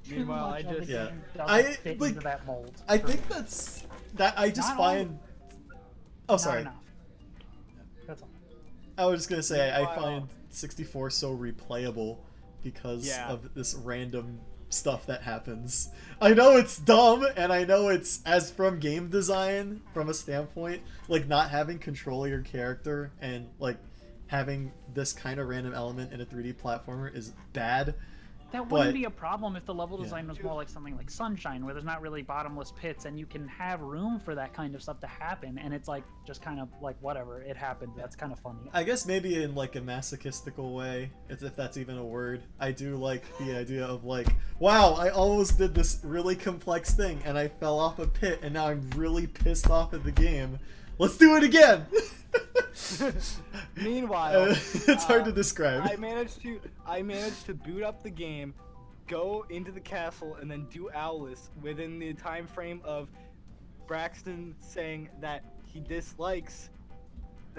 Too Meanwhile, much I of the just- Yeah. game doesn't I, fit like, into that mold. I for think me. that I just Not all- find. Oh, Not sorry. enough. That's all. I was just gonna say I Meanwhile- find 64 so replayable because Yeah. of this random stuff that happens. I know it's dumb, and I know it's, as from game design, from a standpoint, like not having control of your character and like having this kind of random element in a 3D platformer is bad. That But- wouldn't be a problem if the level Yeah. design was more like something like Sunshine, where there's not really bottomless pits, and you can have room for that kind of stuff to happen, and it's like just kind of like whatever, it happened. That's kind of funny. I guess maybe in like a masochistical way, if that's even a word. I do like the idea of like, wow, I almost did this really complex thing and I fell off a pit and now I'm really pissed off at the game. Let's do it again! Meanwhile, It's hard to describe. I managed to boot up the game, go into the castle, and then do Owless within the time frame of Braxton saying that he dislikes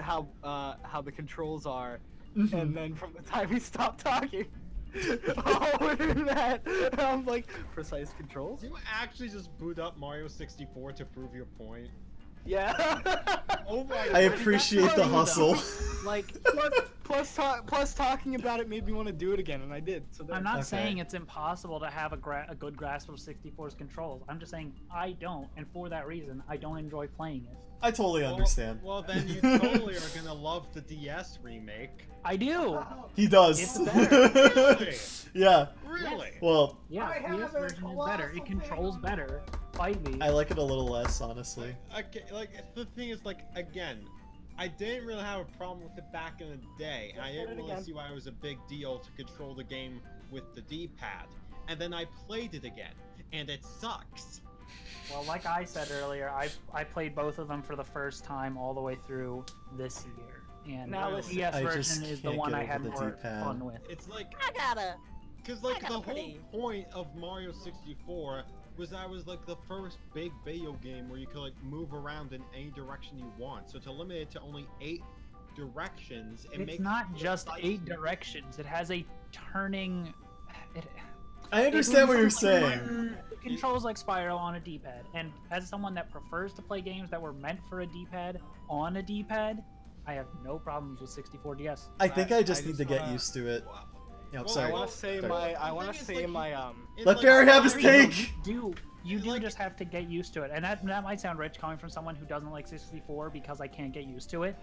how the controls are, and then from the time he stopped talking, all within that, I'm like, precise controls? Do you actually just boot up Mario 64 to prove your point? Yeah. Oh my I god. appreciate the funny, though. hustle. Like, plus talking about it made me want to do it again, and I did. So there. I'm not Okay. saying it's impossible to have a good grasp of 64's controls. I'm just saying I don't, and for that reason, I don't enjoy playing it. I totally understand. Well, then you totally are gonna love the DS remake. I do. He does. It's better. Really? Yeah. Really? Well, Yeah, I the have DS a version is better. It controls better. Fight me. I like it a little less, honestly. Okay, like the thing is, like, again, I didn't really have a problem with it back in the day, and I didn't really see why it was a big deal to control the game with the D-pad. And then I played it again, and it sucks. Well, like I said earlier, I played both of them for the first time all the way through this year, and Now the listen, DS I just version is the can't one get I over had the more D-pad. fun with. It's like, I gotta. because like I the got whole pretty. point of Mario 64 was that it was like the first big video game where you could like move around in any direction you want. So to limit it to only 8 directions, it It's makes not just precise 8 directions. It has a turning. It, I understand what you're controls like- saying. It controls like Spyro on a D-pad, and as someone that prefers to play games that were meant for a D-pad on a D-pad, I have no problems with 64 DS. I think I I just need just to get wanna- used to it. Yeah, Well, sorry. I want to say Sorry. my. I The want thing to is, say like, my. in, Let like, Barry have his No, take! You do Like- just have to get used to it, and that might sound rich coming from someone who doesn't like 64 because I can't get used to it.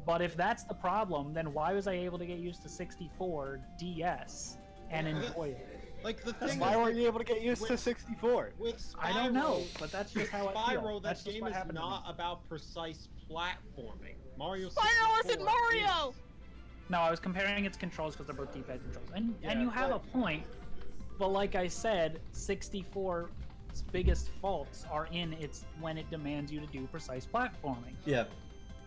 But if that's the problem, then why was I able to get used to 64 DS and enjoy it? Like the thing Why is, weren't like, you able to get used to with- 64? with Spyro, I don't know, but that's just how I feel. Spyro, that That's just game what is happened to me. not about precise platforming. Mario Spyro 64 isn't Mario! is. No, I was comparing its controls because they're both D-pad controls, and Yeah, you have but- a point. But like I said, 64's biggest faults are in its when it demands you to do precise platforming. Yeah.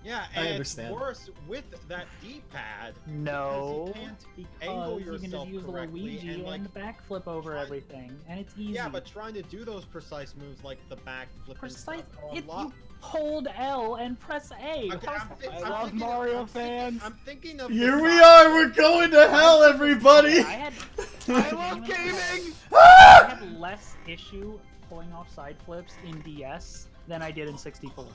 Yeah, I and understand. it's worse with that D-pad. No, Because you can't angle because you can just yourself use correctly Luigi and, like, and backflip over try- everything, and it's easy. Yeah, but trying to do those precise moves like the backflip precise. and stuff are a It, lot. you hold L and press A. Okay, How's I'm that- thi- I I'm love thinking- Mario I'm thinking- fans. I'm thinking of. Here the we side- are! We're going to hell, everybody! I had I love gaming. I had less issue pulling off side flips in DS than I did in 64.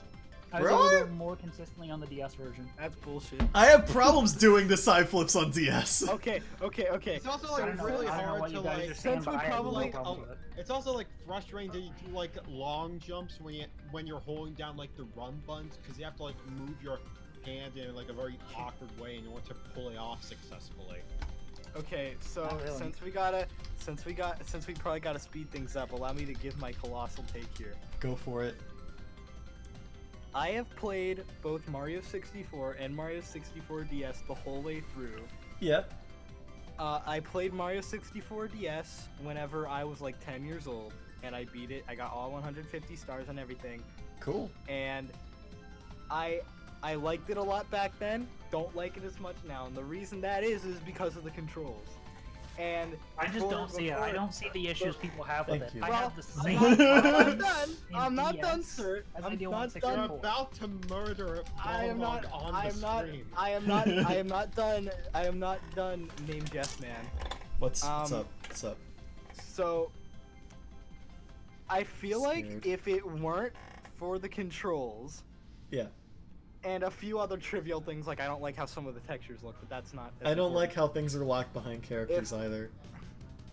I was able to do Really? it more consistently on the DS version. That's bullshit. I have problems doing the side flips on DS. Okay. It's also I like don't know, really I don't know hard what to you guys like. are saying, Since but we I had probably- no problem with it. It's also like frustrating to do like long jumps when you're holding down like the run buttons because you have to like move your hand in like a very awkward way in order to pull it off successfully. Okay, so Not really. since we probably gotta speed things up, allow me to give my colossal take here. Go for it. I have played both Mario 64 and Mario 64 DS the whole way through. Yep. I played Mario 64 DS whenever I was like 10 years old, and I beat it. I got all 150 stars and everything, Cool. and I liked it a lot back then. Don't like it as much now, and the reason that is because of the controls. And I just don't see it. I before- don't see the issues people have with Thank it. you. I Well, have the I'm same not problems done. in I'm not DS done, sir. as I I'm do on not 64. You're done. about to murder I am not. Balrog on I the am not. stream. I am not. I am not done. I am not done. Named Yes Man. What's Um, up? What's up? So I feel like Scared. if it weren't for the controls Yeah. and a few other trivial things, like I don't like how some of the textures look, but that's not. I don't like important. how things are locked behind characters either.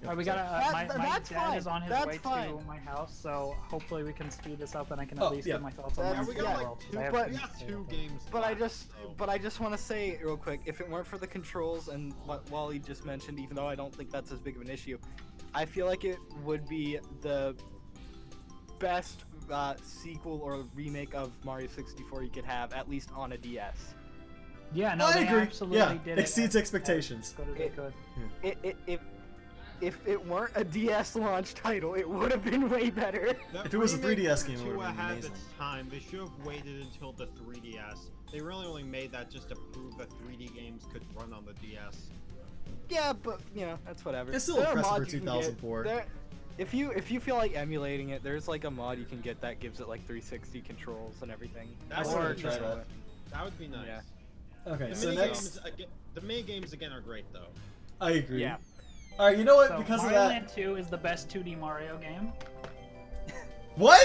Alright, we gotta. My that's dad fine. is on his That's way fine. to my house, so hopefully we can speed this up and I can Oh, at least yeah. get my thoughts on That's- my we yeah. got world, 'cause like I have but- things we to got say 2 about it. games. But I left, just, so- but I just want to say real quick, if it weren't for the controls and what Wally just mentioned, even though I don't think that's as big of an issue, I feel like it would be the best sequel or remake of Mario 64 you could have, at least on a DS. Yeah, no, I they agree. absolutely Yeah, did exceeds it expectations. as good as they could. If it weren't a DS launch title, it would have been way better. The If it was a remake 3DS game, it was would've been too ahead of amazing. its time. They should have waited until the 3DS. They really only made that just to prove that 3D games could run on the DS. Yeah, but you know that's whatever. It's still There are impressive for mods you can get. 2004. If you feel like emulating it, there's like a mod you can get that gives it like 360 controls and everything. That's I wanna Or try just- that. That would be nice. Yeah. Okay, The so mini next, games, again, the mini games again are great though. I agree. Yeah. All right, you know what? So Because of Mario that, Land 2 is the best 2D Mario game. what?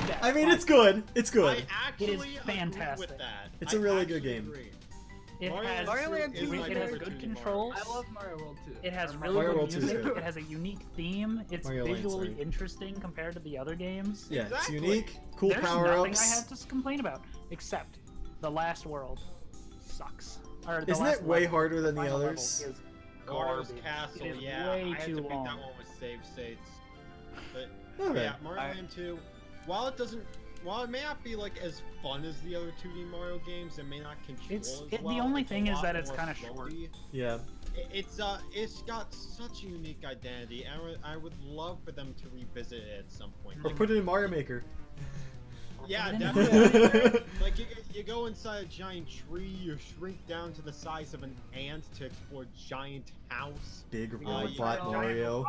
Yes, I mean, by it's good. It's I good. actually agree fantastic. with that. It's a really good game. Agree. It Mario has, Mario Land 2 it is has my good favorite 2D controls. I love Mario World 2. It has Or really Mario good World 2 is music. good. It has a unique theme. It's Mario Land, visually sorry. interesting compared to the other games. Yeah, it's Exactly. unique. Cool There's nothing I power-ups. have to complain about, except the last world sucks. Or the Isn't last it way level, harder than the final level others? is Mario's garbage. Castle, It is yeah. way I had too to beat long. that one with save states. But Okay. yeah, Mario Land 2, while it may not be like as fun as the other 2D Mario games, it may not control as the well. only it's a thing is lot that it's more kinda short. floaty. Yeah. It's got such a unique identity, and I would love for them to revisit it at some point. Or put it in Mario Maker. Yeah, Put it in definitely. Like you go inside a giant tree, you shrink down to the size of an ant to explore giant house. Big yeah. robot Mario.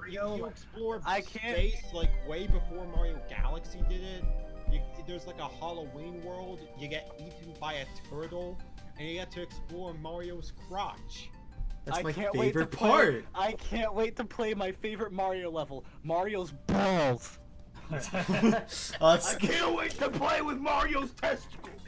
You explore I can't- space like way before Mario Galaxy did it. There's like a Halloween world. You get eaten by a turtle, and you get to explore Mario's crotch. That's I my can't wait to favorite play- part. I can't wait to play my favorite Mario level, Mario's balls. That's, can't wait to play with Mario's testicles.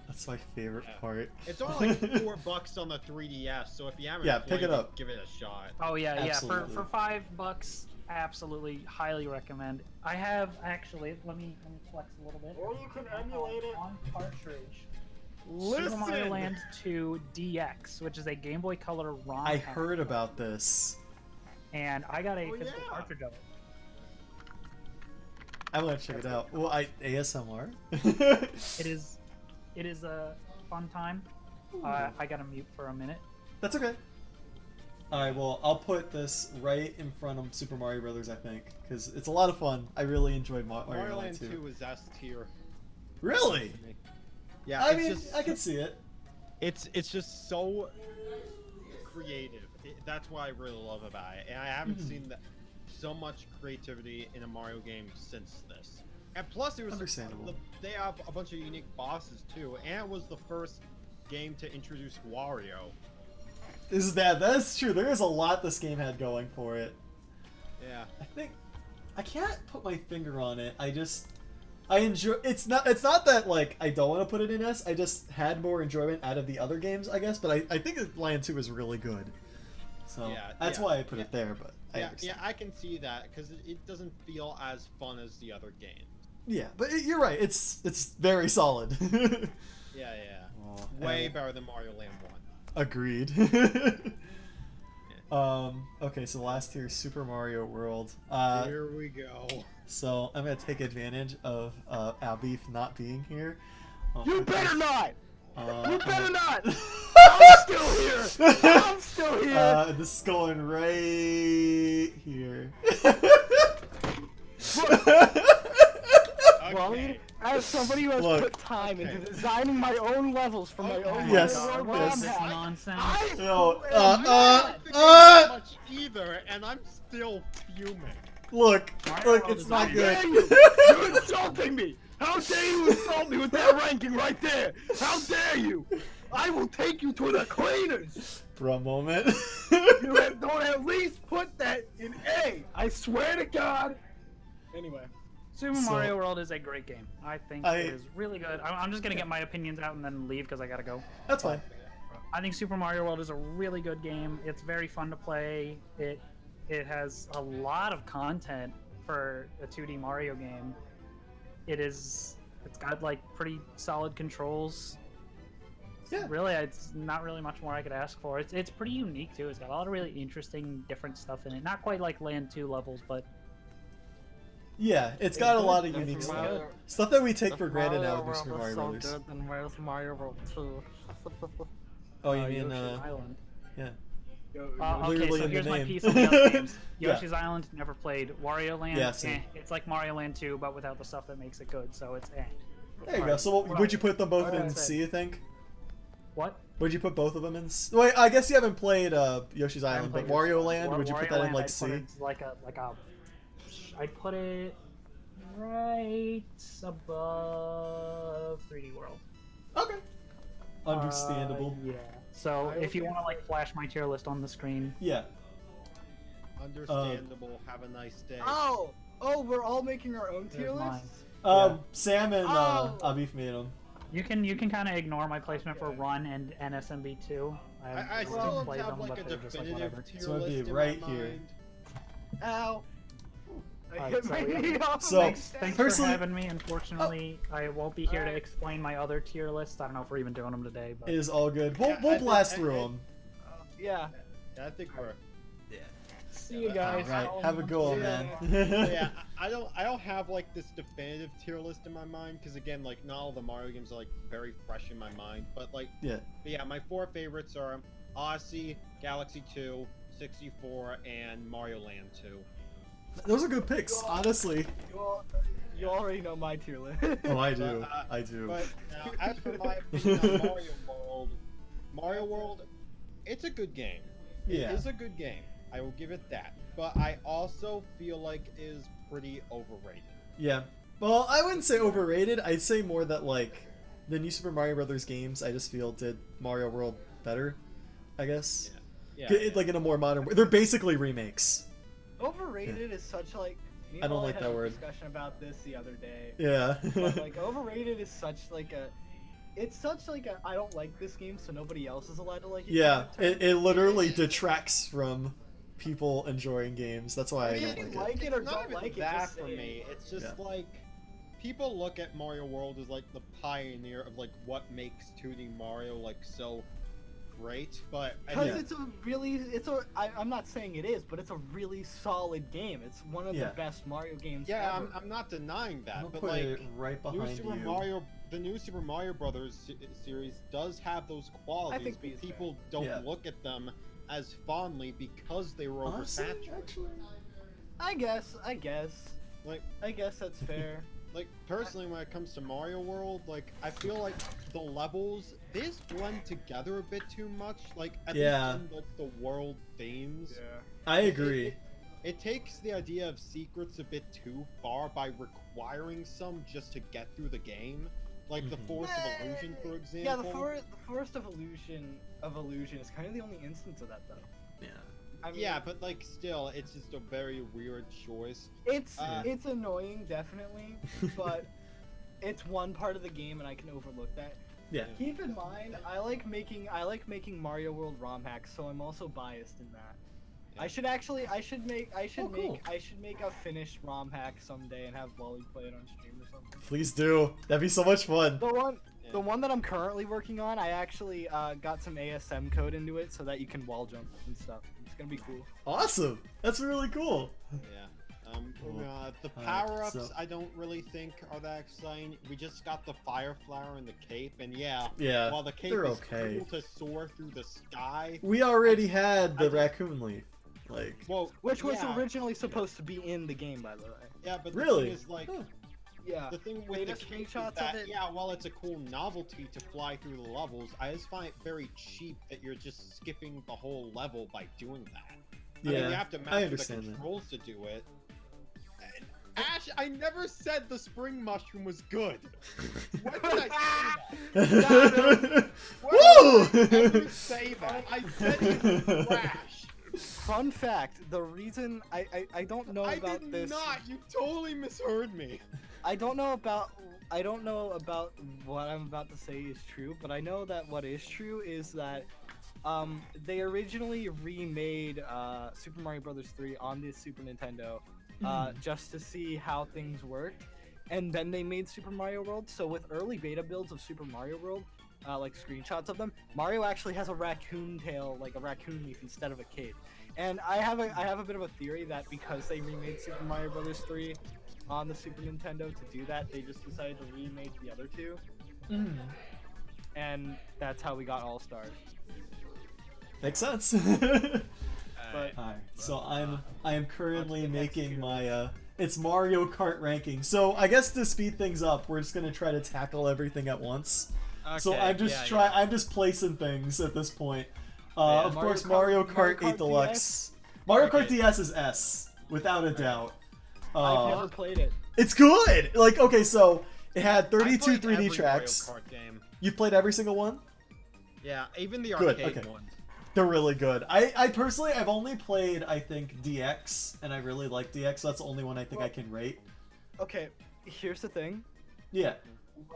that's my favorite part. It's only like $4 on the 3DS, so if you haven't Yeah, played pick it up. give it a shot. Oh yeah, yeah. Absolutely. For $5, absolutely, highly recommend. I have actually. Let me flex a little bit. Or you can emulate it. On cartridge. Listen. Super Mario Land 2 DX, which is a Game Boy Color ROM. I hack, heard about this. and I got a Oh, physical yeah. cartridge of it. I want to check it out. Well, ASMR. It is a fun time. I gotta mute for a minute. That's okay. Alright, well, I'll put this right in front of Super Mario Brothers, I think, because it's a lot of fun. I really enjoyed Mario Mario Land Land 2. 2 is S tier. Really? to me. Yeah, I it's mean, just, I can see it. it's just so creative. That's what I really love about it, and I haven't Mhm. seen so much creativity in a Mario game since this. And plus, it was Understandable. they have a bunch of unique bosses too, and it was the first game to introduce Wario. That's true. There is a lot this game had going for it. Yeah. I think I can't put my finger on it. I enjoy. It's not that like I don't want to put it in S. I just had more enjoyment out of the other games, I guess. But I think that Land 2 is really good. So Yeah, that's yeah, why I put it there. But I Yeah, understand. I can see that because it doesn't feel as fun as the other games. Yeah, but you're right. It's very solid. Yeah, yeah. Aw, Way and- better than Mario Land 1. Agreed. Okay, so last year's Super Mario World. Here we go. So I'm gonna take advantage of Albif not being here. You better not. You better not. I'm still here. I'm still here. This is going right here. Well, Colleen, as somebody who has Look. put time into Okay. designing my own levels for my own Yes, Mario yes. ROM This hack, nonsense. I No, swear I uh, to don't like the game uh. that much either, and I'm still fuming. Look, Mario look, World it's is not a good. dare you! You're insulting me! How dare you insult me with that ranking right there? How dare you! I will take you to the cleaners! For a moment. Don't at least put that in A! I swear to God! Anyway. Super So- Mario World is a great game. I think I- it is really good. I'm just gonna get my opinions out and then leave because I gotta go. That's fine. I think Super Mario World is a really good game. It's very fun to play. It has a lot of content for a 2D Mario game. It's got like pretty solid controls. Yeah. Really, it's not really much more I could ask for. It's pretty unique too. It's got a lot of really interesting, different stuff in it. Not quite like Land 2 levels, but Yeah, it's got a lot of That's unique stuff. Mario- Stuff that we take for granted now with Super Mario Brothers. Then where's Mario World 2? Oh, you mean, Yoshi's Island. yeah. Okay, Literally so in the here's my name. piece on the other games. Yeah. Yoshi's Island, never played. Wario Land, Yeah, same. it's like Mario Land 2, but without the stuff that makes it good, so it's eh. There you go. So what, would you put them both What in I said. C, you think? What? Would you put both of them in C? Wait, I guess you haven't played Yoshi's I haven't Island, but played Wario Yoshi's Land, Island. would you put Wario that in Land, like I'd C? put it like a I'd put it right above 3D World. Okay. Understandable. Yeah. So I if you would want to like flash my tier list on the screen, Yeah. Understandable. Have a nice day. Oh! Oh, we're all making our own tier there's mine. lists? Sam and Oh. Abif made them. You can kind of ignore my placement for Run and NSMB2. I don't still play have them, like but a they're just, like, definitive whatever. tier So it'd be list in right my here. mind. Ow! I Alright, hit so my yeah. knee off So- of my Thanks Personally- for having me. Unfortunately, I won't be here to Alright. explain my other tier list. I don't know if we're even doing them today, but It is all good. We'll, Yeah, we'll I think- blast I- through I- them. Yeah. Yeah, I think we're. see you guys. Alright, have a go on, Yeah. man. Yeah, I don't have like this definitive tier list in my mind because again, like not all the Mario games are like very fresh in my mind. But like, Yeah. but yeah, my 4 favorites are Odyssey, Galaxy 2, 64, and Mario Land 2. Those are good picks, honestly. You already know my tier list. Oh, I do. But, I do. But now, as for my opinion on Mario World, it's a good game. Yeah. It is a good game. I will give it that. But I also feel like it is pretty overrated. Yeah. Well, I wouldn't say overrated. I'd say more that, like, the new Super Mario Brothers games, I just feel did Mario World better, I guess. Yeah. Like, in a more modern way. They're basically remakes. Overrated is such like. me I and don't Molly like had that a word. Discussion about this the other day. Yeah. But, like overrated is such like a. It's such like a. I don't like this game, so nobody else is allowed to like it. Yeah, kind of it literally detracts from people enjoying games. That's why I If don't you like it. like it or It's not don't even like it, that just for say me. it. It's just Yeah. like people look at Mario World as like the pioneer of like what makes 2D Mario like so great. But I Because Yeah. it's a really, I'm not saying it is, but it's a really solid game. It's one of Yeah. the best Mario games yeah, ever. I'm not denying I'm that. gonna But put like it right behind the new Super Mario Brothers series does have those qualities, think B but is people don't Yeah. look at them as fondly because they were Honestly, oversaturated. actually. I guess Like, that's fair. like personally, when it comes to Mario World, like I feel like the levels they just blend together a bit too much. Like at Yeah. least in the world themes. I agree. It takes the idea of secrets a bit too far by requiring some just to get through the game. Like the Mhm. Forest of Illusion, for example. Yeah, the Forest of Illusion is kind of the only instance of that though. Yeah. I mean, Yeah, but like still, it's just a very weird choice. it's uh, it's annoying definitely, but it's one part of the game and I can overlook that. Yeah. Keep in mind, I like making Mario World ROM hacks, so I'm also biased in that. Yeah. I should make cool. a finished ROM hack someday and have Wally play it on stream or something. Please do. That'd be so much fun. Yeah. The one that I'm currently working on, I actually got some ASM code into it so that you can wall jump and stuff. It's gonna be cool. Awesome. That's really cool. Yeah. Cool. The Alright, power-ups so- I don't really think are that exciting. We just got the fire flower and the cape, and yeah, Yeah. while the cape they're is okay. cool to soar through the sky, We already had the I just- raccoon leaf. Like. well, Which was yeah, originally supposed to be in the game, by the way. yeah, but the Really? thing is like, Huh. Yeah. The thing with Beta the case is screenshots of that, it. yeah, while it's a cool novelty to fly through the levels, I just find it very cheap that you're just skipping the whole level by doing that. I mean, you have to master the understand that. controls to do it. And Ash, I never said the spring mushroom was good. When did I say that? When did I ever say that? I said it was trash. Fun fact: the reason I don't know I about did this. not. You totally misheard me. I don't know about what I'm about to say is true, but I know that what is true is that they originally remade Super Mario Bros. 3 on the Super Nintendo just to see how things worked, and then they made Super Mario World. So with early beta builds of Super Mario World, like screenshots of them, Mario actually has a raccoon tail, like a raccoon leaf instead of a cape. And I have a bit of a theory that because they remade Super Mario Bros. 3 on the Super Nintendo to do that, they just decided to remake the other two, and that's how we got All Stars. Makes sense. But Alright, so I am currently On to the next making tier my it's Mario Kart ranking. So I guess to speed things up, we're just gonna try to tackle everything at once. So Okay, I'm just I'm just placing things at this point. Yeah. Of course, Mario Kart 8 DS? Deluxe. Mario Kart Okay. DS is S, without a doubt. I've never played it. It's good. Like, okay, so it had 32 I played 3D every tracks. Mario Kart game. You've played every single one? Yeah, even the Good, arcade okay. ones. They're really good. I personally, I've only played, I think, DX, and I really like DX. So that's the only one I think I can rate. Okay, here's the thing. Yeah.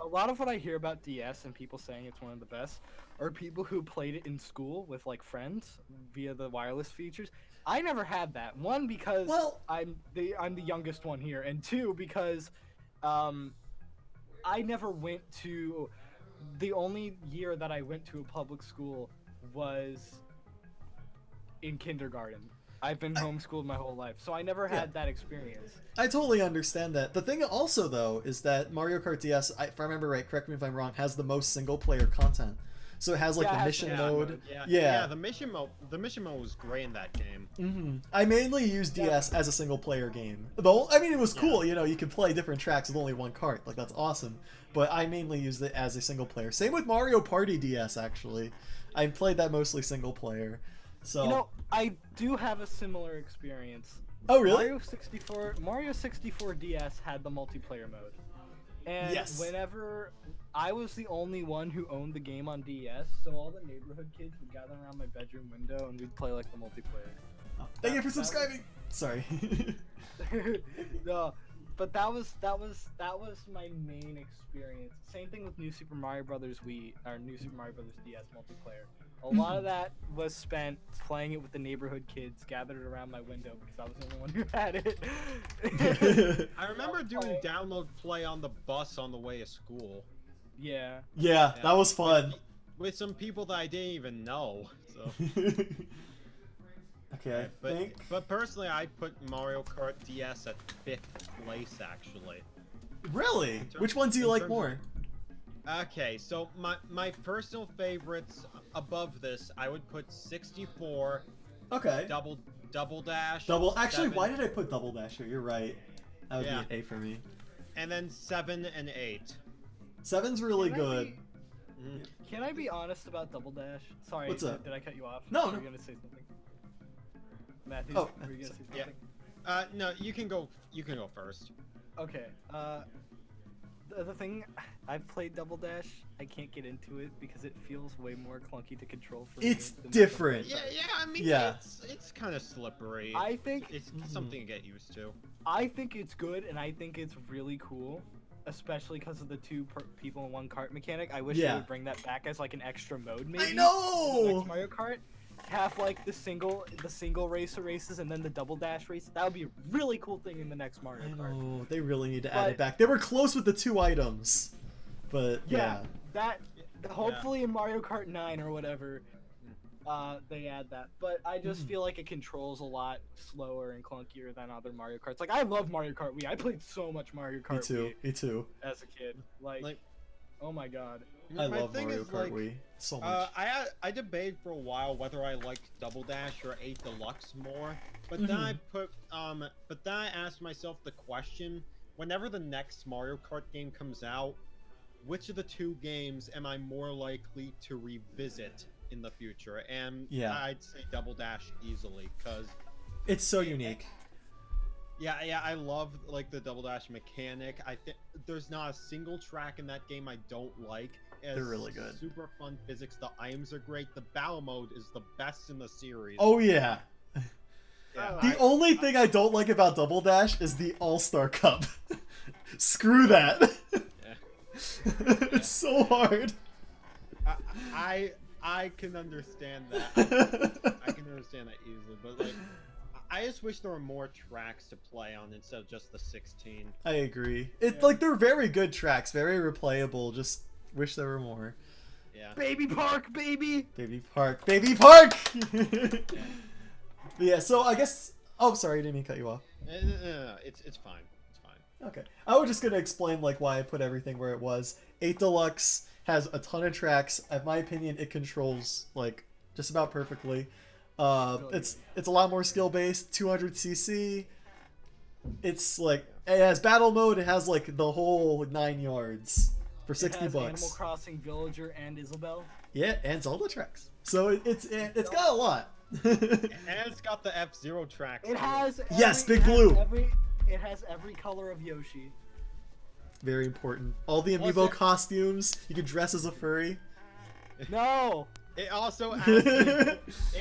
A lot of what I hear about DS and people saying it's one of the best are people who played it in school with like friends via the wireless features. I never had that. One, because Well- I'm the youngest one here, and two, because I never went to. The only year that I went to a public school was in kindergarten. I've been homeschooled my whole life, so I never had that experience. I totally understand that. The thing also, though, is that Mario Kart DS, if I remember right, correct me if I'm wrong, has the most single-player content. So it has like Yeah, it the has mission the mode. Yeah, the mission mode was great in that game. I mainly use DS as a single-player game. Though, I mean, it was cool. You know, you could play different tracks with only one cart. Like, that's awesome. But I mainly used it as a single-player. Same with Mario Party DS, actually. I played that mostly single-player. So. You know, I do have a similar experience. Oh, really? Mario 64 DS had the multiplayer mode. And Yes. whenever I was the only one who owned the game on DS, so all the neighborhood kids would gather around my bedroom window and we'd play like the multiplayer. Oh, thank you for that was- subscribing. Sorry. No, but that was my main experience. Same thing with New Super Mario Brothers Wii or New Super Mario Brothers DS multiplayer. A lot of that was spent playing it with the neighborhood kids gathered around my window because I was the only one who had it. I remember doing download play on the bus on the way to school. Yeah. Yeah, that was fun. With some people that I didn't even know. So. Okay, I think. But personally, I put Mario Kart DS at 5th place, actually. Really? Which one do you in like terms more? Okay, so my personal favorites above this, I would put 64, Okay. Double Dash. Actually, 7, why did I put Double Dash here? You're right. That would Yeah. be an A for me. and then 7 and 8. 7's really Can I good. be- Mhm. Can I be honest about Double Dash? Sorry, What's up? did I cut you off? No, Were no. you gonna say something? Matthew, Oh, were you gonna say yeah. something? No, you can go first. Okay. The thing, I've played Double Dash. I can't get into it because it feels way more clunky to control for me. It's than different. Yeah, I mean, Yeah. it's kind of slippery. I think it's something to get used to. I think it's good, and I think it's really cool, especially because of the two people in one cart mechanic. I wish they Yeah. would bring that back as like an extra mode, maybe. I for the know. next Mario Kart. Have like the single racer races and then the double dash races. That would be a really cool thing in the next Mario I Kart. know. They really need to add But- it back. They were close with the 2 items, but yeah. That hopefully in Mario Kart 9 or whatever, they add that. But I just feel like it controls a lot slower and clunkier than other Mario Karts. Like I love Mario Kart Wii. I played so much Mario Kart Me too. Wii Me too. as a kid. Like oh my god. I My love thing Mario is, Kart like, Wii so much. I debated for a while whether I liked Double Dash or 8 Deluxe more, but then I put but then I asked myself the question: whenever the next Mario Kart game comes out, which of the two games am I more likely to revisit in the future? And Yeah. I'd say Double Dash easily, because It's so unique. yeah, I love like the Double Dash mechanic. I think there's not a single track in that game I don't like. They're really good. Super fun physics. The items are great. The battle mode is the best in the series. Oh yeah. Yeah, The only thing I don't like about Double Dash is the All-Star Cup. Screw that. It's so hard. I can understand that. I can understand that easily, but like, I just wish there were more tracks to play on instead of just the 16. I agree. It's like they're very good tracks, very replayable. Just wish there were more. Yeah. Baby Park, baby. Baby Park, Baby Park. Yeah. So I guess. Oh, sorry, I didn't mean to cut you off. No, it's fine. It's fine. Okay. I was just gonna explain like why I put everything where it was. 8 Deluxe has a ton of tracks. In my opinion, it controls like just about perfectly. It's a lot more skill based. 200cc. It's like it has battle mode. It has like the whole 9 yards for 60 it has bucks. Animal Crossing Villager and Isabelle. Yeah, and Zelda tracks. So it's got a lot. And it's got the F-Zero tracks. It has Yes, Big Blue. It has every color of Yoshi. Very important. All the Plus amiibo it- costumes. You can dress as a furry. No. It also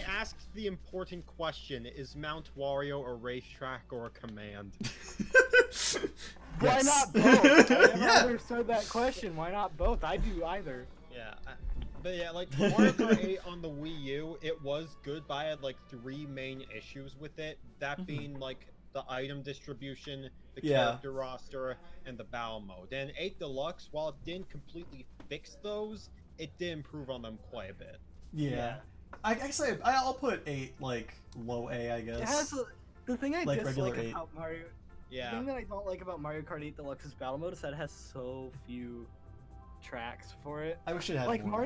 asks the important question: is Mount Wario a racetrack or a command? Why Yes. not both? I never Yeah. understood that question. Why not both? I do either. Yeah, but yeah, like Mario Kart 8 on the Wii U, it was good, but I had like 3 main issues with it. That being like the item distribution, the Yeah. character roster, and the battle mode. And 8 Deluxe, while it didn't completely fix those, it did improve on them quite a bit. Yeah. I guess I'll put 8 like low A, I guess. It has the thing I Like dislike regular 8. about Mario. The Yeah, thing that I don't like about Mario Kart 8 Deluxe's battle mode is that it has so few tracks for it. I wish it had Like more.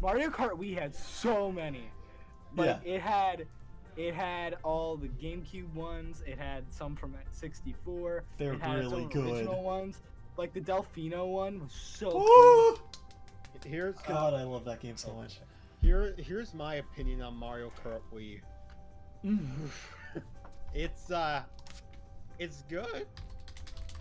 Mario Kart Wii had so many. Like it had all the GameCube ones. It had some from 64. They're it had its really own good. original ones. Like the Delfino one was so cool. Woo! here's God, I love that game so much. here's my opinion on Mario Kart Wii. It's good.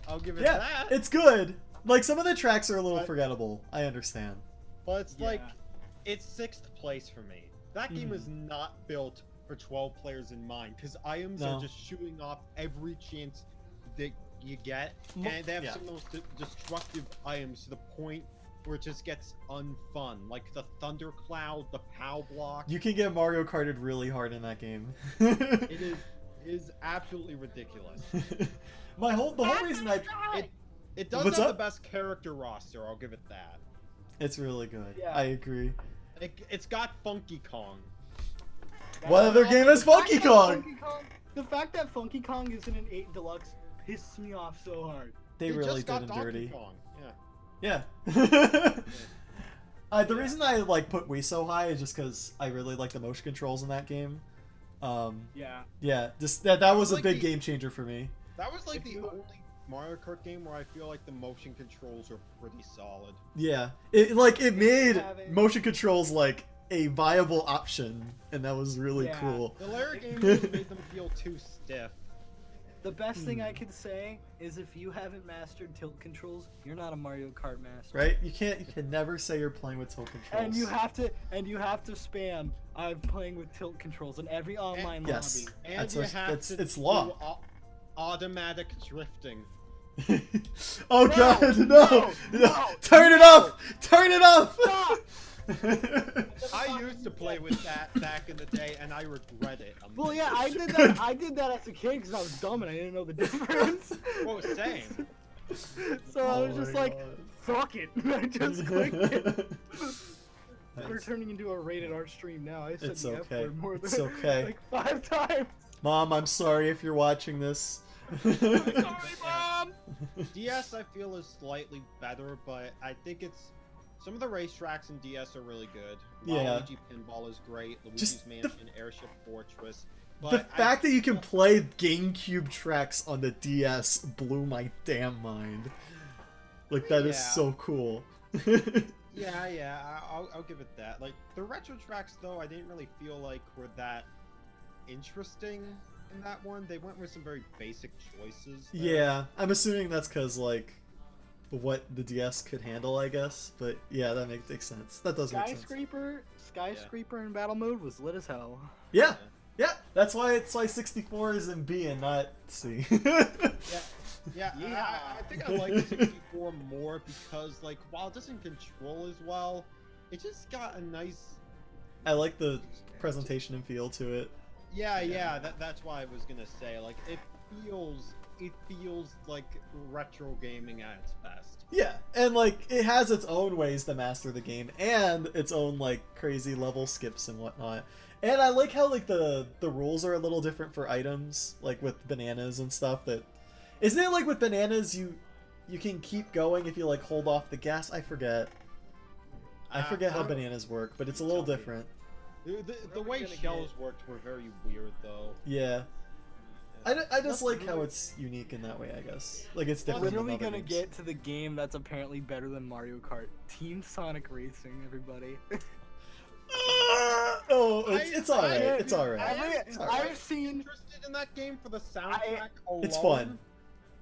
I'll give it Yeah, that. it's good. Like some of the tracks are a little But- forgettable. I understand. But it's like, Yeah. it's 6th place for me. That game is not built for 12 players in mind, because items No. are just shooting off every chance that you get, Mo- and they have yeah. some of those destructive items to the point where it just gets unfun, like the Thundercloud, the POW block. You can get Mario Karted really hard in that game. It is absolutely ridiculous. The whole reason It does What's have up? the best character roster, I'll give it that. it's really good. Yeah. I agree. It's got Funky Kong. What other game has Funky Kong? The fact that Funky Kong isn't in 8 Deluxe pisses me off so hard. They It really just got did him Donkey dirty. Kong. Yeah. Yeah. The reason I like put Wii so high is just because I really like the motion controls in that game. Yeah. Yeah, just that was a Like big the- game changer for me. That was like If the you- only Mario Kart game where I feel like the motion controls are pretty solid. Yeah, it made having- motion controls like a viable option, and that was really Yeah. cool. The later games just made them feel too stiff. The best thing I could say is if you haven't mastered tilt controls, you're not a Mario Kart master. Right? You can never say you're playing with tilt controls. And you have to spam I'm playing with tilt controls in every online Yes. lobby. And That's you a- have it's- to it's law. do automatic drifting. Oh No, god, no, no, Turn it off! Turn it off! Stop! I used to play with that back in the day, and I regret it. Well, yeah, I did that. I did that as a kid because I was dumb and I didn't know the difference. Well, same. So I Oh was just my like, God. "Fuck it!" I just clicked it. Nice. We're turning into a rated R stream now. I said It's the F okay. word more It's than okay. like 5 times. Mom, I'm sorry if you're watching this. Sorry, Mom. DS I feel is slightly better, but I think it's some of the racetracks in DS are really good. Yeah. Luigi Pinball is great. Luigi's Just the- Mansion, Airship Fortress. The fact that you can play GameCube tracks on the DS blew my damn mind. Like, that is so cool. Yeah, I'll give it that. Like, the retro tracks, though, I didn't really feel like were that interesting in that one. They went with some very basic choices there. Yeah, I'm assuming that's because, like, what the DS could handle, I guess. But yeah, that makes sense. That does make sense. Skyscraper in battle mode was lit as hell. Yeah, yeah. That's why 64 is in B and not C. Yeah. I think I like 64 more because, like, while it doesn't control as well, it just got a nice... I like the presentation and feel to it. Yeah, that's why I was gonna say, like, it feels like retro gaming at its best. Yeah, and like it has its own ways to master the game and its own like crazy level skips and whatnot. And I like how like the rules are a little different for items, like with bananas and stuff. That isn't it like with bananas you can keep going if you like hold off the gas. I forget how bananas work, but it's a little different. The way shells worked were very weird though. Yeah. I just like how it's unique in that way, I guess. Like, it's different. When are we than other gonna games. get to the game that's apparently better than Mario Kart? Team Sonic Racing, everybody. It's alright. It's alright. I've seen Interested in that game for the soundtrack alone. It's fun.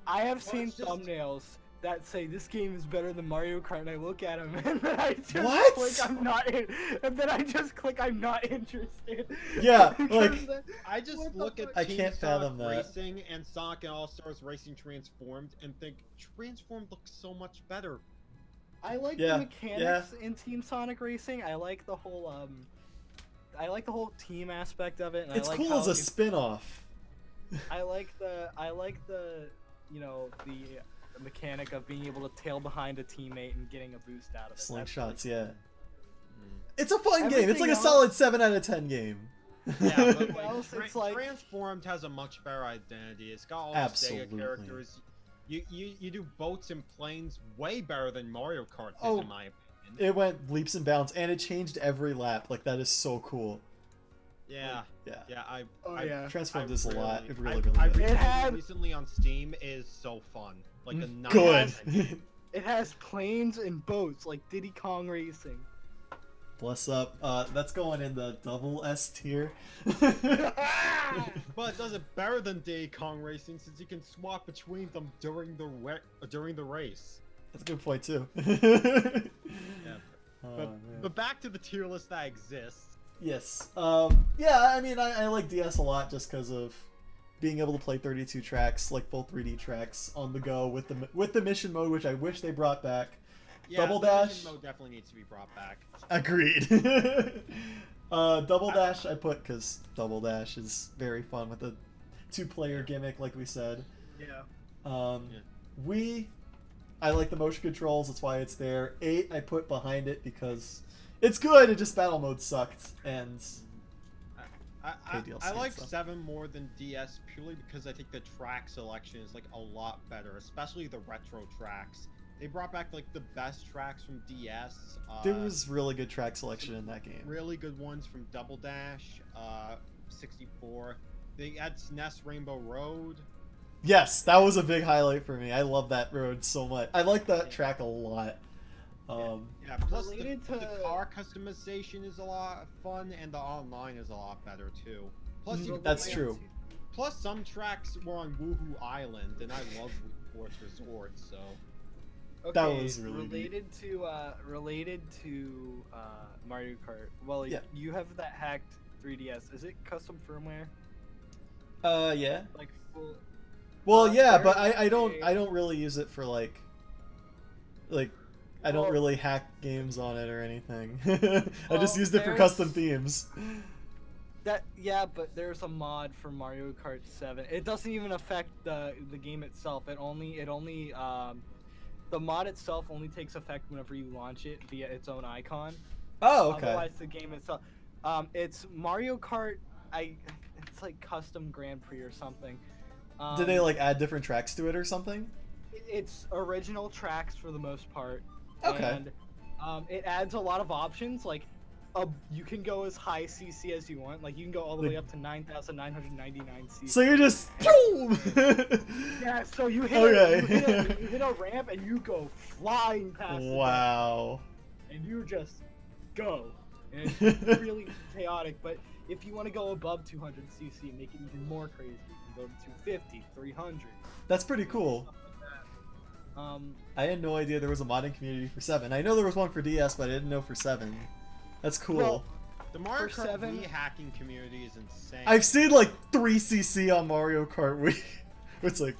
I have seen thumbnails that say this game is better than Mario Kart, and I look at them and then I just click I'm not in, and then I just click I'm not interested. Yeah, like I just look at I Team can't fathom Sonic that. Racing and Sonic and All Stars Racing Transformed and think Transformed looks so much better. I like the mechanics in Team Sonic Racing. I like the whole team aspect of it. And it's I like cool how as a spin-off. I like the you know the mechanic of being able to tail behind a teammate and getting a boost out of it. Slingshots, yeah. It's a fun game. Everything It's like a else- solid 7 out of 10 game. Yeah, but else, like, it's like- Transformed has a much better identity. It's got all the Absolutely. Sega characters. You do boats and planes way better than Mario Kart did, Oh, in my opinion. It went leaps and bounds, and it changed every lap. Like, that is so cool. Yeah. Yeah. Transformed is a lot. It I really good. replayed it recently on Steam. It is so fun. Like a 9 Good. out of 10. It has planes and boats like Diddy Kong Racing. Bless up. That's going in the double S tier. But it does it better than Diddy Kong Racing since you can swap between them during the race. That's a good point too. Yeah. But back to the tier list that exists. Yes. Yeah, I mean, I like DS a lot just because of being able to play 32 tracks, like full 3D tracks on the go with the mission mode, which I wish they brought back. Yeah, Double the dash. mission mode definitely needs to be brought back. Agreed. Double dash I put because Double Dash is very fun with the 2-player gimmick, like we said. Yeah. Wii, I like the motion controls. That's why it's there. 8 I put behind it because it's good. It just battle mode sucked and. I like 7 more than DS purely because I think the track selection is like a lot better, especially the retro tracks. They brought back like the best tracks from DS. There was really good track selection in that game. Really good ones from Double Dash, 64. They had SNES Rainbow Road. Yes, that was a big highlight for me. I love that road so much. I like that track a lot. Yeah, plus the car customization is a lot of fun, and the online is a lot better too. Plus, that's true. Plus, some tracks were on Woohoo Island, and I love Sports Resort, so. Okay, That was really related to Mario Kart. Well, Yeah. you have that hacked 3DS. Is it custom firmware? Yeah. Like full. Well, yeah, but there's I don't a- really use it for like I don't Well- really hack games on it or anything. I just Well, used it for there's- custom themes. But there's a mod for Mario Kart 7. It doesn't even affect the game itself. The mod itself only takes effect whenever you launch it via its own icon. Oh, okay. Otherwise, the game itself. It's Mario Kart. It's like custom Grand Prix or something. Did they like add different tracks to it or something? It's original tracks for the most part. Okay. And it adds a lot of options. Like You can go as high CC as you want. Like you can go all the way up to 9,999 CC. So you're just. Yeah. So you hit, Okay. you hit a ramp and you go flying past. Wow. And you just go. And it's really chaotic. But if you want to go above 200 CC and make it even more crazy, you can go to 250, 300. That's pretty cool. Stuff like that. I had no idea there was a modding community for 7. I know there was one for DS, but I didn't know for 7. That's cool. Well, The Mario For Kart 7? Wii hacking community is insane. I've seen like 3 CC on Mario Kart Wii. It's like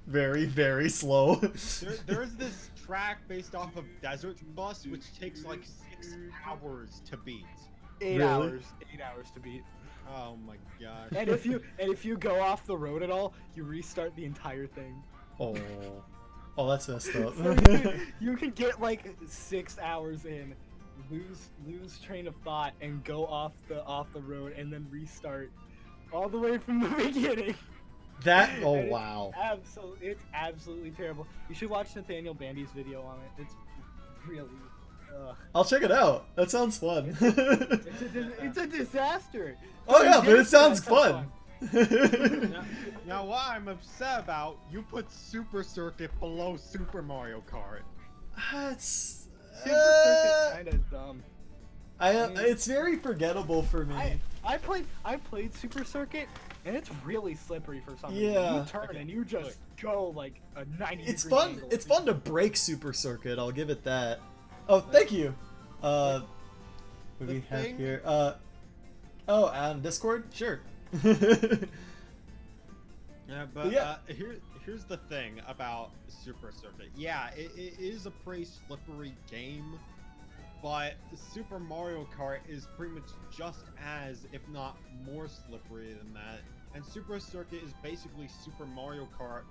very, very slow. There's this track based off of Desert Bus, which takes like 6 hours to beat. 8 Really? hours. 8 hours to beat. Oh my gosh. And if you go off the road at all, you restart the entire thing. Oh, that's messed up. So you can get like 6 hours in, lose train of thought, and go off the road, and then restart all the way from the beginning. Oh And wow. It's absolutely terrible. You should watch Nathaniel Bandy's video on it. It's really. I'll check it out. That sounds fun. It's a disaster. Oh yeah, but Yes, it sounds that's fun. Now what I'm upset about, you put Super Circuit below Super Mario Kart. It's Super Circuit's kind of dumb. it's very forgettable for me. I played Super Circuit, and it's really slippery for some reason. Yeah. You turn and you just go like a 90 It's degree fun. angle. It's fun to break Super Circuit. I'll give it that. Oh, thank you. What do we have thing- here? On Discord? Sure. Yeah, but Yeah. here's the thing about Super Circuit. Yeah, it is a pretty slippery game, but Super Mario Kart is pretty much just as, if not more slippery than that. And Super Circuit is basically Super Mario Kart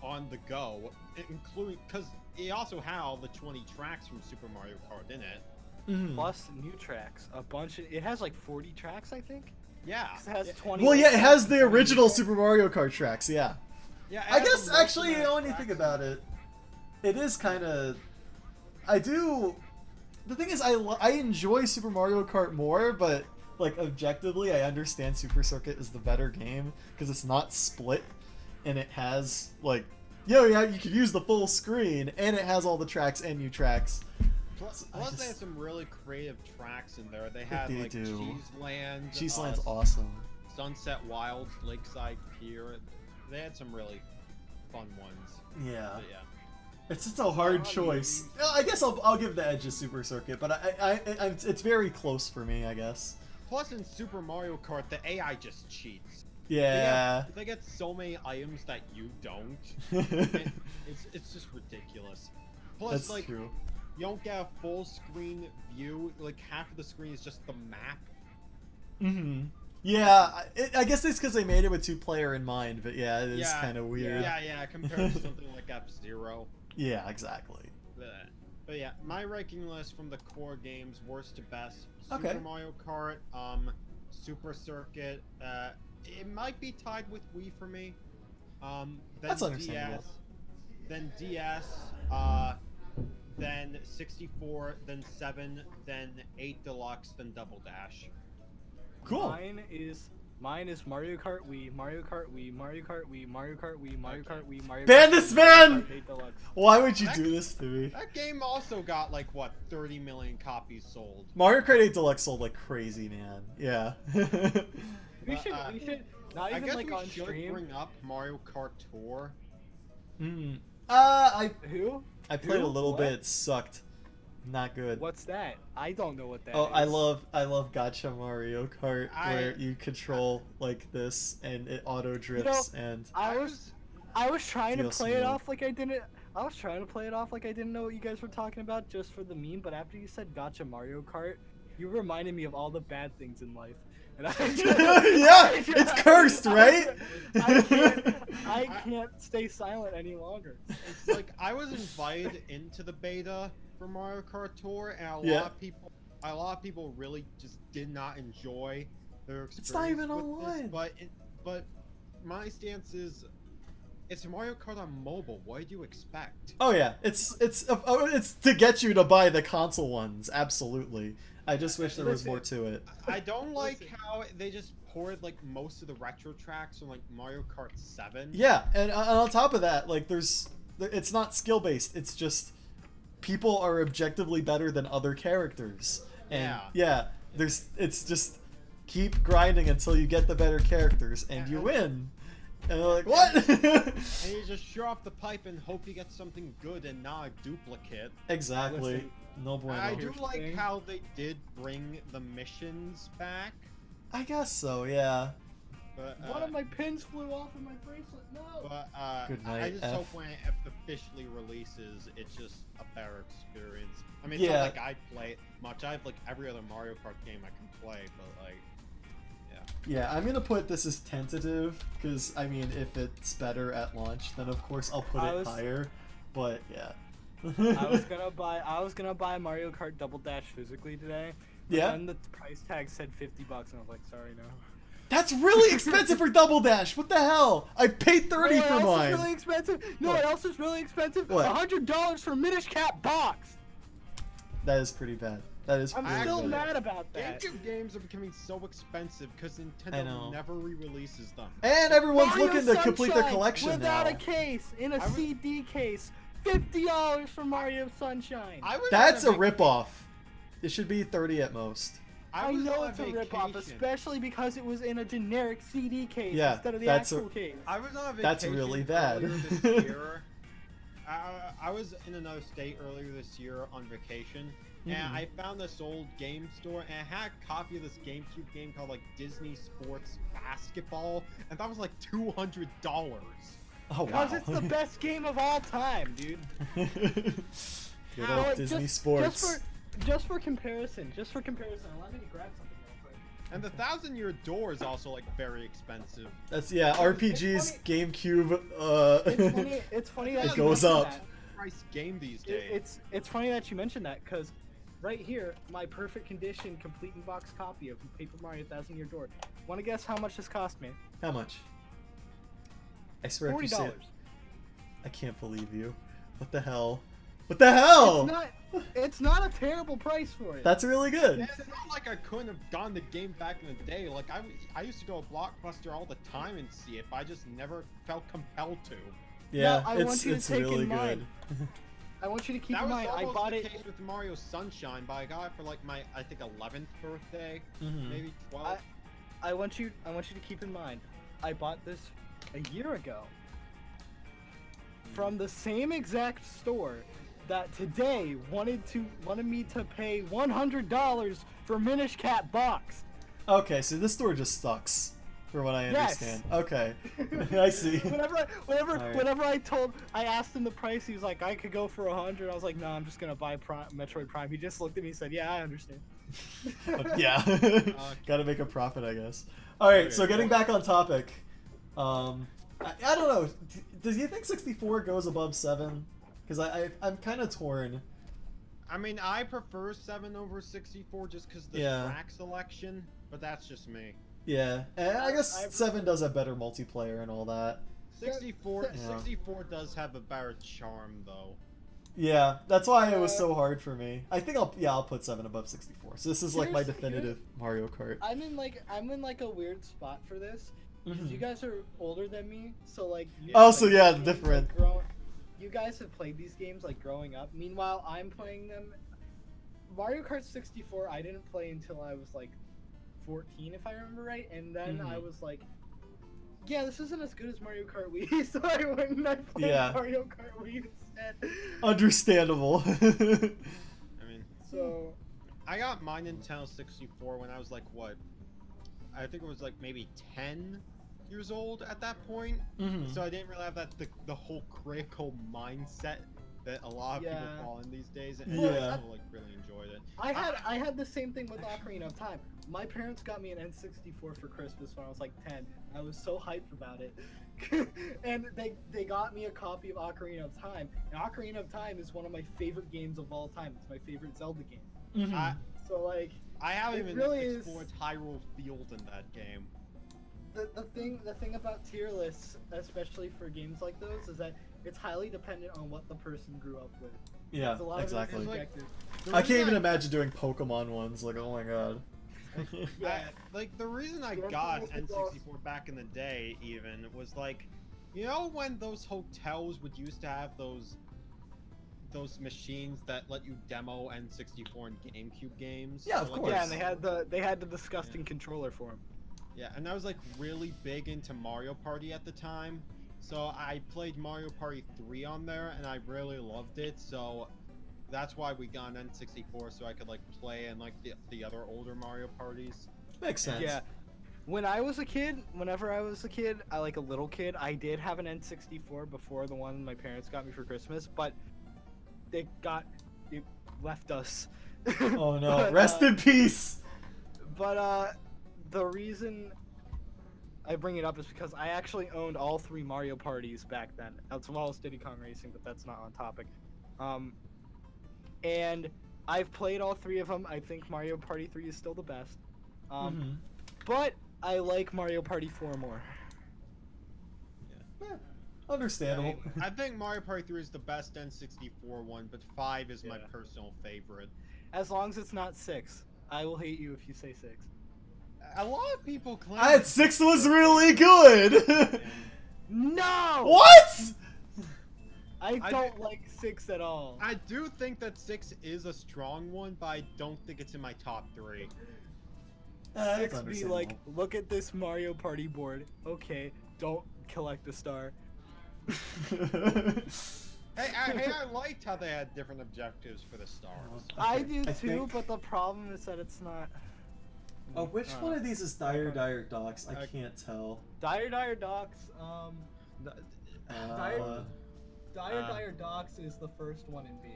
on the go, including because it also had all the 20 tracks from Super Mario Kart in it. Mhm. Plus new tracks, a bunch. It has like 40 tracks, I think. Yeah. It has 20. Well, yeah, it has the 20 original tracks. Super Mario Kart tracks. Yeah. Yeah. it I has guess the most actually, amount of when you think tracks about it, it is kind of. I do. The thing is, I enjoy Super Mario Kart more, but like objectively, I understand Super Circuit is the better game because it's not split, and it has like, yeah, you can use the full screen, and it has all the tracks and new tracks. Plus, I they just- had some really creative tracks in there. They had They like do. Cheeseland, Cheeseland's awesome. Sunset Wilds, Lakeside Pier. They had some really fun ones. Yeah. But yeah. It's just a hard choice. I guess I'll give the edge to Super Circuit, but it's very close for me, I guess. Plus, in Super Mario Kart, the AI just cheats. Yeah. They get so many items that you don't. It's just ridiculous. Plus, That's like, true. you don't get a full screen view. Like, half of the screen is just the map. Mm-hmm. Yeah, I guess it's because they made it with 2-player in mind, but yeah, it is Yeah, kind of weird. Yeah, compared to something like F-Zero. Yeah, exactly. But yeah, my ranking list from the core games, worst to best. Okay. Super Mario Kart, Super Circuit. It might be tied with Wii for me. Then That's understandable. Then DS. Then 64. Then 7. Then 8 Deluxe. Then Double Dash. Cool. Mine is Mario Kart Wii, Mario Kart Wii, Mario Kart Wii, Mario Kart Wii, Mario Kart Wii, Mario Kart Ban Wii, this Mario man! Kart 8 Deluxe. Why would you do this to me? That game also got like what 30 million copies sold. Mario Kart 8 Deluxe sold like crazy, man. Yeah. We should not I even guess like we on should stream. bring up Mario Kart Tour. I Who? played a Who? little What? bit. It sucked. Not good. What's that? I don't know what that Oh, is. I love Gacha Mario Kart where you control like this and it auto drifts and I was trying to Feels play it smooth. off like I didn't. I was trying to play it off like I didn't know what you guys were talking about just for the meme. But after you said Gacha Mario Kart, you reminded me of all the bad things in life. And yeah, it's cursed, right? I can't stay silent any longer. It's like I was invited into the beta for Mario Kart Tour, and a Yeah. lot of people really just did not enjoy their experience. It's not even with online. This, but my stance is, it's Mario Kart on mobile. What do you expect? Oh yeah, it's to get you to buy the console ones, absolutely. I just wish there was more to it. I don't like Listen. how they just poured like most of the retro tracks from like Mario Kart 7. Yeah, and on top of that, like it's not skill based. It's just people are objectively better than other characters. And Yeah. it's just keep grinding until you get the better characters and you win. And they're like, what? And you just show off the pipe and hope you get something good and not a duplicate. Exactly. Listen, No bueno. I do Here's the like thing. how they did bring the missions back, I guess so, yeah. but One of my pins flew off in my bracelet. No. Good I night, just F. hope when it officially releases, it's just a better experience. I mean, it's Yeah. not like I play it much. I have like every other Mario Kart game I can play, but like, Yeah, I'm gonna put this as tentative, because, I mean, if it's better at launch, then of course I'll put I it was- higher. But, yeah. I was gonna buy Mario Kart Double Dash physically today. But Yeah? then the price tag said $50, and I was like, sorry, no. That's really expensive for Double Dash! What the hell? I paid 30 You know for what else mine! is really expensive? No, what else is really expensive? What? $100 for Minish Cap box. That is pretty bad. That is I'm really still bad. mad about that. GameCube games are becoming so expensive because I know. Nintendo never re-releases them. And everyone's Mario looking to complete their Sunshine collection without now. a case, in a I was- CD case. $50 for Mario Sunshine. I was That's a on vac- ripoff. It should be 30 at most. I was know on it's a ripoff, vacation. especially because it was in a generic CD case Yeah, instead of the that's actual case. I was on a vacation. That's really bad. earlier this year. I was in another state earlier this year on vacation, Mhm. and I found this old game store, and it had a copy of this GameCube game called like Disney Sports Basketball, and that was like $200. Oh, wow. Because it's the best game of all time, dude. Good How? old Like, Disney Sports. Just for comparison, allow me to grab something real quick. And the 1,000-Year Door is also like very expensive. That's, yeah, RPGs, It's GameCube, It's funny that It you goes mentioned up. that. Price game these days. It's funny that you mentioned that because right here, my perfect condition, complete in box copy of Paper Mario 1000-Year Door. Want to guess how much this cost me? How much? I swear if you say $40. it, I can't believe you. What the hell? What the hell? It's not a terrible price for it. That's really good. And it's not like I couldn't have gotten the game back in the day. Like I used to go to Blockbuster all the time and see it, but I just never felt compelled to. Yeah, I want you to it's take in really mind, good. I want you to keep That in was mind, I almost bought the it. case with Mario Sunshine, but I got it for like my I think 11th birthday, Mhm. maybe 12th. I want you to keep in mind, I bought this a year ago from the same exact store that today wanted me to pay $100 for Minish Cap box. Okay, so this store just sucks, for what I Yes. understand. Okay, I see. Whenever I asked him the price, he was like, I could go for 100. I was like, no, I'm just gonna buy Metroid Prime. He just looked at me and said, yeah, I understand. Yeah, gotta make a profit, I guess. All right, so getting back on topic, I don't know. Do you think 64 goes above 7? Because I'm kind of torn. I mean, I prefer 7 over 64 just because the Yeah. track selection, but that's just me. Yeah, and I guess I- 7 does have better multiplayer and all that. 64 Yeah. 64 does have a better charm though. Yeah, that's why it was so hard for me. I think I'll put 7 above 64. So this is like my Here's- definitive Mario Kart. I'm in like a weird spot for this. Because you Mhm. guys are older than me, so like. Oh, so yeah, games, different. You guys have played these games like growing up. Meanwhile, I'm playing them. Mario Kart 64, I didn't play until I was like 14, if I remember right, and then I Mhm. was like, yeah, this isn't as good as Mario Kart Wii, so I went and I played Yeah. Mario Kart Wii instead. Understandable. I mean, So. I got my Nintendo 64 when I was like what? I think it was like maybe 10 years old at that point. Mhm. So I didn't really have that the whole critical mindset that a lot of Yeah. people fall in these days, and Yeah. I still, like really enjoyed it. I had the same thing with Ocarina of Time. My parents got me an N64 for Christmas when I was like 10. I was so hyped about it. And they got me a copy of Ocarina of Time. And Ocarina of Time is one of my favorite games of all time. It's my favorite Zelda game. Mhm. So like I haven't It even really is- explored Hyrule Field in that game. the thing about tier lists, especially for games like those, is that it's highly dependent on what the person grew up with. Yeah, It's a lot exactly. Of it is subjective. I can't even imagine doing Pokemon ones. Like, oh my god. Like the reason I got N64 back in the day even was like, you know when those hotels would used to have those machines that let you demo N64 and GameCube games? Yeah, of So, like, course. Yeah, and they had the disgusting controller for him. Yeah, and I was like really big into Mario Party at the time. So I played Mario Party 3 on there and I really loved it. So that's why we got an N64 so I could like play in like the other older Mario parties. Makes sense. Yeah. Whenever I was a kid, I like a little kid, I did have an N64 before the one my parents got me for Christmas, but it left us. Oh no. But, Rest in peace. But the reason I bring it up is because I actually owned all 3 Mario parties back then, as well as Diddy Kong Racing, but that's not on topic. And I've played all 3 of them. I think Mario Party 3 is still the best. But I like Mario Party 4 more. Yeah, understandable. I think Mario Party 3 is the best N64 one, but 5 is my personal favorite. As long as it's not 6. I will hate you if you say 6. A lot of people claim I had 6 was really good. No! What? I don't like 6 at all. I do think that 6 is a strong one, but I don't think it's in my top 3. 6 be like, look at this Mario Party board. Okay, don't collect a star. Hey, I liked how they had different objectives for the stars. I do too, think... but the problem is that it's not. Oh, which one of these is Dire Docks? I can't tell. Dire Docks, Dire Docks is the first one in B.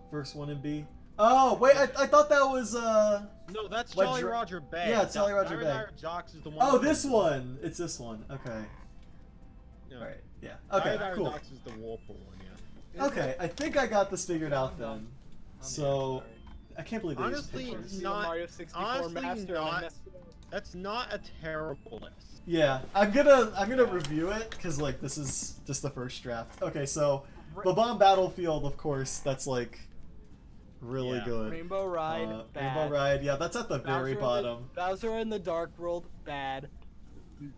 First one in B. Oh wait, I thought that was No, that's What Jolly Roger Bay. Yeah, it's Jolly Roger Bay. Dire Docks is the one. Oh, this one. It's this one. Okay. Yeah. All right. Yeah. Okay. Dire Cool. Docks is the Whirlpool one. Yeah. Okay, I think I got this figured out then. I'm So, I can't believe they Honestly, used pictures. not- Mario 64 honestly Master and not. I messed it up. That's not a terrible list. Yeah, I'm gonna review it because like this is just the first draft. Okay, so Bob-omb Battlefield, of course, that's like really Yeah. good. Rainbow Ride, bad. Rainbow Ride, yeah, that's at the very bottom. Bowser in the Dark World, bad.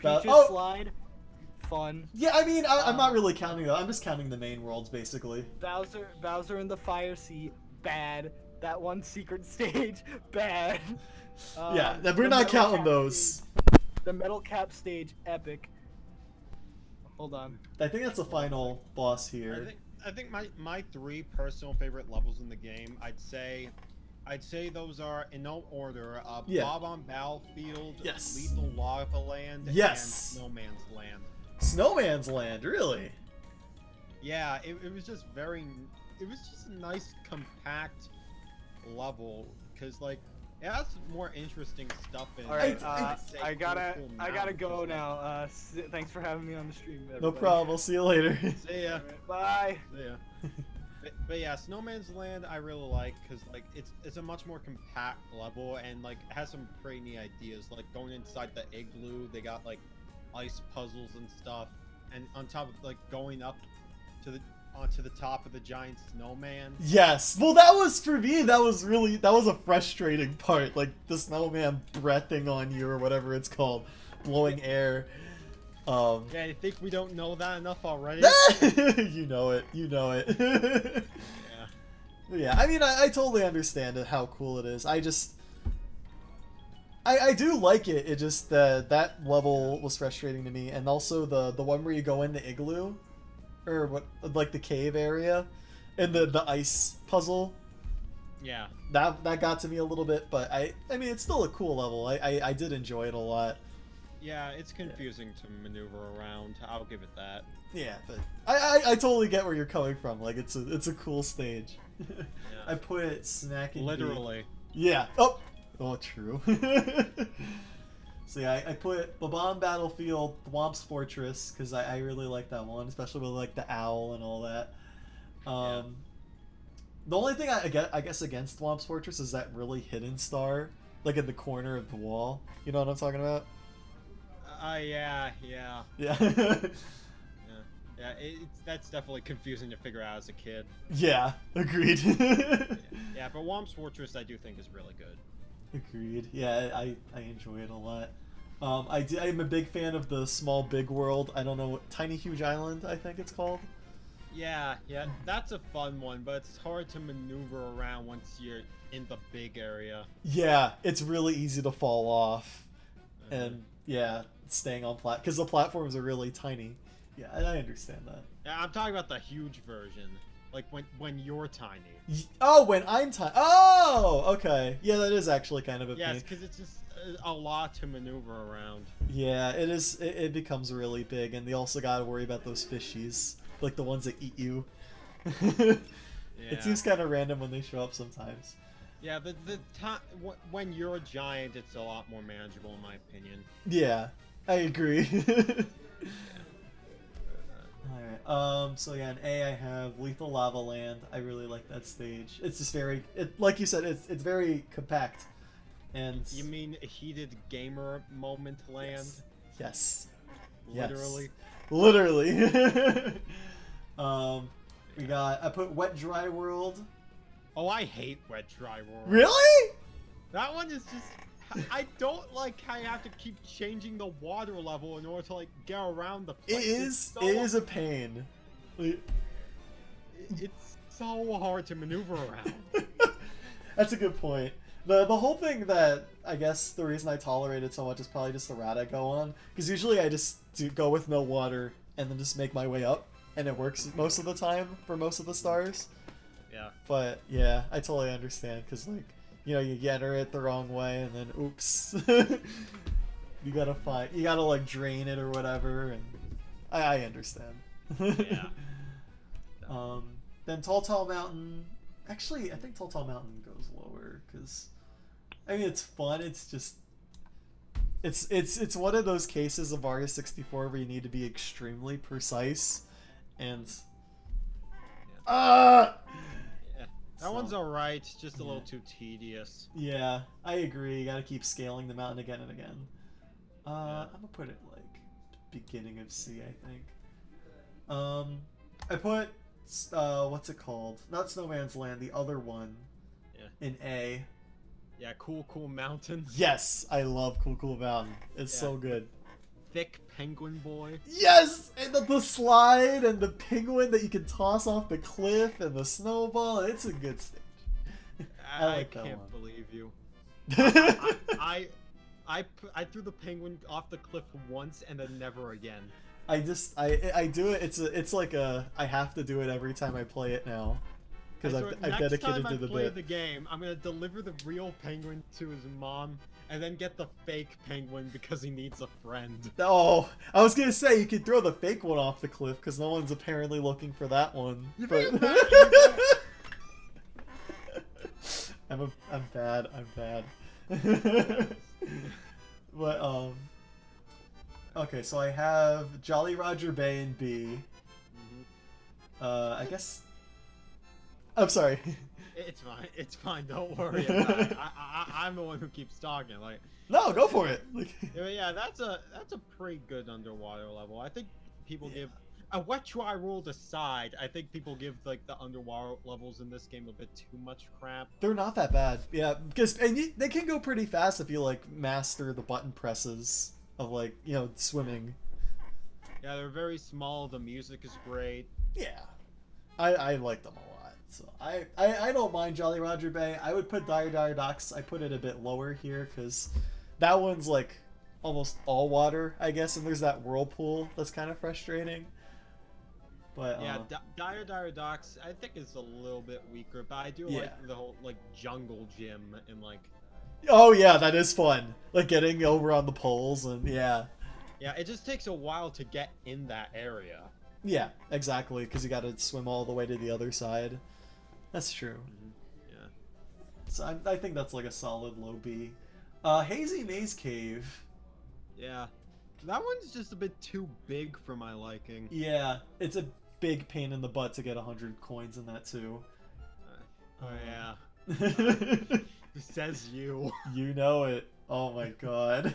Ba- Peach's oh! Slide, fun. Yeah, I mean, I'm not really counting that. I'm just counting the main worlds, basically. Bowser in the Fire Sea, bad. That one secret stage, bad. Yeah, we're the not Metal counting Cap those. Stage, the Metal Cap stage, epic. Hold on. I think that's the final boss here. I think my 3 personal favorite levels in the game, I'd say those are in no order. Yeah. Bob-omb Battlefield, Yes. Lethal Lava Land, Yes. and Snowman's Land. Snowman's Land, really? Yeah, it was just it was just a nice compact level because like it has more interesting stuff in it. All right, Say I gotta cool go mountains. now. Thanks for having me on the stream. No everybody. problem. I'll see you later. See ya. Bye. See ya. But yeah, Snowman's Land I really like because like it's a much more compact level and like it has some pretty neat ideas. Like going inside the igloo, they got like ice puzzles and stuff, and on top of like going up to onto the top of the giant snowman. Yes. Well, that was for me. That was a frustrating part. Like the snowman breathing on you or whatever it's called, blowing air. Yeah, I think we don't know that enough already. You know it. You know it. Yeah. Yeah. I mean, I totally understand it. How cool it is. I do like it. It just that level was frustrating to me, and also the one where you go in the igloo. Or what, like the cave area, and the ice puzzle. Yeah. That got to me a little bit, but I mean it's still a cool level. I did enjoy it a lot. Yeah, it's confusing to maneuver around. I'll give it that. Yeah, but I totally get where you're coming from. Like it's a cool stage. Yeah. I put it snacking. Literally. Yeah. Oh, true. So yeah, I put Bob-omb Battlefield, Thwomp's Fortress, because I really like that one, especially with like the owl and all that. The only thing I guess against Thwomp's Fortress is that really hidden star, like in the corner of the wall. You know what I'm talking about? Yeah. Yeah. Yeah. Yeah, that's definitely confusing to figure out as a kid. Yeah, agreed. Yeah, but Whomp's Fortress I do think is really good. Agreed. Yeah, I enjoy it a lot. I'm a big fan of the Small Big World. I don't know, Tiny Huge Island, I think it's called. Yeah, that's a fun one, but it's hard to maneuver around once you're in the big area. Yeah, it's really easy to fall off. And yeah, staying on because the platforms are really tiny. Yeah, I understand that. Yeah, I'm talking about the huge version, like when you're tiny. Oh, when I'm tiny. Oh, okay. Yeah, that is actually kind of a Yes, pain. because it's just a lot to maneuver around. Yeah, it is. It becomes really big, and they also gotta worry about those fishies, like the ones that eat you. Yeah. It seems kind of random when they show up sometimes. Yeah, the time when you're a giant, it's a lot more manageable in my opinion. Yeah, I agree. Alright, so yeah, in A I have Lethal Lava Land. I really like that stage. It's just like you said, it's very compact. And You mean a heated gamer moment land? Yes. Literally? Yes. Literally. I put Wet Dry World. Oh, I hate Wet Dry World. Really? That one is just... I don't like how you have to keep changing the water level in order to like get around the place. It is a pain. It's so hard to maneuver around. That's a good point. The whole thing that I guess the reason I tolerate it so much is probably just the route I go on. Because usually I just go with no water and then just make my way up, and it works most of the time for most of the stars. Yeah. But yeah, I totally understand because like, you know, you enter it the wrong way and then oops. you gotta like drain it or whatever, and I understand. Yeah. Then Tall Mountain. Actually, I think Tall Mountain goes lower because I mean it's fun. It's just it's one of those cases of Mario 64 where you need to be extremely precise, and That one's alright, just a little too tedious. Yeah, I agree. You gotta keep scaling the mountain again and again. I'm gonna put it like beginning of C, I think. I put what's it called? Not Snowman's Land, the other one. In A. Yeah, Cool Mountain. Yes, I love Cool Mountain. It's so good. Thick penguin boy. Yes, and the slide and the penguin that you can toss off the cliff and the snowball. It's a good stage. I like that can't one. believe you. I threw the penguin off the cliff once and then never again. I do it. It's like I have to do it every time I play it now because I've dedicated to the Next time I play bit. the game, I'm gonna deliver the real penguin to his mom and then get the fake penguin because he needs a friend. Oh, I was gonna say you could throw the fake one off the cliff because no one's apparently looking for that one. But... I'm bad. But okay, so I have Jolly Roger Bay in B. I guess. I'm sorry. It's fine. Don't worry about it. I'm the one who keeps talking. Like, no, go for it. yeah, that's a pretty good underwater level. I think people give a Wet Dry World aside. I think people give like the underwater levels in this game a bit too much crap. They're not that bad. Yeah, because they can go pretty fast if you like master the button presses of like swimming. Yeah, they're very small. The music is great. Yeah, I like them a lot. So I don't mind Jolly Roger Bay. I would put Dire Docks. I put it a bit lower here because that one's like almost all water, I guess, and there's that whirlpool that's kind of frustrating. But yeah, Dire Docks I think is a little bit weaker, but I do like the whole like jungle gym and like. Oh yeah, that is fun. Like getting over on the poles and yeah. Yeah, it just takes a while to get in that area. Yeah, exactly, because you got to swim all the way to the other side. That's true. Yeah. So I think that's like a solid low B. Hazy Maze Cave. Yeah. That one's just a bit too big for my liking. Yeah, it's a big pain in the butt to get 100 coins in that too. Oh yeah. Says you. You know it. Oh my god.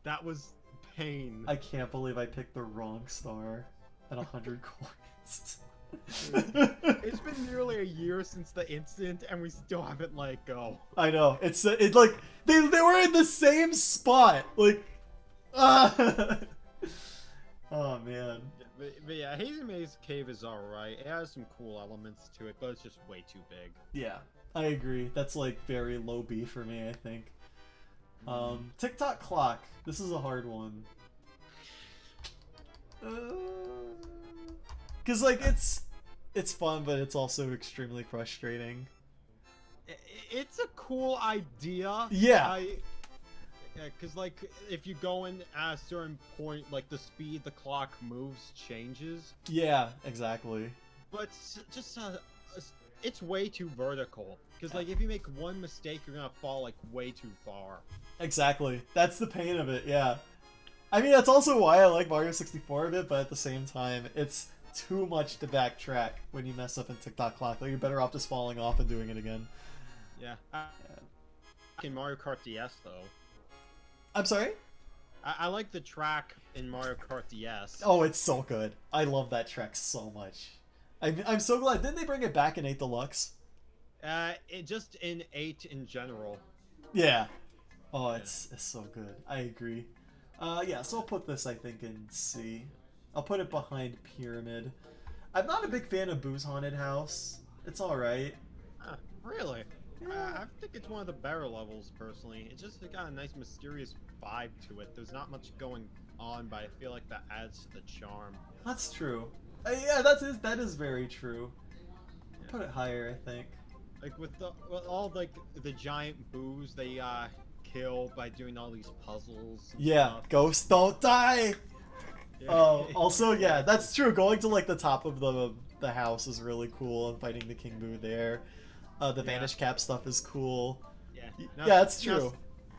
That was pain. I can't believe I picked the wrong star. and 100 coins. It's been nearly a year since the incident, and we still haven't let go. I know. It's like they were in the same spot. Like, oh man. But yeah, Hazy Maze Cave is alright. It has some cool elements to it, but it's just way too big. Yeah, I agree. That's like very low B for me, I think. TikTok clock. This is a hard one. Cause like it's fun, but it's also extremely frustrating. It's a cool idea. Yeah. Yeah, cause like if you go in at a certain point, like the speed the clock moves changes. Yeah, exactly. But just it's way too vertical. Cause like if you make one mistake, you're gonna fall like way too far. Exactly. That's the pain of it. Yeah. I mean, that's also why I like Mario 64 a bit, but at the same time, it's too much to backtrack when you mess up in TikTok clock. Like, you're better off just falling off and doing it again. Yeah. In Mario Kart DS though. I'm sorry? I like the track in Mario Kart DS. Oh, it's so good. I love that track so much. I'm so glad. Didn't they bring it back in 8 Deluxe? It just in 8 in general. Yeah. Oh, it's so good. I agree. Yeah, so I'll put this, I think, in C. I'll put it behind Pyramid. I'm not a big fan of Boo's Haunted House. It's alright. Really? Yeah. I think it's one of the better levels, personally. It just got a nice mysterious vibe to it. There's not much going on, but I feel like that adds to the charm. That's true. Yeah, that is very true. Yeah. Put it higher, I think. Like with all like the giant boos they kill by doing all these puzzles. And Yeah, stuff. ghosts don't die. Yeah. Oh, also, yeah, that's true. Going to like the top of the house is really cool, and fighting the King Boo there. The Vanish Cap stuff is cool. Yeah. Yeah, that's true.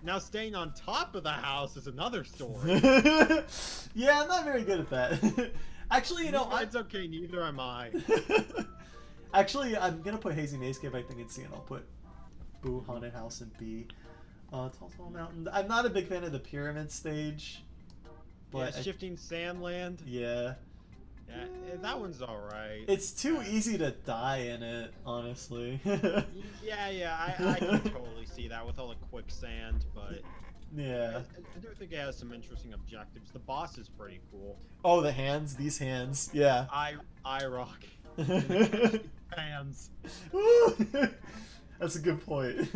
Now staying on top of the house is another story. Yeah, I'm not very good at that. Actually, you know, It's okay. Neither am I. Actually, I'm gonna put Hazy Maze Cave, I think, in C, and I'll put Boo Haunted House in B. Tall Mountain. I'm not a big fan of the pyramid stage. But Yeah, Shifting Sandland. Yeah. Yeah, that one's alright. It's too easy to die in it, honestly. Yeah, I can totally see that with all the quicksand, but Yeah. I do think it has some interesting objectives. The boss is pretty cool. Oh, the hands, these hands, yeah. I rock. Hands. That's a good point.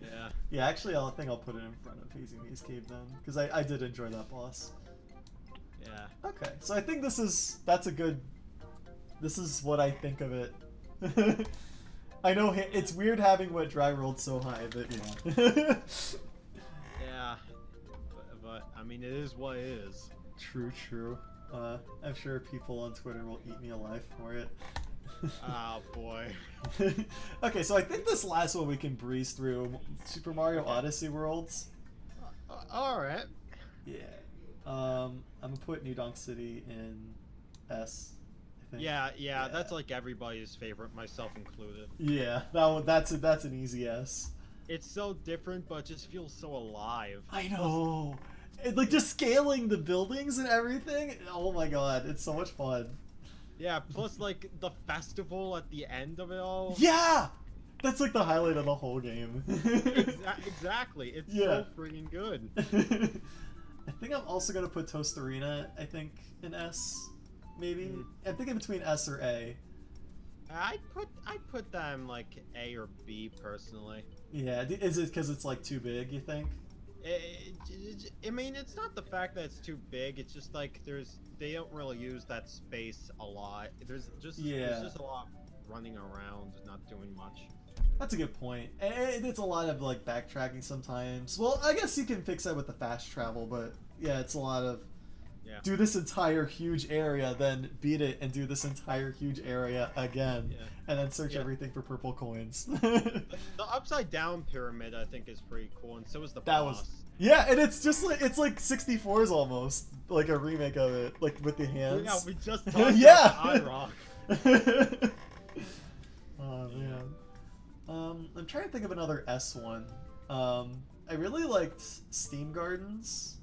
Yeah. Yeah, actually, I think I'll put it in front of Hazy Maze Cave then, because I did enjoy that boss. Yeah. Okay, so I think this is what I think of it. I know it's weird having Wet Dry rolled so high, but yeah. Yeah. But I mean, it is what it is. True. I'm sure people on Twitter will eat me alive for it. Oh boy. Okay, so I think this last one we can breeze through. Super Mario Odyssey Worlds. Alright. Yeah. I'm gonna put New Donk City in S. I think. Yeah, that's like everybody's favorite, myself included. Yeah, that's an easy S. It's so different, but it just feels so alive. I know. Like just scaling the buildings and everything. Oh my god, it's so much fun. Yeah, plus like the festival at the end of it all. Yeah, that's like the highlight of the whole game. Exactly. It's Yeah. so freaking good. I think I'm also gonna put Toast Arena. I think in S, maybe. I'm thinking between S or A. I'd put them like A or B personally. Yeah, is it because it's like too big? You think? I mean, it's not the fact that it's too big. It's just like they don't really use that space a lot. There's just a lot running around, not doing much. That's a good point. It's a lot of like backtracking sometimes. Well, I guess you can fix that with the fast travel, but yeah, it's a lot of do this entire huge area, then beat it and do this entire huge area again, and then search everything for purple coins. The upside down pyramid I think is pretty cool, and so is the boss. Yeah, and it's just like it's like 64's almost like a remake of it, like with the hands. Yeah, we just talked Yeah. about iRock. Oh man. I'm trying to think of another S one. I really liked Steam Gardens.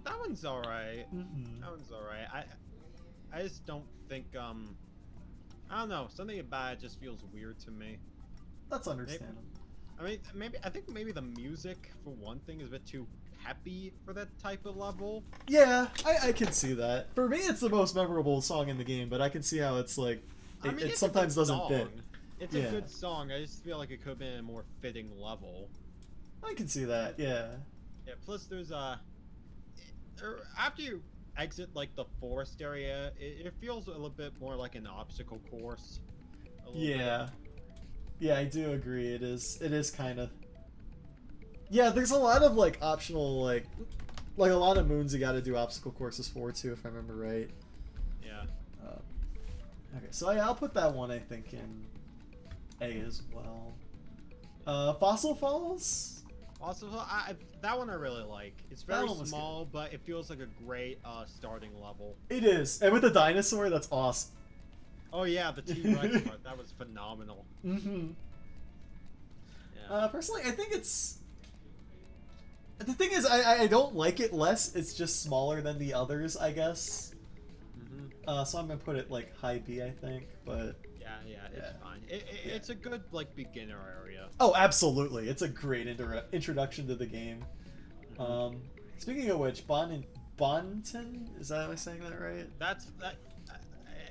that one's alright. Mm-hmm. That one's alright. I just don't think I don't know, something about it just feels weird to me. That's understandable. I mean, I think maybe the music for one thing is a bit too peppy for that type of level. Yeah, I can see that. For me, it's the most memorable song in the game, but I can see how it's like I mean, it it's sometimes a good doesn't fit. song. It's Yeah. a good song. I just feel like it could have been a more fitting level. I can see that. Yeah. Yeah. Plus, there's after you exit like the forest area, it feels a little bit more like an obstacle course. A little Yeah. Yeah, I do agree. It is kind of. Yeah, there's a lot of like optional like a lot of moons you got to do obstacle courses for too, if I remember right. bit. Yeah. Okay, so I'll put that one I think in A as well. Fossil Falls. Also, that one I really like. It's That very one was small, but it feels like a great starting level. It is, and with the dinosaur, that's awesome. Oh yeah, the T-Rex part, that was phenomenal. Mm-hmm. Yeah. Personally, I think it's. The thing is, I don't like it less. It's just smaller than the others, I guess. So I'm gonna put it like high B, I think. But Yeah, it's Yeah. fine. It's a good like beginner area. oh, absolutely, it's a great introduction to the game. Mhm. Speaking of which, Bonton, is that am I saying that right? That.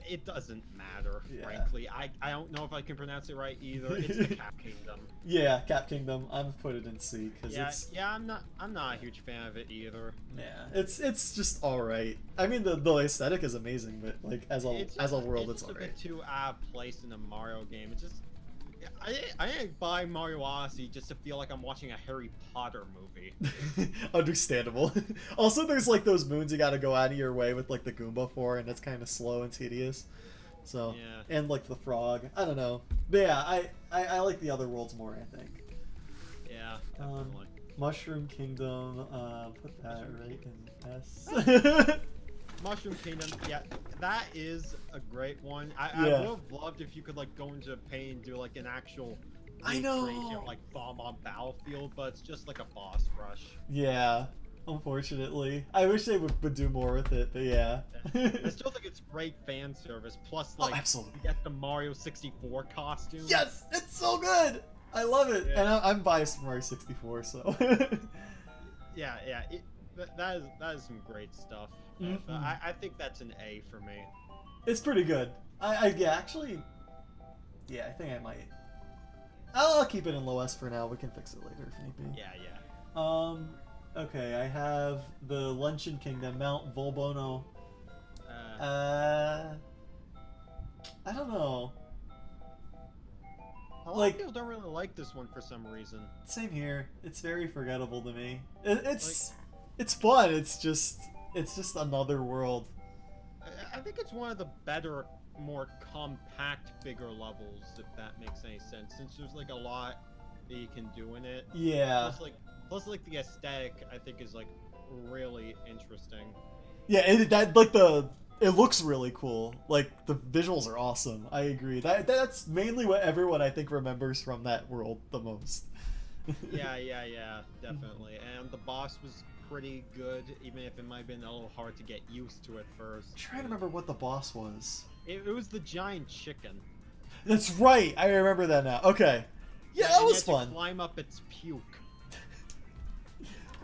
It doesn't matter, Yeah. frankly. I don't know if I can pronounce it right either. It's the Cap Kingdom. Yeah, Cap Kingdom. I'm gonna put it in C because Yeah, it's I'm not a huge fan of it either. yeah, it's just all right. I mean, the aesthetic is amazing, but like as a world, it's all a right. bit too out of place in a Mario game. It's just I didn't buy Mario Odyssey just to feel like I'm watching a Harry Potter movie. Understandable. Also, there's like those moons you gotta go out of your way with like the Goomba for, and it's kind of slow and tedious. So Yeah. and like the frog, I don't know. But yeah, I like the other worlds more. I think. Yeah, Um, definitely. Mushroom Kingdom. Put that right in S. Mushroom Kingdom, yeah, that is a great one. I Yeah. would have loved if you could like go into Japan and do like an actual I know. recreation of, like bomb on battlefield, but it's just like a boss rush. Yeah. Unfortunately, I wish they would do more with it, but yeah. I still think it's great fan service. Plus, Oh, like, absolutely. you get the Mario 64 costume. Yes, it's so good. I love it, Yeah. and I'm biased for Mario 64, so. Yeah. That is some great stuff. Mhm. But I think that's an A for me. It's pretty good. Yeah, actually, yeah, I think I might. I'll keep it in low S for now. We can fix it later if need be. Yeah. Okay, I have the Luncheon Kingdom, Mount Volbono. Uh, I don't know. a lot like- of people don't really like this one for some reason. Same here. It's very forgettable to me. It's fun. It's just another world. I think it's one of the better, more compact, bigger levels, if that makes any sense. Since there's like a lot that you can do in it. Yeah. Plus the aesthetic, I think, is like really interesting. Yeah, it looks really cool. Like the visuals are awesome. I agree. That's mainly what everyone I think remembers from that world the most. Yeah, definitely. And the boss was pretty good, even if it might have been a little hard to get used to at first. I'm trying to remember what the boss was. It was the giant chicken. That's right. I remember that now. Okay. Yeah, that and you was had to fun. climb up its puke.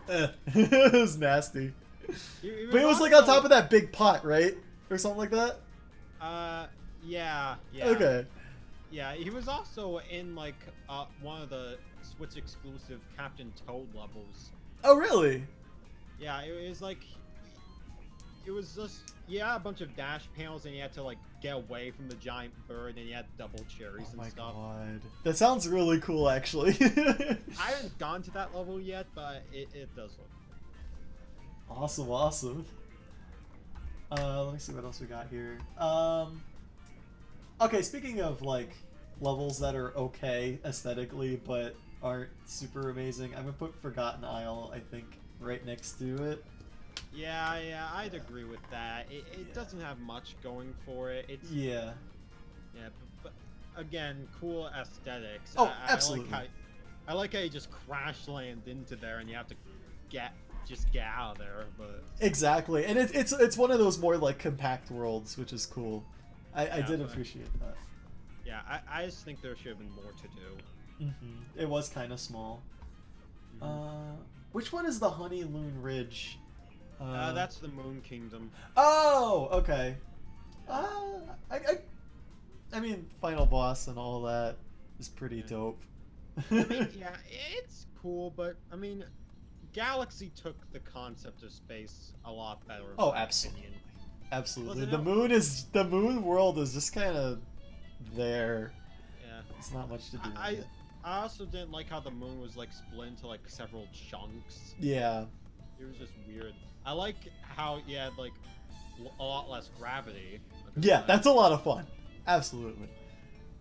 It was nasty. But it was like on top of that big pot, right? Or something like that? Yeah. Okay. Yeah, he was also in like one of the Switch exclusive Captain Toad levels. Oh, really? Yeah, it was like it was just a bunch of dash panels, and you had to like get away from the giant bird, and you had double cherries Oh and my stuff. god. That sounds really cool, actually. I haven't gone to that level yet, but it does look. Awesome. Let me see what else we got here. Okay, speaking of like levels that are okay aesthetically but aren't super amazing, I'm gonna put Forgotten Isle, I think, right next to it. Yeah, I'd agree with that. It doesn't have much going for it. It's Yeah. Yeah, but again, cool aesthetics. Oh, absolutely. I like how you just crash land into there, and you have to get just get out of there. But Exactly, and it's one of those more like compact worlds, which is cool. I did but- appreciate that. yeah, I just think there should have been more to do. It was kind of small. Which one is the Honey Loon Ridge? That's the Moon Kingdom. Oh, okay. I mean, final boss and all that is pretty dope. I mean, yeah, it's cool, but I mean, Galaxy took the concept of space a lot better. in Oh, my absolutely. opinion. Absolutely. Wasn't The moon world is just kind of there. Yeah. It's not much to do. I with it. I also didn't like how the moon was like split into like several chunks. Yeah. It was just weird. I like how you had like a lot less gravity. Yeah, that's a lot of fun. Absolutely.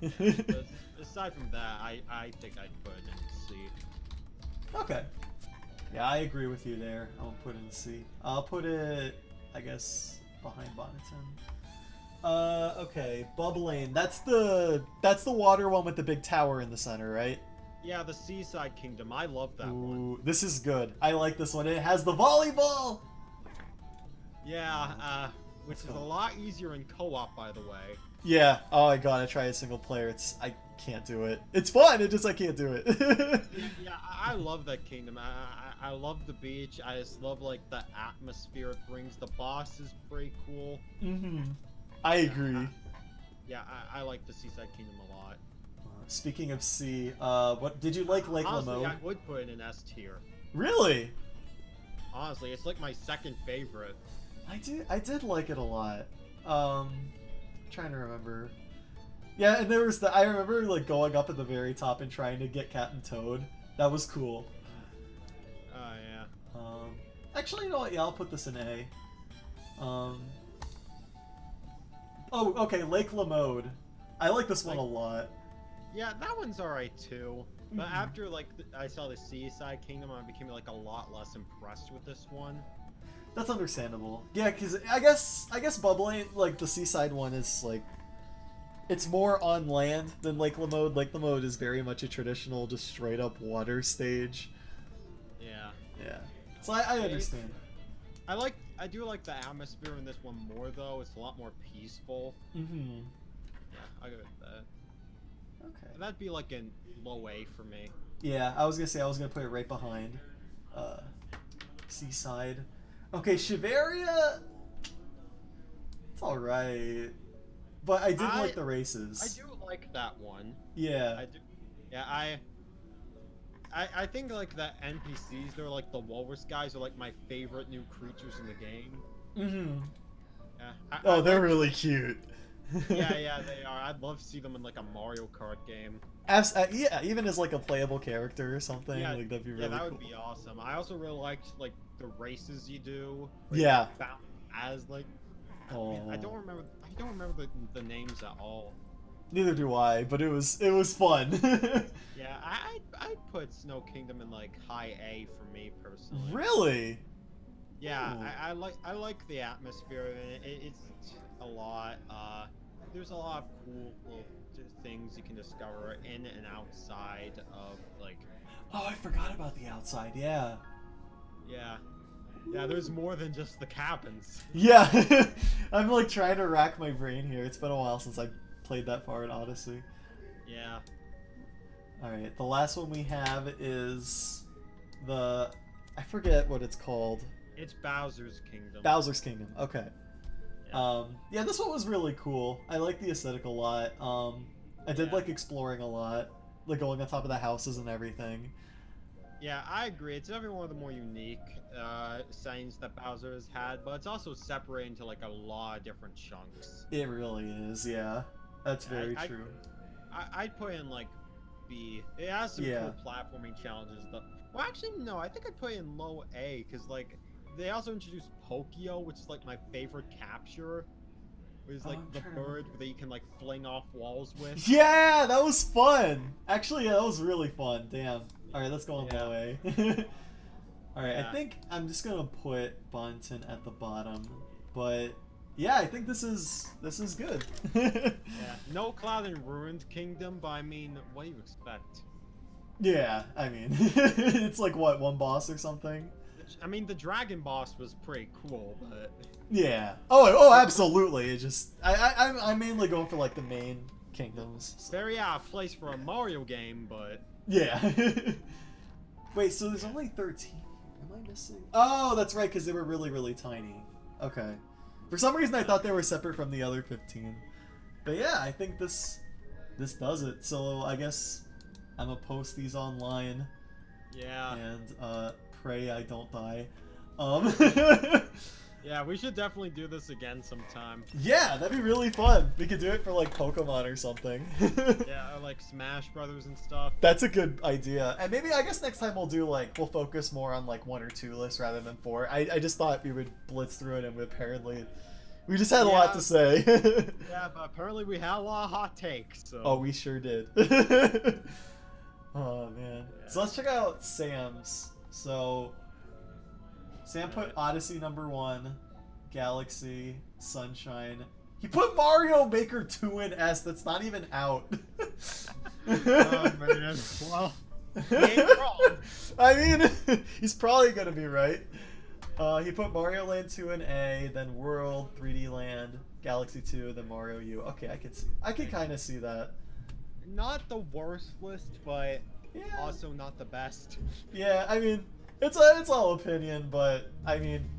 But aside from that, I think I'd put it in C. Okay. Yeah, I agree with you there. I'll put it in C. I'll put it, I guess, behind Bonneton. Okay, Bubbling. That's the water one with the big tower in the center, right? Yeah, the Seaside Kingdom. I love that one. Ooh, this is good. I like this one. It has the volleyball. Yeah, which is a cool. lot easier in co-op, by the way. Yeah. Oh my god, I tried single player. I can't do it. It's fun. It just I can't do it. Yeah, I love that kingdom. I love the beach. I just love like the atmosphere it brings. The boss is pretty cool. I agree. Yeah, I like the Seaside Kingdom a lot. Speaking of C, what did you like Lake Honestly, Lamode? I would put it in S tier. Really? Honestly, it's like my second favorite. I did like it a lot. Trying to remember. Yeah, and there was I remember like going up at the very top and trying to get Captain Toad. That was cool. Oh yeah. Actually, you know what? Yeah, I'll put this in A. Oh, okay, Lake Lamode. I like this one a lot. Yeah, that one's alright too. But Mhm. after like I saw the Seaside Kingdom, I became like a lot less impressed with this one. That's understandable. Yeah, because I guess Bubbling, like the seaside one, is like it's more on land than Lake Lamode. Lake Lamode is very much a traditional, just straight up water stage. Yeah. Yeah. So I understand. I do like the atmosphere in this one more though. It's a lot more peaceful. Mm-hmm. Yeah, I'll go with that. Okay. That'd be like in low A for me. Yeah, I was gonna put it right behind Seaside. Okay, Shiveria. It's all right, but I did like the races. I do like that one. Yeah. I do. Yeah, I think like the NPCs, they're like the walrus guys, are like my favorite new creatures in the game. Mm-hmm. Yeah. Oh, they're like- really cute. yeah, they are. I'd love to see them in like a Mario Kart game. Yeah, even as like a playable character or something, Yeah, like that'd be really yeah, that cool. would be awesome. I also really liked like the races you do. where Yeah. you bounce as like. Man, I don't remember the names at all. Neither do I, but it was fun. Yeah, I'd put Snow Kingdom in like high A for me personally. Really? Yeah, Ooh. I like the atmosphere and it's a lot. There's a lot of cool little things you can discover in and outside of like. Oh, I forgot about the outside. Yeah. Yeah, there's more than just the cabins. Yeah. I'm like trying to rack my brain here. It's been a while since I played that far in Odyssey. Yeah. All right, the last one we have is I forget what it's called. It's Bowser's Kingdom. Bowser's Kingdom. Okay. Yeah. Yeah, this one was really cool. I like the aesthetic a lot. I did Yeah. like exploring a lot, like going on top of the houses and everything. Yeah, I agree. It's definitely one of the more unique settings that Bowser has had, but it's also separated into like a lot of different chunks. It really is, yeah. That's very I- true. I'd put it in like B. It has some Yeah. cool platforming challenges. Well, actually, no. I think I'd put it in low A because like they also introduced Pokio, which is like my favorite capture. Which is Oh, like I'm the trying to bird that you can like fling off walls with. Yeah, that was fun. Actually, yeah, that was really fun. Damn. All right, let's go on Yeah. low A. All right, Yeah. I think I'm just gonna put Bunton at the bottom, but yeah, I think this is good. Yeah, no Cloud and Ruined Kingdom, but I mean, what do you expect? Yeah, I mean, it's like what, one boss or something? I mean, the dragon boss was pretty cool, but Yeah. Oh, absolutely. It just I'm mainly going for like the main kingdoms. very out of place for a Mario game. But Yeah. Wait, so there's only 13. Am I missing? Oh, that's right, because they were really, really tiny. Okay. For some reason, I thought they were separate from the other 15. But yeah, I think this does it. So I guess I'm gonna post these online yeah, and pray I don't die. yeah, we should definitely do this again sometime. Yeah, that'd be really fun. We could do it for like Pokemon or something. Yeah, or like Smash Brothers and stuff. That's a good idea. And maybe, I guess next time we'll focus more on like 1 or 2 lists rather than 4. I just thought we would blitz through it, and apparently we just had a lot to say. Yeah, but apparently we had a lot of hot takes. So. Oh, we sure did. Oh man. Yeah. So let's check out Sam's. So Sam put Odyssey #1, Galaxy, Sunshine. He put Mario Maker 2 in S. That's not even out. Oh man. Well, he ain't wrong. I mean, he's probably gonna be right. He put Mario Land 2 in A, then World, 3D Land, Galaxy 2, then Mario U. Okay, I can kind of see that. Not the worst list, but Yeah. also not the best. Yeah, I mean, it's all opinion, but I mean,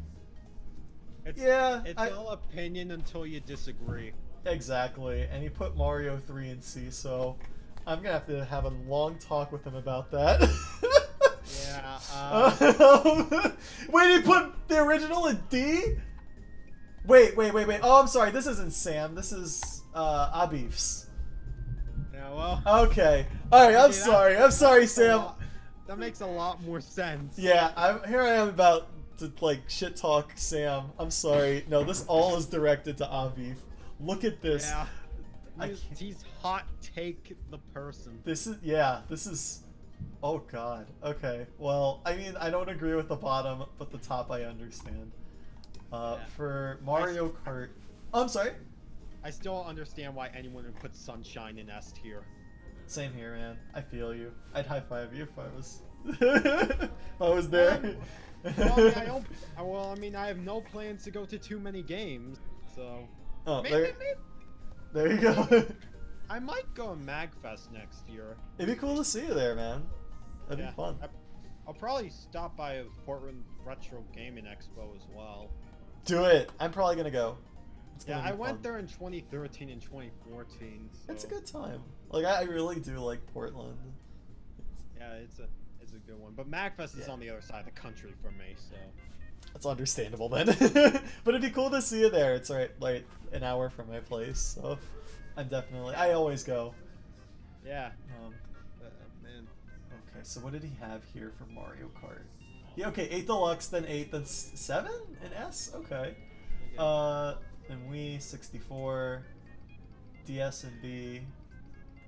It's, yeah, it's all opinion until you disagree. exactly. And he put Mario 3 in C, so I'm gonna have to have a long talk with him about that. Yeah. Wait, he put the original in D? Wait. Oh, I'm sorry. This isn't Sam. This is Abif's. Yeah. Well. Okay. All right. I'm Okay, sorry. I'm sorry, Sam. That makes a lot more sense. Yeah. Here I am about to like shit talk Sam. I'm sorry. No, this all is directed to Abif. Look at this. Yeah. I He's hot take the person. This is. Oh God. Okay. Well, I mean, I don't agree with the bottom, but the top I understand. Yeah. For Mario Kart. Oh, I'm sorry. I still don't understand why anyone would put Sunshine in S tier. Same here, man. I feel you. I'd high five you if I was. If I was there. Well, I mean, I have no plans to go to too many games, so. Oh, Maybe there you go. I might go to MagFest next year. It'd be cool to see you there, man. That'd be fun. I'll probably stop by Portland Retro Gaming Expo as well. Do it. I'm probably gonna go. It's Yeah, gonna be I went fun. there in 2013 and 2014. So. It's a good time. Like I really do like Portland. Yeah, it's a good one. But MagFest is on the other side of the country from me, so. That's understandable then. But it'd be cool to see you there. It's right like an hour from my place, so I always go. Yeah. Man. Man. Okay, so what did he have here for Mario Kart? Yeah, okay, 8 Deluxe, then 8, then 7 in S? Okay. Then Wii, 64, DS and B,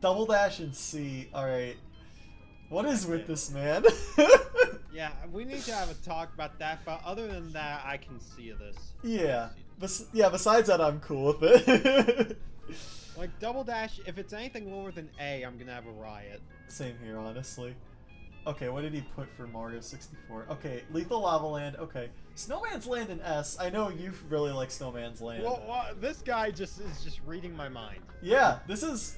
Double Dash and C. Alright. What is with this man? Yeah, we need to have a talk about that, but other than that, I can see this. Yeah. Besides that, I'm cool with it. Like, Double Dash, if it's anything lower than A, I'm gonna have a riot. Same here, honestly. Okay, what did he put for Mario 64? Okay, Lethal Lava Land. Okay, Snowman's Land in S. I know you really like Snowman's Land. Well, this guy is just reading my mind. Yeah, this is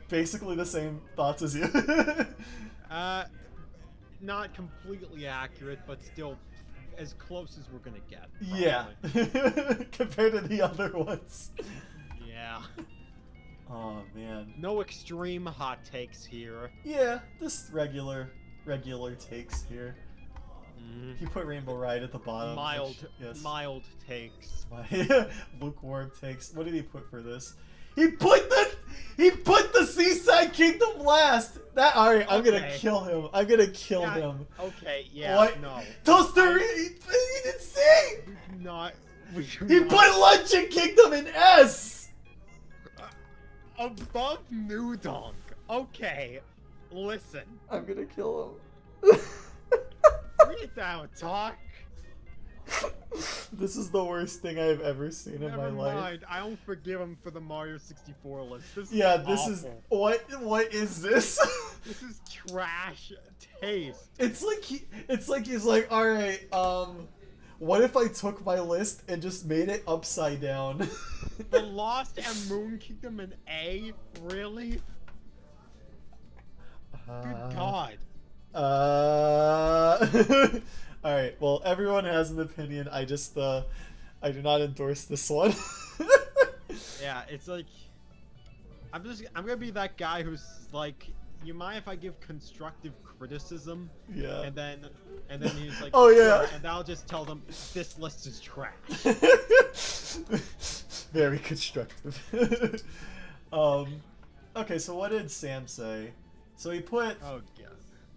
basically the same thoughts as you. Not completely accurate, but still as close as we're gonna get. Yeah, compared to the other ones. Yeah. Oh man. No extreme hot takes here. Yeah, just regular takes here. He put Rainbow Ride at the bottom. Mild, which, yes. mild takes. Lukewarm takes. What did he put for this? He put the Seaside Kingdom last. Alright, I'm gonna kill him. I'm gonna kill him. Okay, yeah, What? no. Toaster, he didn't say. He Not. put Luncheon Kingdom in S. Above New Donk. Okay, listen. I'm gonna kill him. We need to have a talk. This is the worst thing I've ever seen in my Never life. mind. I don't forgive him for the Mario 64 list. This Yeah, is this is awful. what is this? This is trash taste. It's like he's like, all right, what if I took my list and just made it upside down? The Lost and Moon Kingdom in A? Really? Good God. All right. Well, everyone has an opinion. I just I do not endorse this one. Yeah, it's like I'm gonna be that guy who's like, you mind if I give constructive criticism? Yeah. And then he's like, Oh, yeah. "Sure," and I'll just tell them this list is trash. Very constructive. Okay, so what did Sam say? So he put Oh yeah.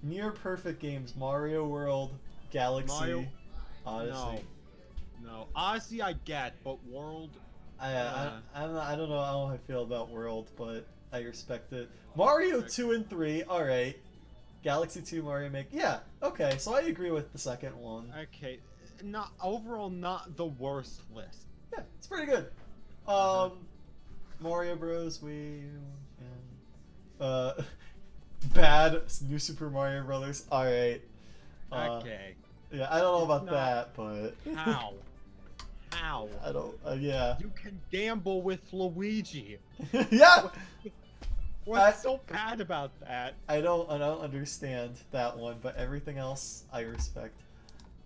near perfect games: Mario World, Galaxy, Mario- Odyssey. No, Odyssey I get, but World. I don't know how I feel about World, but I respect it. Mario 2 and 3, all right. Galaxy 2, Mario Make, yeah, okay. So I agree with the second one. Okay, not overall, not the worst list. Yeah, it's pretty good. Mario Bros. Wii, and bad New Super Mario Brothers. All right. Okay. Yeah, I don't know about It's not- that, but How? How? I don't. Yeah. You can gamble with Luigi. Yeah. What's so bad about that? I don't understand that one, but everything else I respect.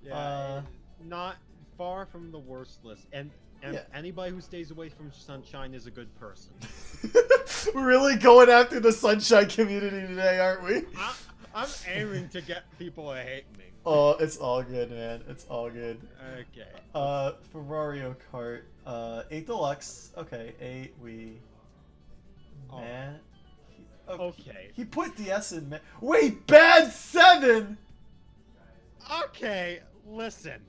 Yeah, not far from the worst list. And Yeah. anybody who stays away from Sunshine is a good person. We're really going after the Sunshine community today, aren't we? I'm aiming to get people to hate me. Oh, it's all good, man. It's all good. Okay. For Mario Kart, 8 Deluxe. Okay, 8. Oh. Man. Okay. He put DS in. Wait, bad 7. Okay. Listen.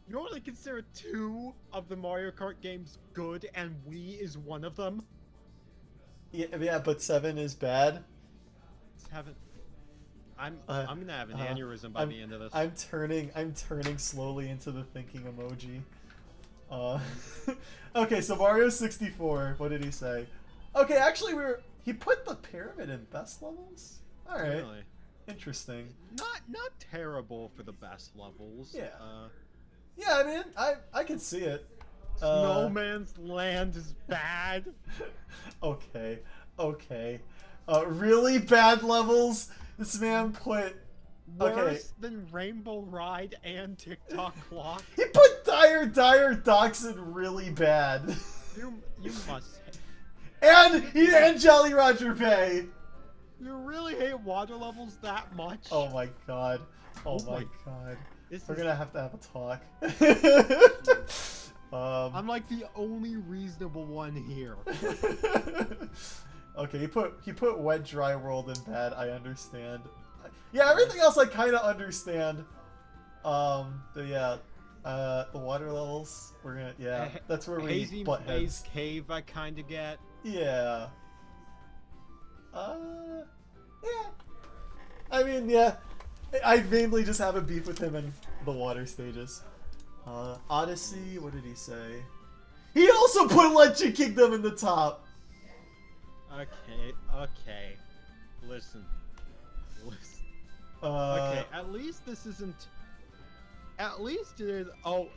You only consider 2 of the Mario Kart games good, and Wii is one of them. Yeah, but 7 is bad. 7. I'm gonna have an uh, aneurysm by the end of this. I'm turning slowly into the thinking emoji. Okay, so Mario 64. What did he say? Okay, actually, he put the pyramid in best levels. All right, Really? interesting. Not terrible for the best levels. Yeah. Yeah, I mean, I can see it. Snowman's Land is bad. Okay. Really bad levels. This man put. Okay. Worse than Rainbow Ride and TikTok Clock. He put Dire Dachshund really bad. You must. And Jolly Roger Bay. You really hate water levels that much? Oh my god. Oh Oh my my- god. This We're is- gonna have to have a talk. I'm like the only reasonable one here. Okay, he put Wet Dry World in bad. I understand. Yeah, everything else I kind of understand. But yeah, the water levels. We're gonna that's where we Hazy butt heads. Maze Cave I kind of get. Yeah. Yeah. I mean, yeah. I mainly just have a beef with him in the water stages. Odyssey, what did he say? He also put Legend Kingdom in the top. Okay. Listen. Okay, at least this isn't. At least it is. Oh,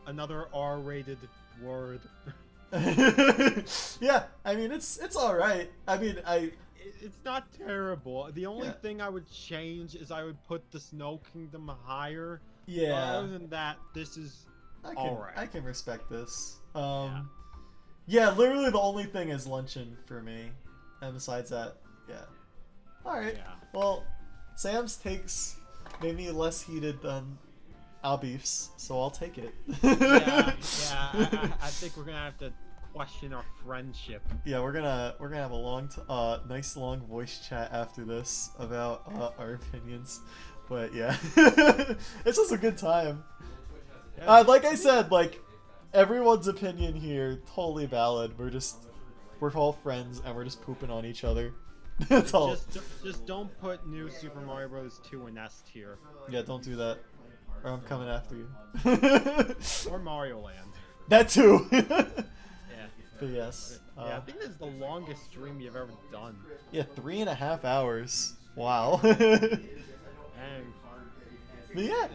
another R-rated word. Yeah, I mean it's all right. I mean It's not terrible. The only Yeah. thing I would change is I would put the Snow Kingdom higher. yeah. Other than that, this is I can alright. I can respect this. Yeah, literally the only thing is luncheon for me, and besides that, yeah. All right. Yeah. Well, Sam's takes made me less heated than Albeef's, so I'll take it. Yeah. I think we're gonna have to question our friendship. Yeah, we're gonna have a long, nice long voice chat after this about our opinions. But yeah, it's just a good time. Yeah. Like I said, like everyone's opinion here totally valid. We're all friends and we're just pooping on each other. That's all. Just don't put New Super Mario Bros. 2 in S tier. Yeah, don't do that. or I'm coming after you. Or Mario Land. That too. Yeah. But yes. Yeah, I think this is the longest stream you've ever done. Yeah, 3.5 hours. Wow. And But yeah.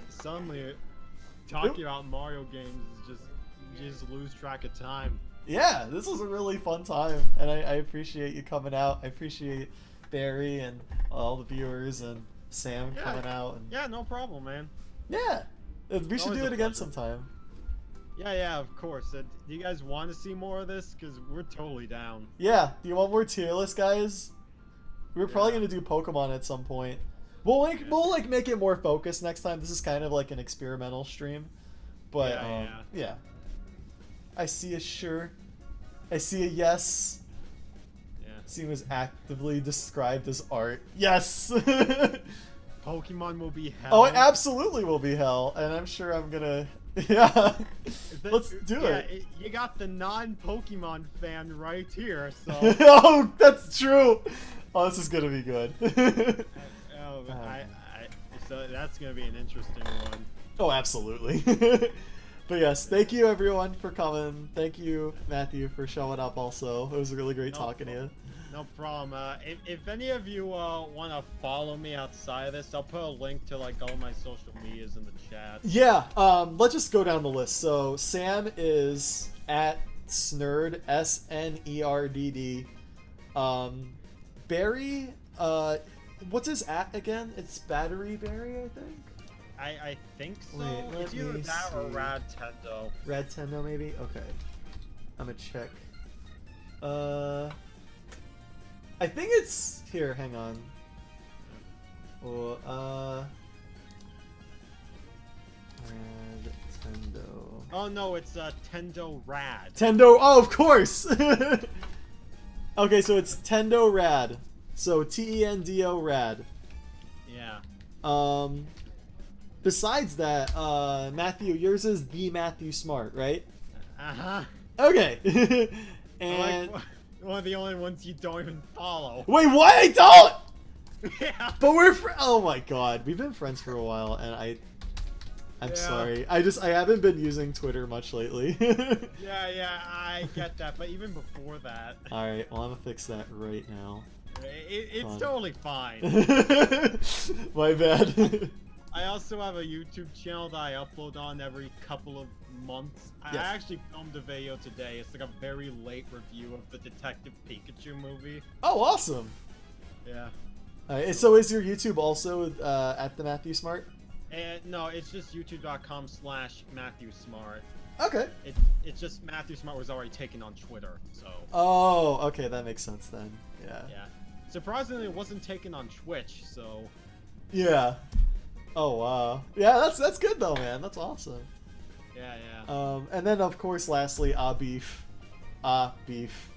suddenly, talking about Mario games is just, you just lose track of time. Yeah, this was a really fun time, and I appreciate you coming out. I appreciate Barry and all the viewers and Sam coming out. And Yeah, no problem, man. yeah, we should always do a it again pleasure. sometime. Yeah, of course. Do you guys want to see more of this? Because we're totally down. Yeah, do you want more tier list, guys? We're probably Yeah. gonna do Pokemon at some point. We'll make it more focused next time. This is kind of like an experimental stream, but yeah. I see a sure. I see a yes. Yeah. See was actively described as art. Yes. Pokemon will be hell. Oh, it absolutely will be hell, and I'm sure I'm gonna. Yeah. Let's do it. You got the non-Pokemon fan right here, so. Oh, that's true. Oh, this is gonna be good. So that's gonna be an interesting one. Oh, absolutely. But yes, thank you everyone for coming. Thank you, Matthew, for showing up also. It was really great talking to you. No problem. If any of you want to follow me outside of this, I'll put a link to like all my social medias in the chat. Yeah, let's just go down the list. So Sam is at Snerd, SNERDD. Barry, what's his at again? It's Battery Barry, I think. I think so. Wait, let It's either me that or see. Rad Tendo. Red Tendo maybe? Okay. I'm gonna check. I think it's here, hang on. Oh, Red Tendo. Oh no, it's Tendo Rad. Tendo, oh of course! Okay, so it's Tendo Rad. So Tendo Rad. Yeah. Besides that, Matthew, yours is the Matthew Smart, right? Uh-huh. Okay. And Like, one of the only ones you don't even follow. wait, what? I don't. Yeah. But we're oh my god, we've been friends for a while, and I'm Yeah. sorry. I haven't been using Twitter much lately. Yeah, I get that. But even before that, All right, well I'm gonna fix that right now. it's Fine. totally fine. My bad. I also have a YouTube channel that I upload on every couple of months. I Yes. actually filmed a video today. It's like a very late review of the Detective Pikachu movie. Oh, awesome. Yeah. So is your YouTube also at the Matthew Smart? And no, it's just youtube.com/MatthewSmart. Okay. It's just Matthew Smart was already taken on Twitter, so. Oh, okay, that makes sense then. Yeah. Yeah. Surprisingly, it wasn't taken on Twitch, so. Yeah. Oh wow. Yeah, that's good though, man. That's awesome. Yeah. And then of course, lastly, Beef, Beef,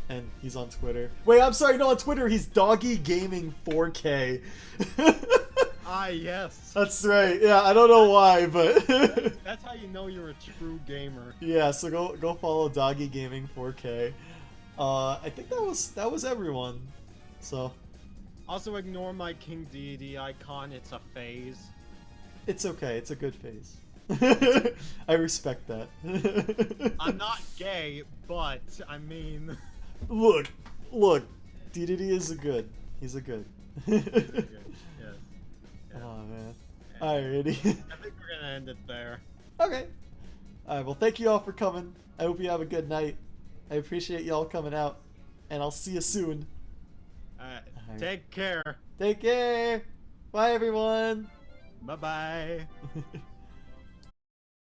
and he's on Twitter. Wait, I'm sorry, no, on Twitter he's Doggy Gaming 4K. Ah, yes. That's right. Yeah, I don't know why, but That's how you know you're a true gamer. yeah. So go follow Doggy Gaming 4K. I think that was everyone. So Also, ignore my King Deity icon. It's a phase. it's okay. It's a good phase. I respect that. I'm not gay, but I mean. Look, DDD is a good. He's a good. Yes. Oh man. Alrighty. I think we're gonna end it there. Okay. Alright, well thank you all for coming. I hope you have a good night. I appreciate y'all coming out. And I'll see you soon. Alright. Alright. Take care. Take care. Bye everyone. Bye bye.